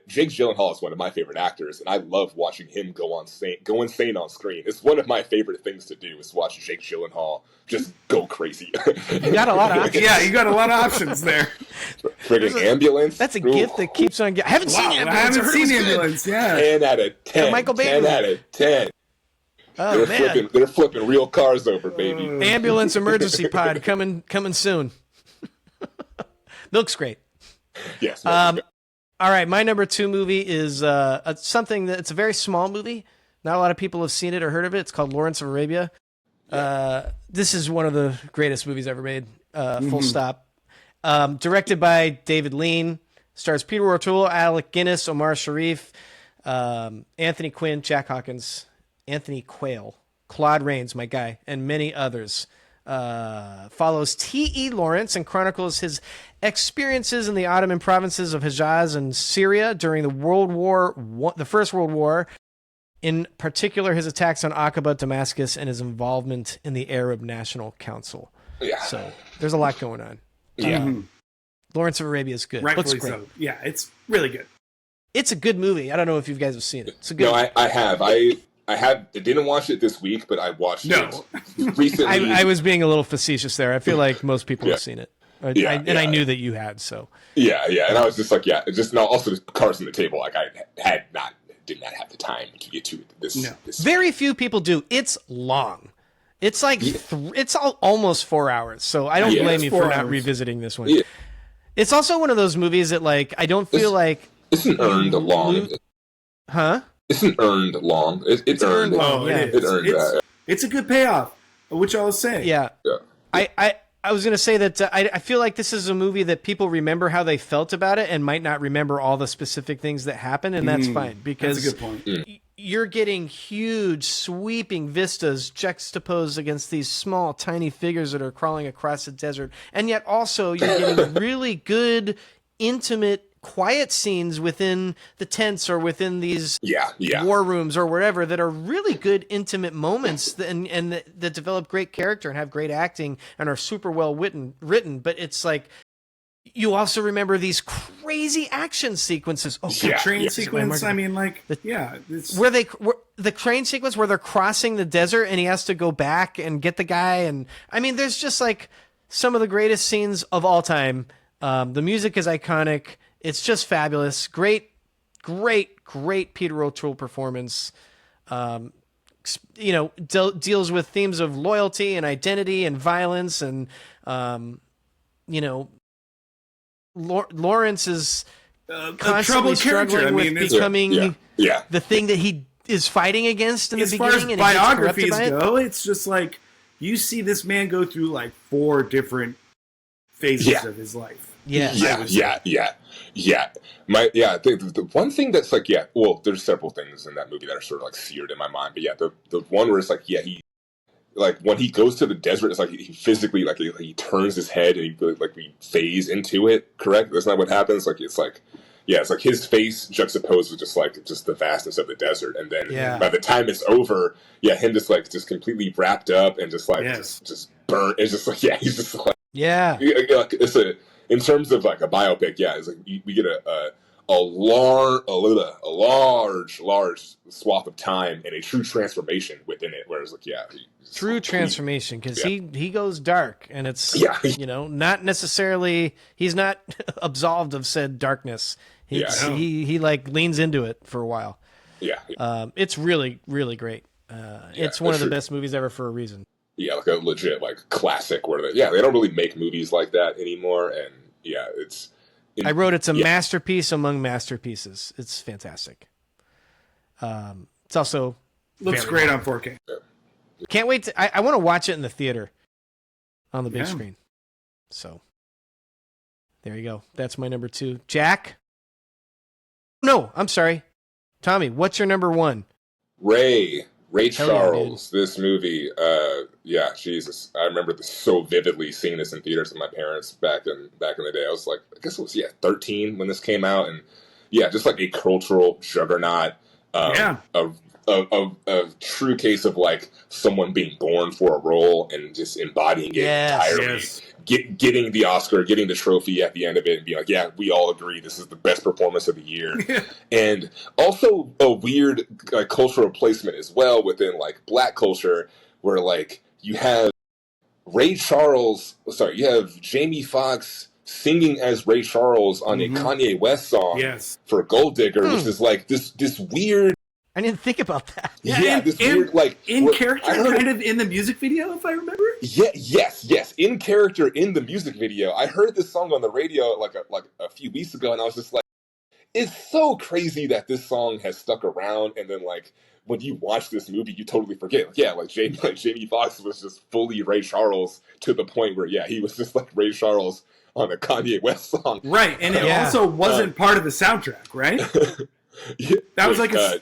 Jake Gyllenhaal is one of my favorite actors, and I love watching him go insane on screen. It's one of my favorite things to do is watch Jake Gyllenhaal just go crazy. You got a lot of options. Yeah, you got a lot of options there. Friggin' Ambulance. That's a gift that keeps on. I haven't seen Ambulance. I haven't seen Ambulance. Yeah, 10 out of 10. Michael Bay. 10 out of 10. Oh, they're flipping real cars over, baby. Ambulance emergency pod coming soon. Milk's great. Yes. All right, my number 2 movie is something it's a very small movie. Not a lot of people have seen it or heard of it. It's called Lawrence of Arabia. This is one of the greatest movies ever made. Full stop. Directed by David Lean. Stars Peter O'Toole, Alec Guinness, Omar Sharif, Anthony Quinn, Jack Hawkins, Anthony Quayle, Claude Rains, my guy, and many others. Follows T.E. Lawrence and chronicles his experiences in the Ottoman provinces of Hejaz and Syria during the First World War. In particular, his attacks on Aqaba, Damascus, and his involvement in the Arab National Council. Yeah. So there's a lot going on. Yeah. Lawrence of Arabia is good. Rightfully Looks great. so. Yeah, it's really good. It's a good movie. I don't know if you guys have seen it. It's a good. No, I have. I didn't watch it this week, but I watched it recently. I was being a little facetious there. I feel like most people have seen it. I knew that you had, so. Yeah, and I was just like, also the cards on the table. Like I did not have the time to get to this. No. Very few people do. It's long. It's like it's almost 4 hours. So I don't blame you for not revisiting this one. Yeah. It's also one of those movies that like I don't feel like it's an earned long. Huh? It's an earned long. It's earned long. Yeah. It's earned. It's a good payoff, which I was saying. Yeah. I was going to say that I feel like this is a movie that people remember how they felt about it and might not remember all the specific things that happened, and that's fine because that's a good point. You're getting huge, sweeping vistas juxtaposed against these small, tiny figures that are crawling across the desert, and yet also you're getting really good, intimate, quiet scenes within the tents or within these war rooms or wherever that are really good intimate moments and that develop great character and have great acting and are super well written. But it's like you also remember these crazy action sequences. Train sequence. I mean, like it's... where the train sequence where they're crossing the desert and he has to go back and get the guy. And I mean, there's just like some of the greatest scenes of all time. The music is iconic. It's just fabulous. Great Peter O'Toole performance. Deals with themes of loyalty and identity and violence. And, Lawrence is constantly struggling with becoming the thing that he is fighting against in the beginning. As far as biographies go, it's just like you see this man go through like 4 different phases of his life. Yeah. The one thing that's like, there's several things in that movie that are sort of like seared in my mind. But the one where it's like, he like when he goes to the desert, it's like he physically he turns his head and he phase into it. Correct? That's not what happens. Like it's like yeah, it's like his face juxtaposed with just the vastness of the desert, and then Yeah. by the time it's over, yeah, him just completely wrapped up and just like Yes. just burnt. It's just like, yeah, he's just like, Yeah. like it's a in terms of like a biopic, yeah, it's like we get a large swath of time and a true transformation within it. Whereas like, yeah, True transformation, because Yeah. he goes dark, and it's Yeah. not necessarily, he's not absolved of said darkness. It's, Yeah. he like leans into it for a while. yeah, It's really, really great. It's one of the true. best movies ever for a reason. Yeah, like a legit like classic where they don't really make movies like that anymore, and yeah, I wrote it's a masterpiece among masterpieces. It's fantastic. It's also Looks very great long. on 4K. Can't wait to, I want to watch it in the theater on the big Yeah. screen. So there you go. That's my number 2. Jack? No, I'm sorry. Tommy, what's your number 1? Ray Hell yeah, Charles, this movie, yeah, Jesus, I remember this so vividly, seeing this in theaters with my parents back in the day. I was like, I guess it was 13 when this came out, and yeah, just like a cultural juggernaut, Yeah. a true case of like someone being born for a role and just embodying it entirely. Yes. Getting the Oscar, getting the trophy at the end of it, and being like, yeah, we all agree this is the best performance of the year. And also a weird cultural placement as well within like Black culture, where like you have you have Jamie Foxx singing as Ray Charles on a Kanye West song Yes. for Gold Digger, which is like this weird. I didn't think about that. Yeah, this weird like in where- character, I heard- kind of in the music video, if I remember. Yes. In character in the music video. I heard this song on the radio like a few weeks ago, and I was just like, it's so crazy that this song has stuck around. And then like when you watch this movie, you totally forget. Like, Jamie Foxx was just fully Ray Charles to the point where he was just like Ray Charles on a Kanye West song. Right, and it Yeah. also wasn't part of the soundtrack, right? That was like a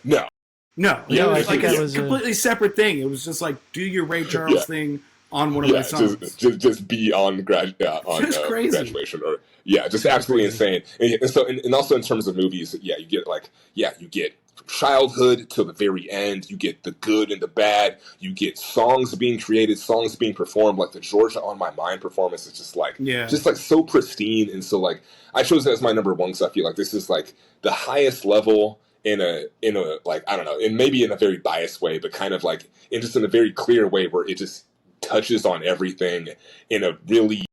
no, Yeah, it I was like think a that was a- completely separate thing. It was just like do your Ray Charles thing on one of my songs. just be on Just crazy. graduation, or just absolutely insane. And also in terms of movies, you get from childhood to the very end. You get the good and the bad. You get songs being created, songs being performed. Like the Georgia on My Mind performance is just like so pristine, and so like I chose it as my number 1 because I feel like this is like the highest level in a like, I don't know, and maybe in a very biased way, but kind of like in a very clear way where it just touches on everything in a really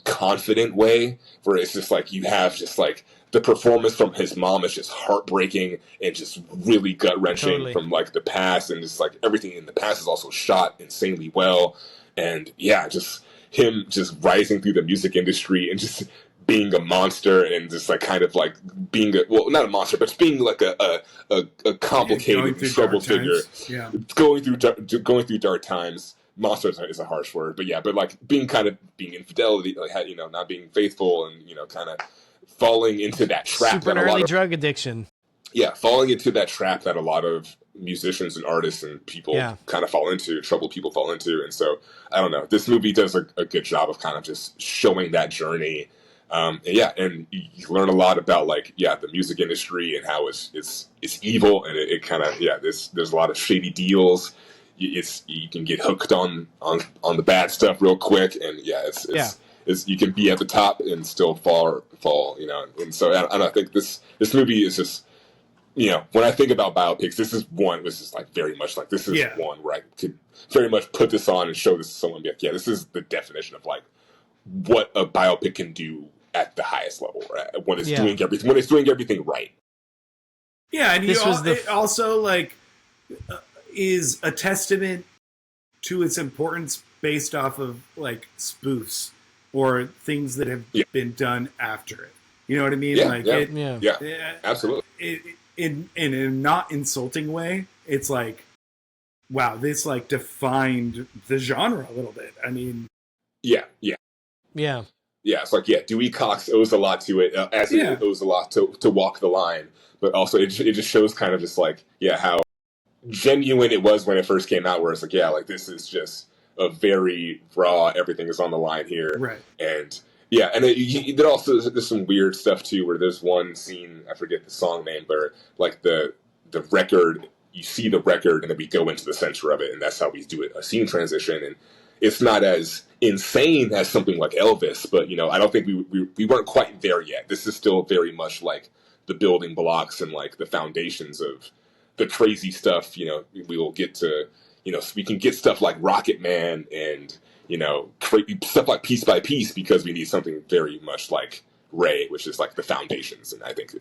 confident way, where it's just like you have just like the performance from his mom is just heartbreaking and just really gut-wrenching. Totally. From like the past, and just like everything in the past is also shot insanely well. And just him just rising through the music industry and just being a monster, and just like kind of like being not a monster, but just being like a complicated, troubled figure. Yeah. Going through dark times. Monster is a harsh word, but like being infidelity, like not being faithful, and kind of falling into that trap. Super early drug addiction. Yeah, falling into that trap that a lot of musicians and artists and people kind of fall into, troubled people fall into. And so, I don't know, this movie does a good job of kind of just showing that journey. And you learn a lot about like, the music industry and how it's evil, and it kind of, there's a lot of shady deals. You can get hooked on the bad stuff real quick, and it's you can be at the top and still fall, and so I think this movie is just, when I think about biopics, this is one which is like very much like, this is one where I could very much put this on and show this to someone and be like, this is the definition of like what a biopic can do at the highest level, right? When it's doing everything right. Yeah, and This was it also like is a testament to its importance based off of like spoofs or things that have been done after it. You know what I mean? Absolutely. In a not insulting way, it's like, wow, this like defined the genre a little bit. I mean, yeah. It's like, Dewey Cox owes a lot to it, as it owes a lot to Walk the Line, but also it just shows kind of just like, how genuine it was when it first came out, where it's like, this is just a very raw, everything is on the line here. Right. And Yeah, and there also there's some weird stuff too, where there's one scene, I forget the song name, where like the record, you see the record, and then we go into the center of it, and that's how we do it, a scene transition, and it's not as insane as something like Elvis, but I don't think we weren't quite there yet. This is still very much like the building blocks and like the foundations of the crazy stuff. We will get to, so we can get stuff like Rocket Man and create stuff like Piece by Piece, because we need something very much like Ray, which is like the foundations, and I think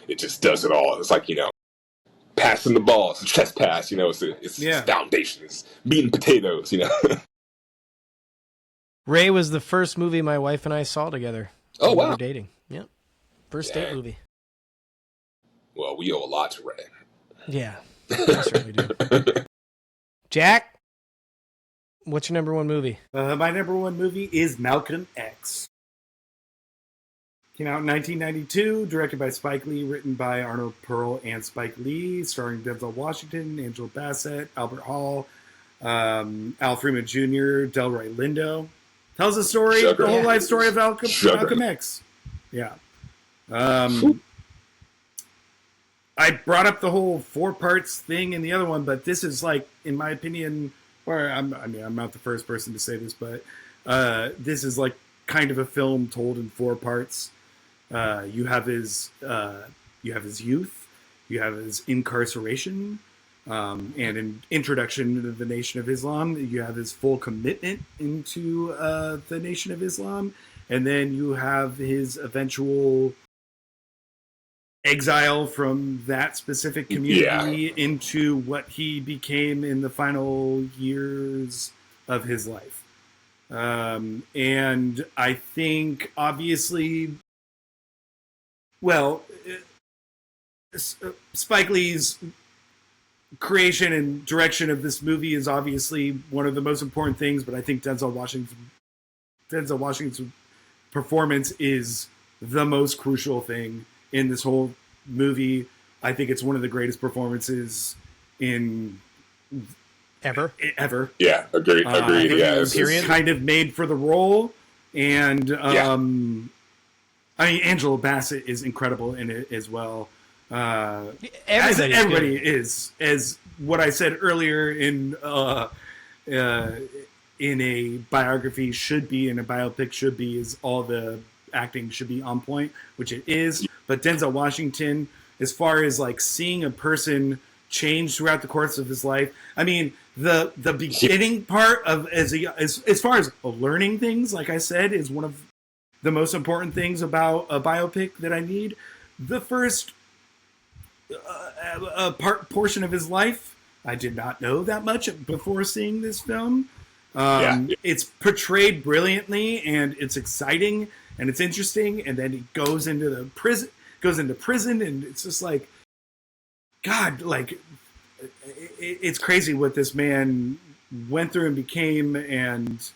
it just does it all. It's like passing the ball, it's a chest pass, it's foundation, it's meat and potatoes. Ray was the first movie my wife and I saw together. Oh, when wow. we were dating. Yep. First date movie. Well, we owe a lot to Ray. Yeah, I certainly do. Jack, what's your number one movie? My number one movie is Malcolm X. Came out in 1992, directed by Spike Lee, written by Arnold Pearl and Spike Lee, starring Denzel Washington, Angela Bassett, Albert Hall, Al Freeman Jr., Delroy Lindo. Tells the story, the whole life story of Malcolm X. Yeah. I brought up the whole 4 parts thing in the other one, but this is like, in my opinion, or I'm not the first person to say this, but this is like kind of a film told in 4 parts. You have his youth, you have his incarceration, and an introduction to the Nation of Islam. You have his full commitment into the Nation of Islam, and then you have his eventual exile from that specific community into what he became in the final years of his life. And I think, obviously, Spike Lee's creation and direction of this movie is obviously one of the most important things, but I think Denzel Washington's performance is the most crucial thing in this whole movie. I think it's one of the greatest performances in ever. Yeah, agreed. It's kind of made for the role, and Angela Bassett is incredible in it as well. Everybody is, as what I said earlier in a biography should be, in a biopic should be, is all the acting should be on point, which it is. But Denzel Washington, as far as like seeing a person change throughout the course of his life, the beginning part of as far as learning things, like I said, is one of the most important things about a biopic that I need. The first portion of his life, I did not know that much before seeing this film. It's portrayed brilliantly, and it's exciting, and it's interesting, and then he goes into prison, and it's just like, God, like, it's crazy what this man went through and became, and...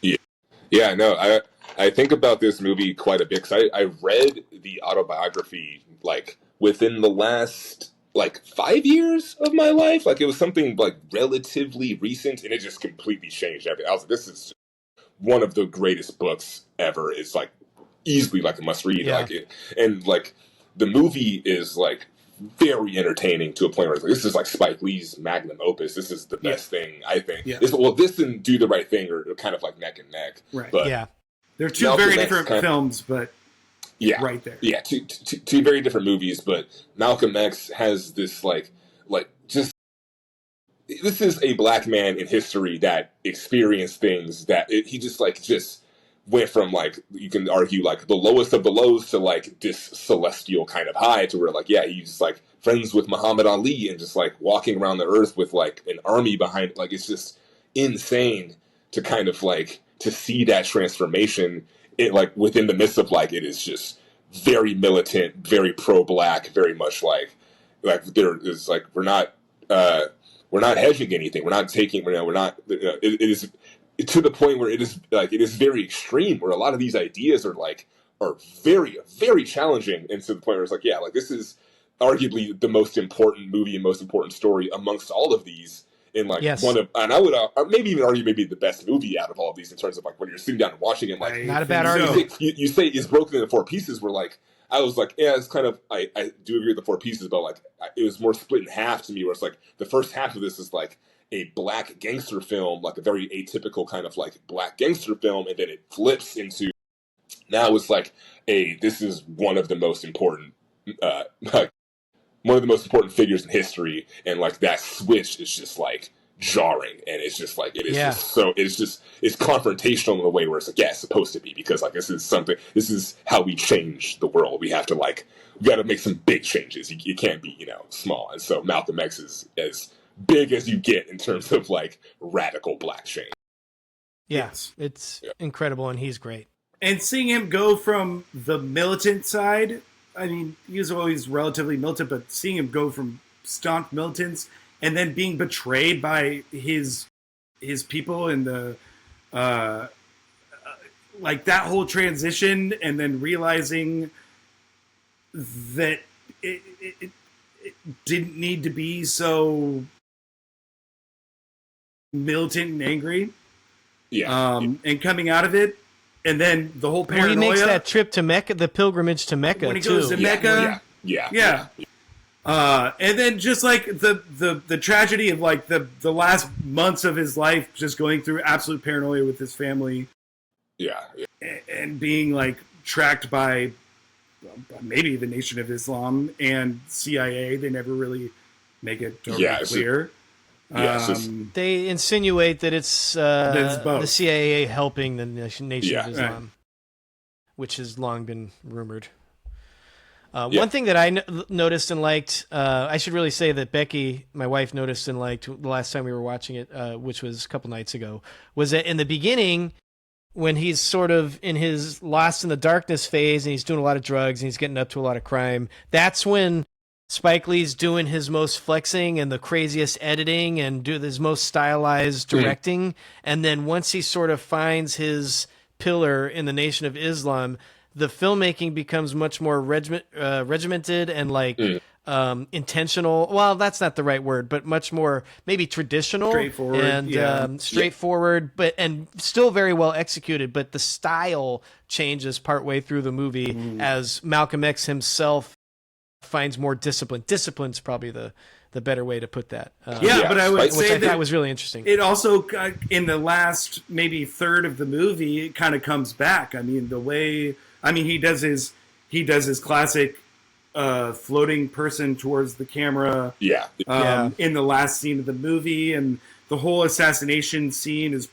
I think about this movie quite a bit, because I read the autobiography, like, within the last, 5 years of my life. Like, it was something, relatively recent, and it just completely changed everything. I was like, this is one of the greatest books ever. It's, easily, a must-read. Yeah. The movie is, very entertaining to a point where this is, Spike Lee's magnum opus. This is the best thing, I think. Yeah. This and Do the Right Thing are kind of, neck and neck. Right. But yeah. They're two very different films, but right there. Yeah, two very different movies, but Malcolm X has this, this is a black man in history that experienced things that he just went from, you can argue, the lowest of the lows to, this celestial kind of high to where, he's just, friends with Muhammad Ali and just, walking around the earth with, an army behind, it's just insane to kind of, to see that transformation, within the midst of, it is just very militant, very pro-black, very much there is, we're not hedging anything. We're not taking, we're not, it is to the point where it is very extreme, where a lot of these ideas are very, very challenging, and to the point where it's this is arguably the most important movie and most important story amongst all of these. in like Yes. and I would maybe even argue maybe the best movie out of all of these in terms of like when you're sitting down and watching it, like Not a bad think so. argument. you say it's broken into four pieces. Where like I was like, yeah, it's kind of I do agree with the four pieces, but like it was more split in half to me. Where it's like the first half of this is like a black gangster film, like a very atypical kind of like black gangster film, and then it flips into now it's like this is one of the most important like one of the most important figures in history, and like that switch is just like jarring, and it's just like it is Yeah. just so it's confrontational in the way where it's like, yeah, it's supposed to be, because like this is how we change the world. We have to like we got to make some big changes. You can't be small, and so Malcolm X is as big as you get in terms of like radical black change. Yeah, Yes. it's incredible, and he's great. And seeing him go from the militant side, I mean, he was always relatively militant, but seeing him go from staunch militants and then being betrayed by his people in the like that whole transition, and then realizing that it didn't need to be so militant and angry. And coming out of it, and then the whole paranoia. Well, he makes that trip to Mecca, the pilgrimage to Mecca, when he too. goes to Mecca. Yeah. And then just like the tragedy of like the last months of his life, just going through absolute paranoia with his family. Yeah. And being like tracked by maybe the Nation of Islam and CIA. They never really make it totally clear. They insinuate that it's the CIA helping the Nation of Islam, which has long been rumored. One thing that I noticed and liked, I should really say that Becky, my wife, noticed and liked the last time we were watching it, which was a couple nights ago, was that in the beginning, when he's sort of in his lost in the darkness phase and he's doing a lot of drugs and he's getting up to a lot of crime, that's when Spike Lee's doing his most flexing and the craziest editing and do his most stylized directing. And then once he sort of finds his pillar in the Nation of Islam, the filmmaking becomes much more regimented and like intentional. Well, that's not the right word, but much more maybe traditional, straightforward, but and still very well executed. But the style changes partway through the movie as Malcolm X himself finds more discipline. Discipline's probably the better way to put that. But I would say that was really interesting. It also, in the last maybe third of the movie, it kind of comes back. I mean, he does his classic floating person towards the camera. In the last scene of the movie, and the whole assassination scene as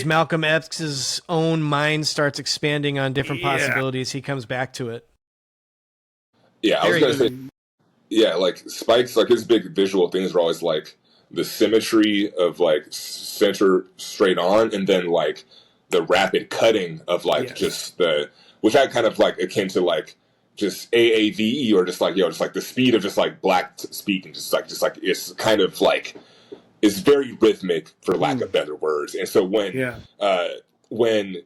Malcolm X's own mind starts expanding on different possibilities, he comes back to it. Yeah, I was gonna say. Yeah, like Spike's like his big visual things are always like the symmetry of like center straight on, and then like the rapid cutting of like just the, which I kind of like akin to like just AAVE, or just like just like the speed of just like black speaking, just like it's kind of like it's very rhythmic, for lack of better words. And so when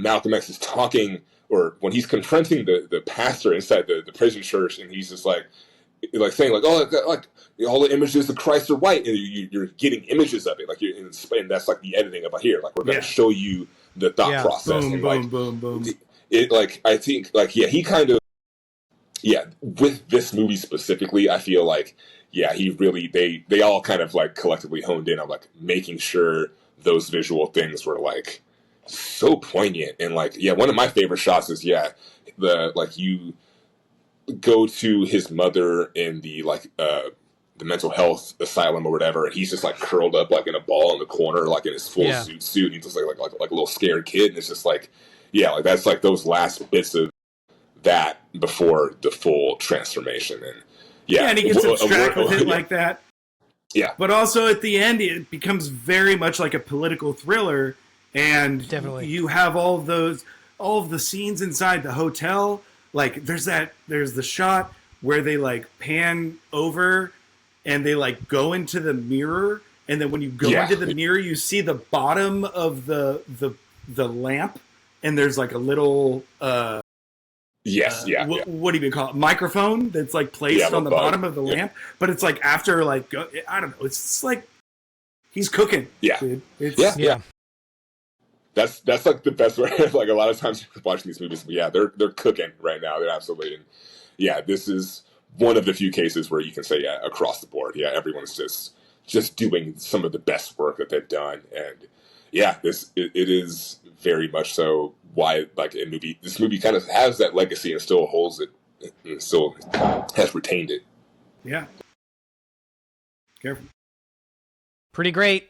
Malcolm X is talking, or when he's confronting the pastor inside the prison church, and he's just like saying like, oh, like all the images of Christ are white, and you're getting images of it, like and that's like the editing of here, like we're going to show you the thought process, boom, and boom, like boom, boom. It like I think like he kind of with this movie specifically, I feel like he really they all kind of like collectively honed in on like making sure those visual things were like so poignant. And like one of my favorite shots is the like you go to his mother in the like the mental health asylum or whatever, and he's just like curled up like in a ball in the corner, like in his full suit, and he's just like a little scared kid, and it's just like like that's like those last bits of that before the full transformation. And and he gets abstract with it like that. But also at the end, it becomes very much like a political thriller. And definitely you have all of the scenes inside the hotel. Like there's the shot where they like pan over and they like go into the mirror. And then when you go into the mirror, you see the bottom of the lamp, and there's like a little Yes, yeah, yeah, what do you even call it? Microphone that's like placed on the bottom of the lamp, but it's like after like I don't know. It's just like he's cooking. yeah, dude. yeah. That's like the best way. Like a lot of times watching these movies, yeah, they're cooking right now. They're absolutely, and yeah, this is one of the few cases where you can say, yeah, across the board, yeah, everyone's just doing some of the best work that they've done, and yeah, it is very much so why like this movie kind of has that legacy and still holds it, and still has retained it. Yeah, careful. Pretty great.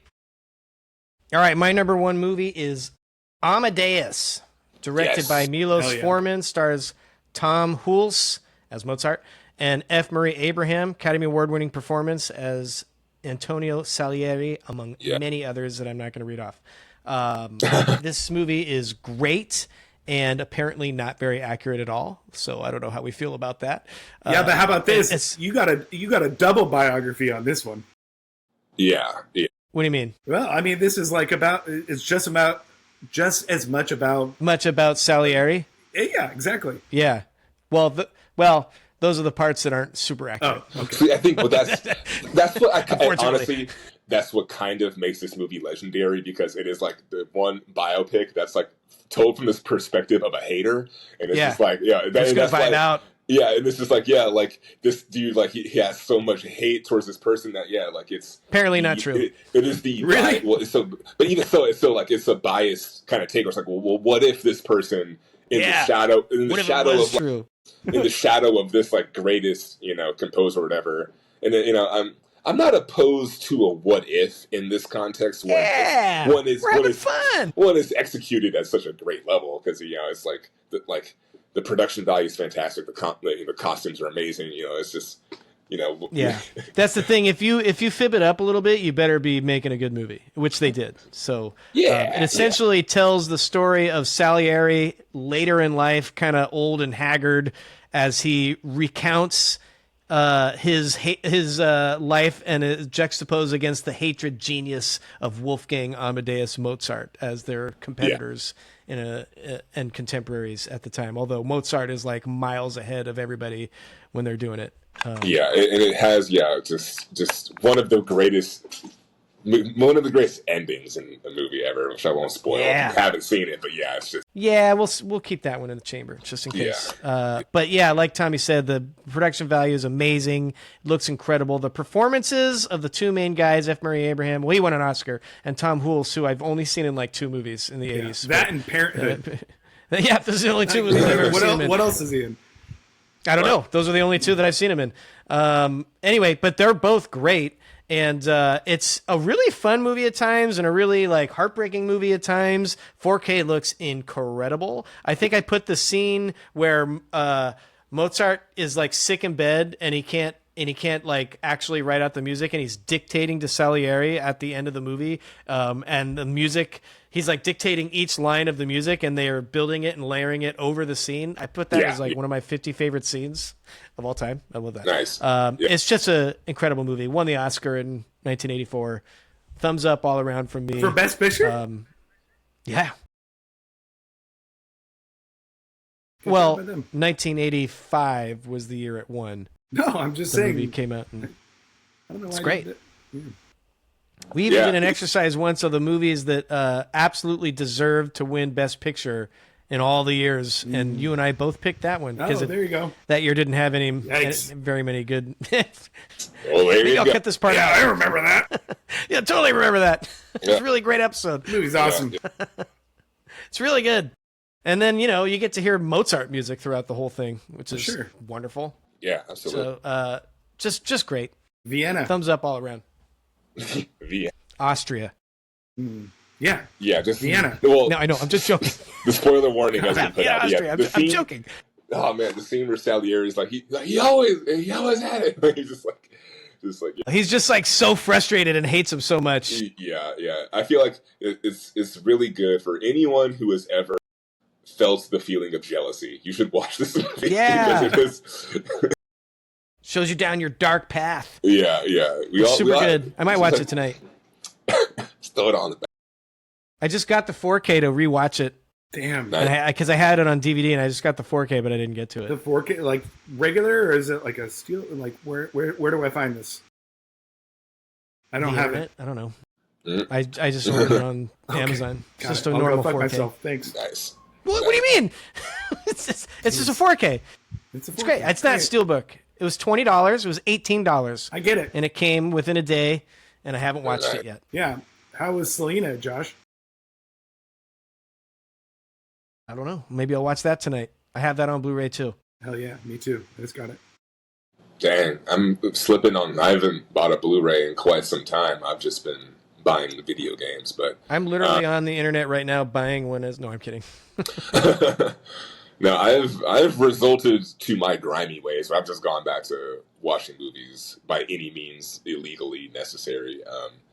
All right, my number one movie is Amadeus, directed by Milos Forman, stars Tom Hulce as Mozart and F. Murray Abraham, Academy Award-winning performance as Antonio Salieri, among many others that I'm not going to read off. This movie is great and apparently not very accurate at all. So I don't know how we feel about that. Yeah, but how about this? You got a double biography on this one. Yeah. What do you mean? Well, I mean, this is like it's just as much about Salieri. Yeah, exactly. Yeah. Well, those are the parts that aren't super accurate. Oh, okay. See, I think, but that's what honestly, that's what kind of makes this movie legendary, because it is like the one biopic that's like told from this perspective of a hater, and it's just like, that's gonna find out. Yeah, and this is like, like this dude, like he has so much hate towards this person that like it's apparently not true. It is the really but even so, it's so like it's a biased kind of take. Where it's like, well, what if this person in the shadow of this like greatest composer or whatever, and then I'm not opposed to a what if in this context when one is executed at such a great level, because it's like the production value is fantastic. The costumes are amazing. It's just that's the thing. If you fib it up a little bit, you better be making a good movie, which they did. So it essentially tells the story of Salieri later in life, kind of old and haggard, as he recounts his life and is juxtaposed against the hatred genius of Wolfgang Amadeus Mozart as their competitors and contemporaries at the time. Although Mozart is like miles ahead of everybody when they're doing it. And it has just one of the greatest endings in a movie ever, which I won't spoil if you haven't seen it. But it's just we'll keep that one in the chamber just in case. But like Tommy said, the production value is amazing. It looks incredible. The performances of the two main guys, F. Murray Abraham, he won an Oscar, and Tom Hulce, who I've only seen in like 2 movies in the 80s. That and Parenthood. Those are the only 2 movies I've ever seen him in. What else is he in? I don't know. Those are the only 2 that I've seen him in. Anyway, but they're both great. And it's a really fun movie at times and a really like heartbreaking movie at times. 4K looks incredible. I think I put the scene where Mozart is like sick in bed and he can't like actually write out the music, and he's dictating to Salieri at the end of the movie. And the music, he's like dictating each line of the music, and they are building it and layering it over the scene. I put that as like one of my 50 favorite scenes of all time. I love that. Nice. It's just an incredible movie. Won the Oscar in 1984. Thumbs up all around from me. For Best Picture? Yeah. Well, 1985 was the year it won. No, I'm just saying. The movie came out. And I don't know why it's great. We even did an exercise once of the movies that absolutely deserved to win Best Picture in all the years, and you and I both picked that one. Oh, there you go. That year didn't have very many good. Maybe I'll cut this part out. I remember that. Yeah, totally remember that. It's a really great episode. The movie's awesome. It's really good. And then, you get to hear Mozart music throughout the whole thing, which is wonderful. Yeah, absolutely. So, just great. Vienna. Thumbs up all around. Vienna. Austria. Yeah. Yeah, just Vienna. Well, no, I know. I'm just joking. The spoiler warning has been put out. Austria. I'm joking. Oh man, the scene where Salieri is like he always had it. He's just like he's just like so frustrated and hates him so much. Yeah. I feel like it's really good for anyone who has ever felt the feeling of jealousy. You should watch this movie. Yeah. Because it is shows you down your dark path. Yeah. Super good. I might watch it tonight. Just throw it on the back. I just got the 4K to rewatch it Damn. Nice. Because I had it on DVD and I just got the 4K, but I didn't get to The it. 4K, like regular, or is it like a steel? Like where do I find this? I don't The have internet? it. I don't know. Mm. I just ordered it on Amazon. It's Got just it. a I'll normal go fuck 4K. myself. Thanks. Nice. What do you mean? it's just a 4K. It's a 4K. It's great. It's not Steelbook. It was $20. It was $18. I get it. And it came within a day, and I haven't watched it yet. Yeah. How was Selena, Josh? I don't know. Maybe I'll watch that tonight. I have that on Blu-ray too. Hell yeah, me too. I just got it. Dang, I'm slipping on. I haven't bought a Blu-ray in quite some time. I've just been buying the video games, but I'm literally on the internet right now buying one as. No, I'm kidding. no, I've resulted to my grimy ways. Where I've just gone back to watching movies by any means illegally necessary.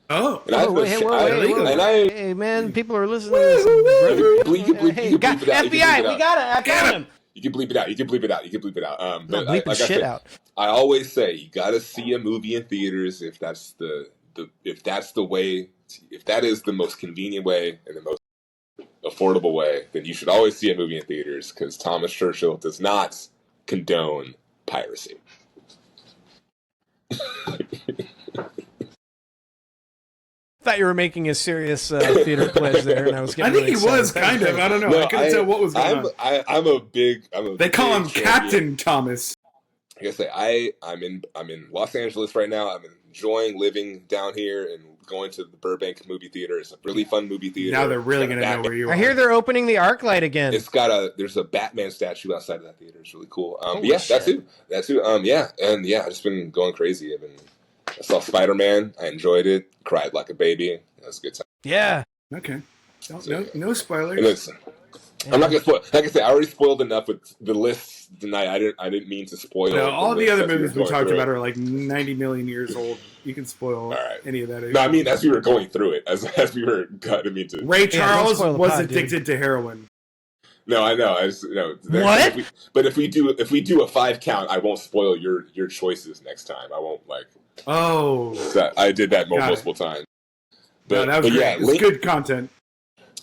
Oh, And I've been- Hey, man, people are listening to this. Hey, you can bleep it out. FBI, we got it. I got him. You can bleep it out. You can bleep it out. You can bleep it out. No, But bleep the like I shit said, out. I always say you got to see a movie in theaters if that's if that's the way, if that is the most convenient way and the most affordable way, then you should always see a movie in theaters because Thomas Churchill does not condone piracy. Thought you were making a serious theater pledge there, and I was I getting think really he was excited. kind of. I don't know. I couldn't tell what was going on. I'm a big. They call him big champion. Captain Thomas. Like I say, I'm in Los Angeles right now. I'm enjoying living down here and going to the Burbank movie theater. It's a really fun movie theater. Now they're really It's got going a to know Batman- where you are. I hear they're opening the ArcLight again. There's a Batman statue outside of that theater. It's really cool. Holy Yeah, shit. that too. I've just been going crazy. I saw Spider-Man. I enjoyed it. Cried like a baby. It was a good time. Yeah. Okay. No spoilers. And listen, I'm not gonna spoil. Like I said, I already spoiled enough with the list tonight. I didn't mean to spoil. No, all the list other as we movies were we going talked through about it. are like 90 million years old. You can spoil right. any of that. No, I mean as we were going through it, as we were. I didn't mean to. Ray don't Charles spoil the was pod, dude. addicted to heroin. No, I know. I just What? But if we do a 5 count, I won't spoil your choices next time. I won't like. Oh, I did that Got it. multiple times. no, that was great. yeah, It's good content.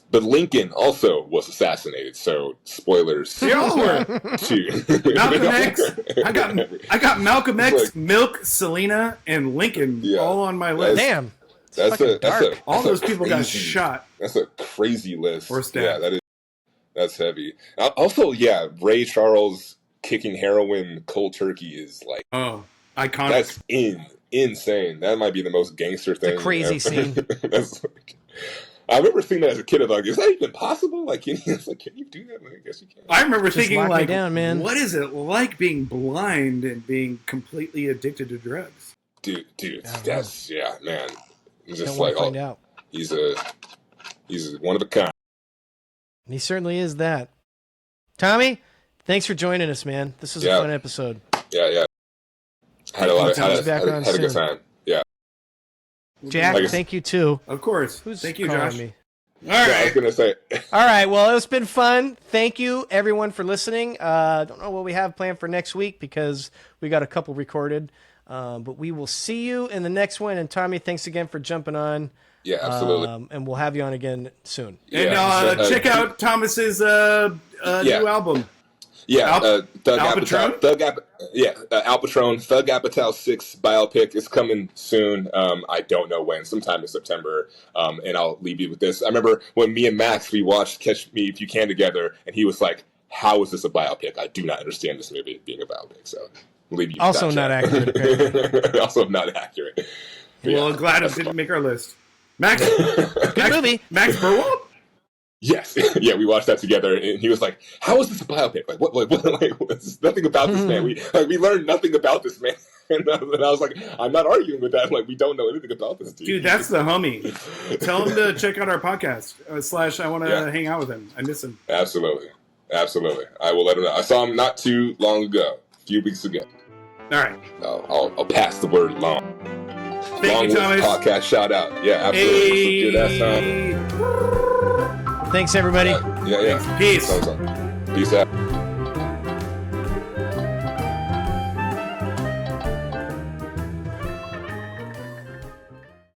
But Lincoln also was assassinated, so spoilers. They all were. too. Malcolm X. I got Malcolm X, It's like- Milk, Selena, and Lincoln Yeah. all on my list. Damn. That's fucking a dark. All that's a those people got crazy- shot. That's a crazy list. Or stabbed. Yeah, that's heavy. Also, yeah, Ray Charles kicking heroin cold turkey is like Oh, iconic. that's insane. That might be the most gangster thing. a crazy ever. scene. That's like, I remember seeing that as a kid. I was like, is that even possible? Like, can you do that? Like, I guess you can. I remember Just thinking, lock me like, down, man. what is it like being blind and being completely addicted to drugs? Dude, Yeah, that's man. It's Don't just want like, to find out. he's one of a kind. He certainly is that. Tommy, thanks for joining us, man. This was a Yeah. fun episode. Yeah. Had a lot of Tommy's back on had a good soon. time. Yeah. Jack, Like I- thank you too. Of course. Who's Thank you, calling Josh. me? All Yeah, I was right. gonna say. All right. Well, it's been fun. Thank you, everyone, for listening. Don't know what we have planned for next week because we got a couple recorded. But we will see you in the next one. And Tommy, thanks again for jumping on. Yeah, absolutely. And we'll have you on again soon. And Yeah, check out Thomas's new album. Yeah, Thug Al Apatow. Patron? Al Patron, Thug Apatow 6 biopic is coming soon. I don't know when, sometime in September. And I'll leave you with this. I remember when me and Max, we watched Catch Me If You Can together, and he was like, how is this a biopic? I do not understand this movie being a biopic. So I'll leave you with Also that, not Jack. accurate, apparently. Also not accurate. But Well, yeah, glad it that's didn't fun. make our list. Max, Good movie. Max Burwell? Yes, yeah, we watched that together, and he was like, "How is this a biopic? Like, what? Like, there's nothing about this man. We learned nothing about this man." And I was like, "I'm not arguing with that. Like, we don't know anything about this dude." Dude, that's the homie. Tell him to check out our podcast. / I want to Yeah. hang out with him. I miss him. Absolutely. I will let him know. I saw him not too long ago, a few weeks ago. All right. I'll pass the word along. Thank you, Thomas. Podcast shout out. Yeah, absolutely. Good ass time. Hey. Thanks, everybody. Yeah. Peace. Peace out.